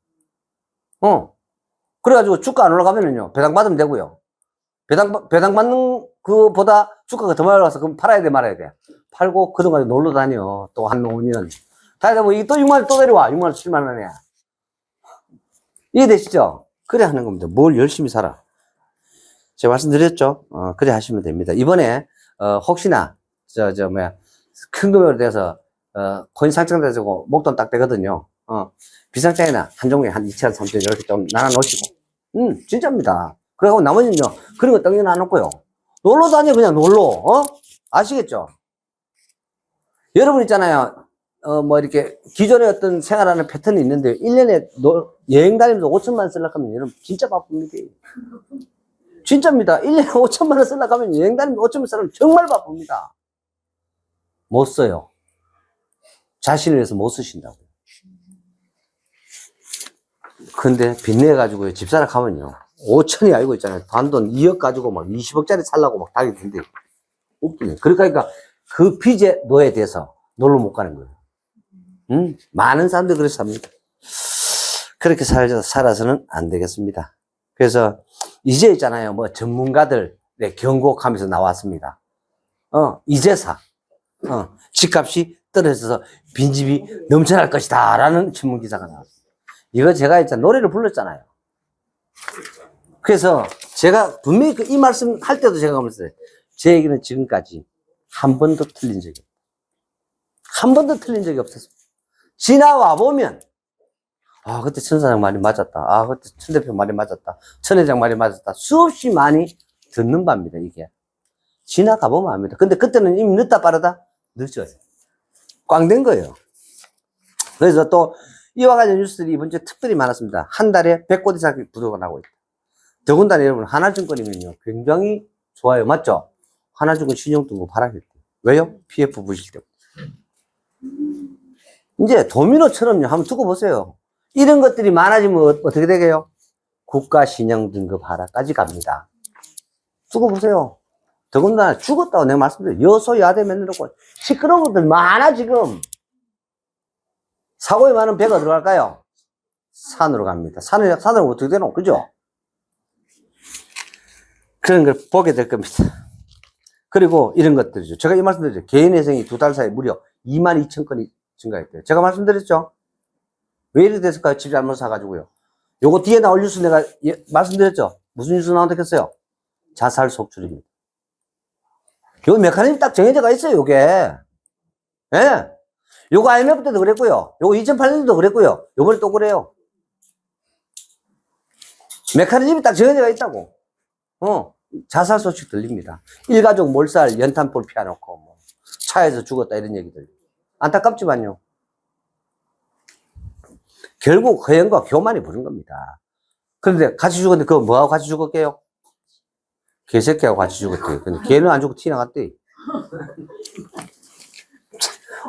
그래가지고 주가 안 올라가면은요, 배당받으면 되고요. 배당받는 그보다 주가가 더 많이 올라가서 그럼 팔아야 돼, 말아야 돼. 팔고 그동안 놀러 다녀. 또 한 5년. 다니다 보면 이게 또 6만원 또 내려와. 6만원, 7만원이야. 이해되시죠? 그래 하는 겁니다. 뭘 열심히 살아. 제가 말씀드렸죠? 그래 하시면 됩니다. 이번에, 혹시나, 큰 금액으로 돼서, 코인 상장돼가지고 목돈 딱 되거든요. 비상장이나 한 종류에 한 2,000, 3,000 이렇게 좀 나눠놓으시고. 진짜입니다. 그래갖고 나머지는요, 그런 거 떡이 나눠놓고요. 놀러 다녀, 그냥 놀러, 아시겠죠? 여러분 있잖아요. 이렇게 기존에 어떤 생활하는 패턴이 있는데, 1년에 여행 다니면서 5천만 쓰려고 하면 여러분 진짜 바쁩니다. 진짜입니다. 1년에 5천만 원 쓰려고 하면 여행 다니면서 5천만 쓰려면 정말 바쁩니다. 못 써요. 자신을 위해서 못 쓰신다고요. 근데 빚내가지고 집 사러 가면요. 5천이 알고 있잖아요. 단돈 2억 가지고 막 20억짜리 살라고 막 다니는데 텐데. 웃기네. 그러니까 그 빚에 노예 돼서 놀러 못 가는 거예요. 많은 사람들이 그래서 합니다. 그렇게 살아서는 안 되겠습니다. 그래서 이제 있잖아요. 뭐 전문가들의 경고하면서 나왔습니다. 이제사. 집값이 떨어져서 빈집이 넘쳐날 것이다. 라는 신문 기사가 나왔습니다. 이거 제가 있잖아. 노래를 불렀잖아요. 그래서 제가 분명히 이 말씀 할 때도 제가 그랬어요. 제 얘기는 지금까지 한 번도 틀린 적이 없다. 한 번도 틀린 적이 없었습니다. 지나와 보면, 그때 천 사장 말이 맞았다. 그때 천 대표 말이 맞았다. 천 회장 말이 맞았다. 수없이 많이 듣는 바입니다, 이게. 지나가 보면 압니다. 근데 그때는 이미 늦다 빠르다? 늦어요. 꽝 된 거예요. 그래서 또 이와 관련 뉴스들이 이번 주에 특별히 많았습니다. 한 달에 100곳 이상 부도가 나고 있다. 더군다나 여러분, 하나증권이면요, 굉장히 좋아요. 맞죠? 하나증권 신용등급 하락했대요. 왜요? PF 부실 때문에. 이제 도미노처럼요, 한번 두고 보세요. 이런 것들이 많아지면 어떻게 되게요? 국가 신용등급 하락까지 갑니다. 두고 보세요. 더군다나 죽었다고 내가 말씀드려요. 여소야대 만들었고 시끄러운 것들 많아 지금. 사고에 많은 배가 들어갈까요? 산으로 갑니다. 산으로 어떻게 되노? 그죠? 그런 걸 보게 될 겁니다. 그리고 이런 것들이죠. 제가 이 말씀드렸죠. 개인 회생이 2달 사이에 무려 22,000건이 증가했대요. 제가 말씀드렸죠. 왜 이렇게 됐을까요? 집 잘못 사가지고요. 요거 뒤에 나올 뉴스 내가 말씀드렸죠. 무슨 뉴스 나온다고 했어요? 자살 속출입니다. 요 메커니즘 딱 정해져가 있어요, 요게. 예. 요거 IMF 때도 그랬고요. 요거 2008년도 그랬고요. 요번에 또 그래요. 메커니즘이 딱 정해져가 있다고. 자살 소식 들립니다. 일가족 몰살, 연탄불 피워놓고, 뭐, 차에서 죽었다, 이런 얘기들. 안타깝지만요. 결국 허영과 교만이 부른 겁니다. 그런데 같이 죽었는데 그거 뭐하고 같이 죽었게요? 개새끼하고 같이 죽었대요. 근데 걔는 안 죽고 티 나갔대.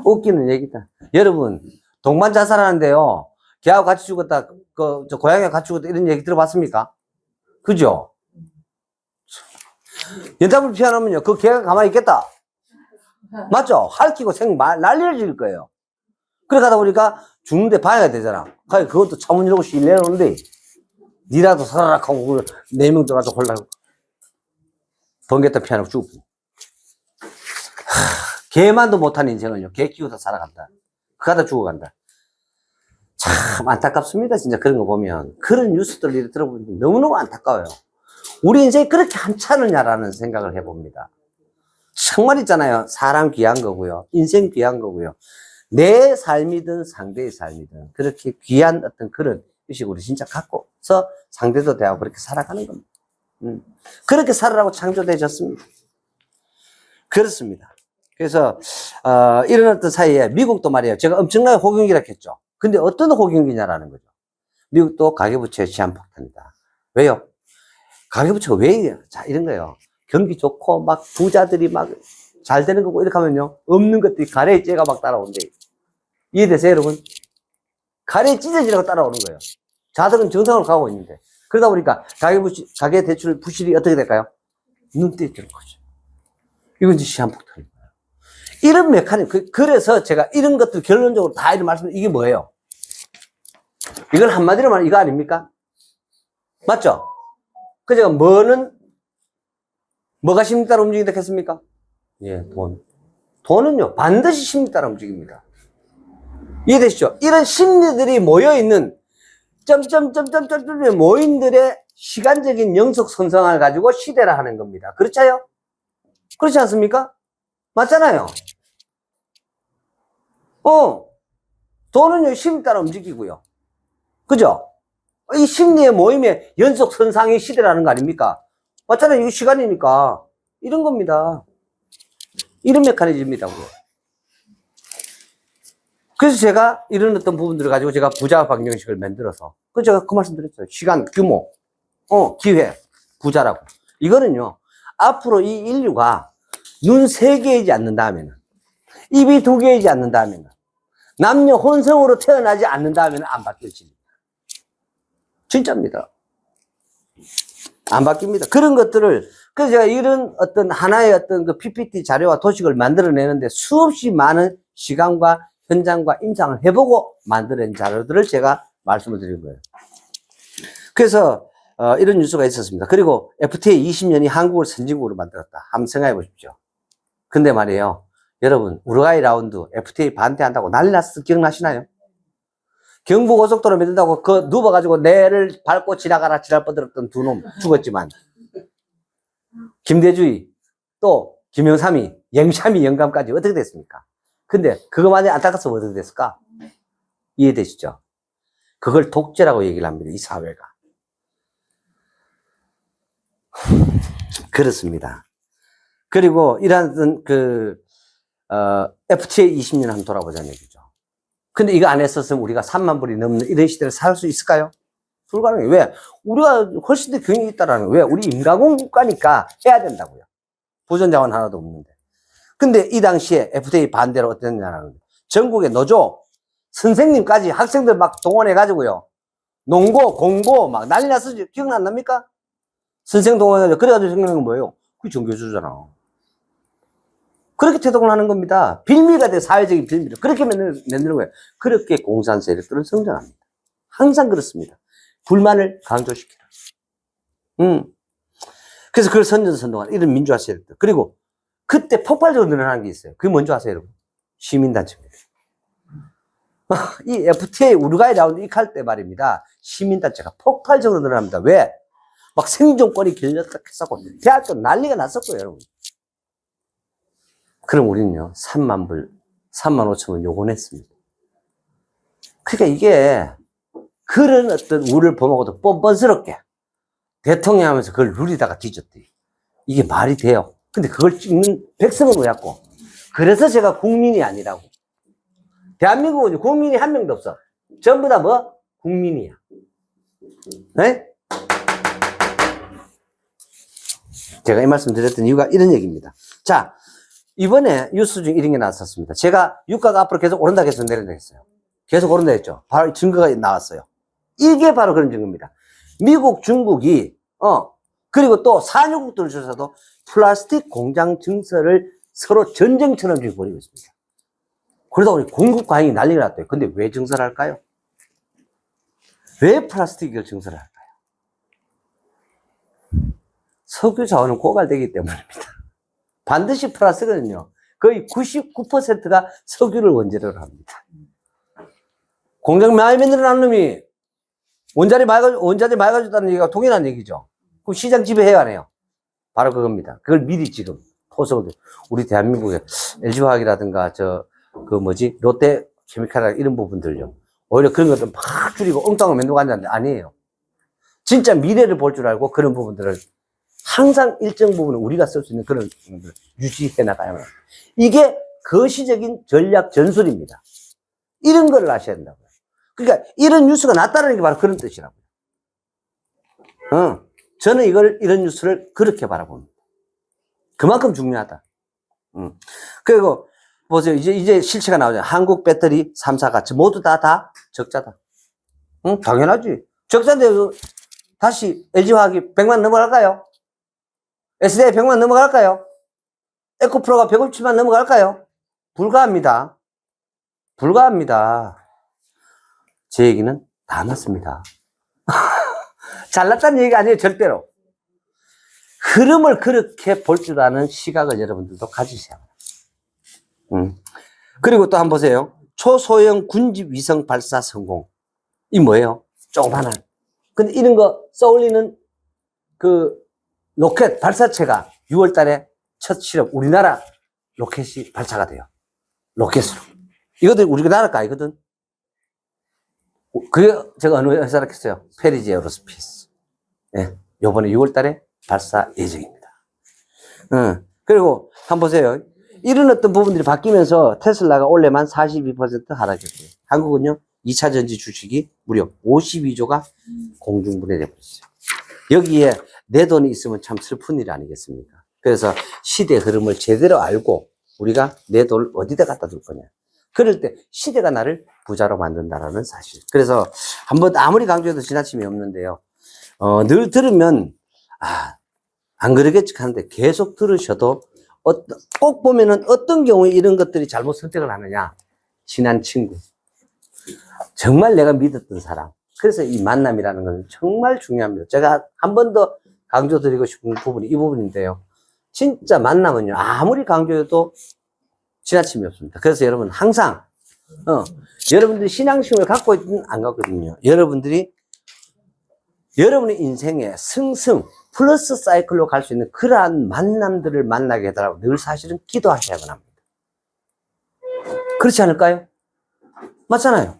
웃기는 얘기다. 여러분, 동반 자살하는데요. 걔하고 같이 죽었다, 저 고양이하고 같이 죽었다, 이런 얘기 들어봤습니까? 그죠? 연탄불 피워놓으면요, 그 걔가 가만히 있겠다. 맞죠? 핥히고 난리를 지을 거예요. 그래 가다 보니까 죽는데 봐야 되잖아. 그것도 차문이라고 내놓는데, 니라도 살아라 하고, 4명 들어가서 홀라고. 번개다 피워놓고 죽고. 개만도 못한 인생을요, 개 키우다 살아간다. 그가다 죽어간다. 참 안타깝습니다, 진짜 그런 거 보면. 그런 뉴스들 들어보면 너무너무 안타까워요. 우리 인생이 그렇게 한찮으냐라는 생각을 해봅니다. 정말 있잖아요. 사람 귀한 거고요. 인생 귀한 거고요. 내 삶이든 상대의 삶이든 그렇게 귀한 어떤 그런 의식을 우리 진짜 갖고서 상대도 대하고 그렇게 살아가는 겁니다. 그렇게 살으라고 창조되어졌습니다. 그렇습니다. 그래서 이런 어떤 사이에 미국도 말이에요. 제가 엄청나게 호경기라고 했죠. 근데 어떤 호경기냐라는 거죠. 미국도 가계부채 시한폭탄이다. 왜요? 가계부채가 왜 이래요? 자, 이런 거예요. 경기 좋고 막 부자들이 막 잘 되는 거고 이렇게 하면요, 없는 것들이 가래에 째가 막 따라온대. 이해되세요, 여러분? 가래에 찢어지라고 따라오는 거예요. 자석은 정상으로 가고 있는데. 그러다 보니까 가계 대출 부실이 어떻게 될까요? 눈대에 뜨는 거죠. 이건 이제 시한폭탄인 거예요. 이런 메커니즘. 그래서 제가 이런 것들 결론적으로 다 이런 말씀, 이게 뭐예요? 이걸 한마디로 말하면 이거 아닙니까? 맞죠? 그 제가 뭐가 심리 따라 움직인다 했습니까? 예, 돈은요, 반드시 심리 따라 움직입니다. 이해되시죠? 이런 심리들이 모여있는, 모인들의 시간적인 영속 선상을 가지고 시대라 하는 겁니다. 그렇죠? 그렇지 않습니까? 맞잖아요. 돈은요, 심리 따라 움직이고요. 그죠? 이 심리의 모임의 연속 선상의 시대라는 거 아닙니까? 맞잖아요. 이거 시간이니까. 이런 겁니다. 이런 메커니즘이라고요. 그래서 제가 이런 어떤 부분들을 가지고 제가 부자 방정식을 만들어서, 제가 그 말씀 드렸어요. 시간, 규모, 기회, 부자라고. 이거는요, 앞으로 이 인류가 눈 3개이지 않는다면은, 입이 2개이지 않는다면은, 남녀 혼성으로 태어나지 않는다면은 안 바뀔 짓입니다. 진짜입니다. 안 바뀝니다. 그런 것들을, 그래서 제가 이런 어떤 하나의 어떤 그 PPT 자료와 도식을 만들어내는데 수없이 많은 시간과 현장과 임상을 해보고 만들어낸 자료들을 제가 말씀을 드린 거예요. 그래서 이런 뉴스가 있었습니다. 그리고 FTA 20년이 한국을 선진국으로 만들었다. 한번 생각해 보십시오. 근데 말이에요. 여러분, 우루과이 라운드 FTA 반대한다고 난리 났어. 기억나시나요? 경부고속도로 만든다고 그 누워가지고 내를 밟고 지나가라 지랄 뻗들었던 두 놈 죽었지만 김대주의 또 김영삼이 영삼이 영감까지 어떻게 됐습니까? 근데 그거만이 안타까워서 어떻게 됐을까? 이해되시죠? 그걸 독재라고 얘기를 합니다. 이 사회가. 그렇습니다. 그리고 이러한 FTA 20년 한번 돌아보자는 얘기죠. 근데 이거 안 했었으면 우리가 3만 불이 넘는 이런 시대를 살 수 있을까요? 불가능해요. 왜? 우리가 훨씬 더 경영이 있다라는 거예요. 왜? 우리 인가공 국가니까 해야 된다고요. 보존 자원 하나도 없는데. 근데 이 당시에 FTA 반대로 어땠냐라는 거예요. 전국의 노조, 선생님까지 학생들 막 동원해가지고요. 농고, 공고 막 난리 났었죠. 기억 안 납니까? 선생 동원해가지고. 그래가지고 생각난 건 뭐예요? 그게 정교조잖아. 그렇게 태동을 하는 겁니다. 빌미가 돼, 사회적인 빌미를. 그렇게 만드는 거예요. 그렇게 공산 세력들은 성장합니다. 항상 그렇습니다. 불만을 강조시키라. 그래서 그걸 선전선동하는 이런 민주화 세력들. 그리고 그때 폭발적으로 늘어나는 게 있어요. 그게 뭔지 아세요, 여러분? 시민단체입니다. 이 FTA 우루과이 라운드 이할 때 말입니다. 시민단체가 폭발적으로 늘어납니다. 왜? 막 생존권이 길렸다 했었고, 대학교 난리가 났었고요, 여러분. 그럼 우리는요, 3만 불, 3만 5천 원 요건 했습니다. 그러니까 이게, 그런 어떤 우를 범하고도 뻔뻔스럽게 대통령 하면서 그걸 누리다가 뒤졌대. 이게 말이 돼요. 근데 그걸 찍는 백성은 왜 왔고? 그래서 제가 국민이 아니라고. 대한민국은 국민이 한 명도 없어. 전부 다 뭐? 국민이야. 네? 제가 이 말씀 드렸던 이유가 이런 얘기입니다. 자, 이번에 뉴스 중 이런 게 나왔었습니다. 제가 유가가 앞으로 계속 오른다 해서 내린다 했어요. 계속 오른다 했죠. 바로 증거가 나왔어요. 이게 바로 그런 증거입니다. 미국, 중국이, 그리고 또 산유국들 중에서도 플라스틱 공장 증설을 서로 전쟁처럼 지금 벌이고 있습니다. 그러다 보니 공급 과잉이 난리가 났대요. 근데 왜 증설할까요? 왜 플라스틱을 증설을 할까요? 석유 자원은 고갈되기 때문입니다. 반드시 플라스틱은요, 거의 99%가 석유를 원재료로 합니다. 공장 많이 만들어놓은 놈이 원자리 맑아졌다는 얘기가 동일한 얘기죠. 그럼 시장 지배해야 하네요. 바로 그겁니다. 그걸 미리 지금 포석을, 우리 대한민국의 LG화학이라든가 롯데 케미칼 이런 부분들요. 오히려 그런 것들 막 줄이고 엉뚱한 거 만들고 앉았는데 아니에요. 진짜 미래를 볼 줄 알고 그런 부분들을 항상 일정 부분은 우리가 쓸 수 있는 그런 부분들을 유지해 나가야 합니다. 이게 거시적인 전략 전술입니다. 이런 걸 아셔야 된다고요. 그러니까 이런 뉴스가 났다는 게 바로 그런 뜻이라고요. 저는 이런 뉴스를 그렇게 바라봅니다. 그만큼 중요하다. 그리고 보세요. 이제 실체가 나오잖아요. 한국 배터리 3사 가치 모두 다 적자다. 당연하지. 적자인데 다시 LG화학이 100만 넘어갈까요? SDI 100만 넘어갈까요? 에코프로가 157만 넘어갈까요? 불가합니다. 불가합니다. 제 얘기는 다 맞습니다. 잘났다는 얘기가 아니에요, 절대로. 흐름을 그렇게 볼 줄 아는 시각을 여러분들도 가지세요. 그리고 또 한번 보세요. 초소형 군집 위성 발사 성공. 이 뭐예요? 조그만한. 근데 이런 거 쏘올리는 그 로켓 발사체가 6월 달에 첫 실험, 우리나라 로켓이 발사가 돼요. 로켓으로. 이것도 우리나라 거 아니거든. 그게 제가 어느 회사를 했어요? 페리지 에어로스페이스. 예. 요번에 6월 달에 발사 예정입니다. 그리고 한번 보세요. 이런 어떤 부분들이 바뀌면서 테슬라가 올해만 42% 하락했고요. 한국은요, 2차 전지 주식이 무려 52조가 공중분해돼 버렸어요. 여기에 내 돈이 있으면 참 슬픈 일 아니겠습니까? 그래서 시대 흐름을 제대로 알고 우리가 내 돈을 어디다 갖다 둘 거냐. 그럴 때 시대가 나를 부자로 만든다라는 사실. 그래서 한번 아무리 강조해도 지나침이 없는데요. 늘 들으면, 안 그러겠지 하는데 계속 들으셔도 꼭 보면은 어떤 경우에 이런 것들이 잘못 선택을 하느냐. 친한 친구. 정말 내가 믿었던 사람. 그래서 이 만남이라는 건 정말 중요합니다. 제가 한 번 더 강조드리고 싶은 부분이 이 부분인데요. 진짜 만남은요, 아무리 강조해도 지나침이 없습니다. 그래서 여러분 항상 여러분들이 신앙심을 갖고 있든 안 갖거든요. 여러분들이 여러분의 인생에 승승 플러스 사이클로 갈 수 있는 그러한 만남들을 만나게 해달라고 늘 사실은 기도하셔야만 합니다. 그렇지 않을까요? 맞잖아요.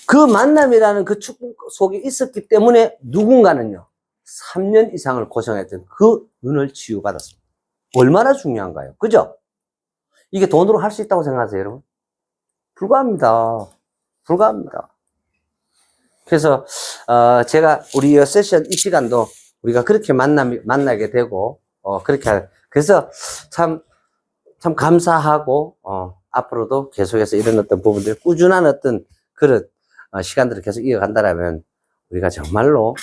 그 만남이라는 그 축복 속에 있었기 때문에 누군가는요 3년 이상을 고생했던 그 눈을 치유받았습니다. 얼마나 중요한가요? 그죠? 이게 돈으로 할 수 있다고 생각하세요, 여러분? 불가합니다. 불가합니다. 그래서 제가 우리 이 세션 이 시간도 우리가 그렇게 만나게 되고 그렇게 그래서 참 감사하고 앞으로도 계속해서 이런 어떤 부분들 꾸준한 어떤 그런 시간들을 계속 이어간다라면 우리가 정말로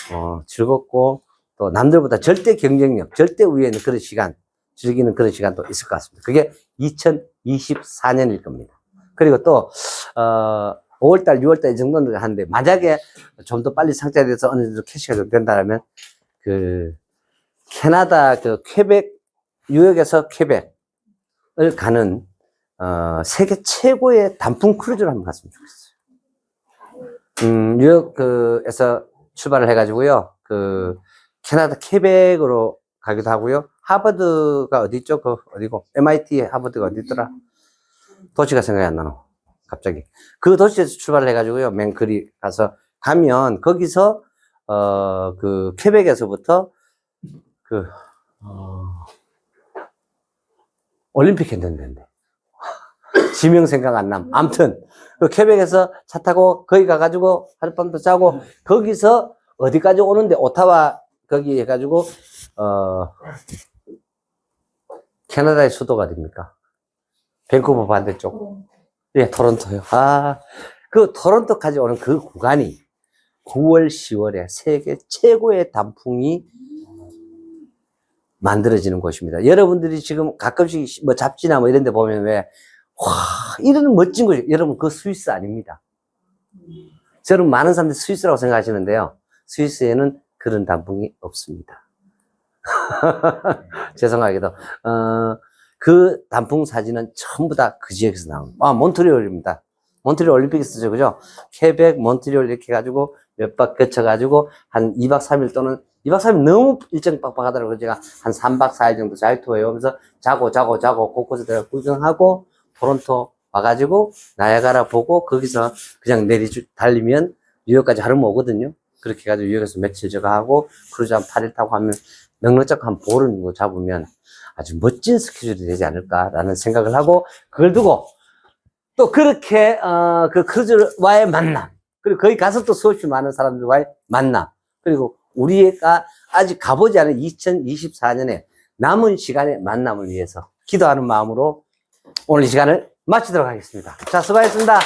즐겁고 또 남들보다 절대 경쟁력, 절대 위에 있는 그런 시간 즐기는 그런 시간도 있을 것 같습니다. 그게 2024년일 겁니다. 그리고 또 5월달, 6월달 이 정도는 하는데 만약에 좀 더 빨리 상장돼서 어느 정도 캐시가 좀 된다면 그 캐나다 그 퀘벡 뉴욕에서 퀘벡을 가는 세계 최고의 단풍 크루즈를 한번 갔으면 좋겠어요. 뉴욕에서 출발을 해가지고요. 그 캐나다 퀘벡으로 가기도 하고요. 하버드가 어디 있죠? 그 어디고? MIT 하버드가 어디 있더라? 도시가 생각이 안 나노. 갑자기. 그 도시에서 출발을 해가지고요. 맨그리 가서 가면 거기서 그 퀘벡에서부터 그 올림픽 했는데 지명 생각 안 남. 아무튼 그 퀘벡에서 차 타고 거기 가가지고 하룻밤도 자고 거기서 어디까지 오는데 오타와 거기 해가지고 캐나다의 수도가 어딥니까? 밴쿠버 반대쪽. 예, 토론토요. 그 토론토까지 오는 그 구간이 9월, 10월에 세계 최고의 단풍이 만들어지는 곳입니다. 여러분들이 지금 가끔씩 뭐 잡지나 뭐 이런 데 보면 왜, 와, 이런 멋진 곳이, 여러분, 그 스위스 아닙니다. 저는 많은 사람들이 스위스라고 생각하시는데요. 스위스에는 그런 단풍이 없습니다. 죄송하게도. 그 단풍 사진은 전부 다 그 지역에서 나옵니다. 몬트리올입니다. 몬트리올 올림픽 있었죠, 그죠? 퀘벡, 몬트리올 이렇게 해가지고 몇 박 거쳐가지고 한 2박 3일 또는 2박 3일 너무 일정 빡빡하더라고요. 제가 한 3박 4일 정도 잘 투어해 오면서 자고 곳곳에 들어가 구경하고 토론토 와가지고 나야가라 보고 거기서 그냥 달리면 뉴욕까지 하루 오거든요. 그렇게 해가지고 뉴욕에서 며칠 저거 하고 크루즈 한 8일 타고 하면 넉넉적 한 보름 정도 잡으면 아주 멋진 스케줄이 되지 않을까라는 생각을 하고 그걸 두고 또 그렇게 그 크루즈와의 만남 그리고 거기 가서 또 수없이 많은 사람들과의 만남 그리고 우리가 아직 가보지 않은 2024년에 남은 시간의 만남을 위해서 기도하는 마음으로 오늘 이 시간을 마치도록 하겠습니다. 자, 수고하셨습니다.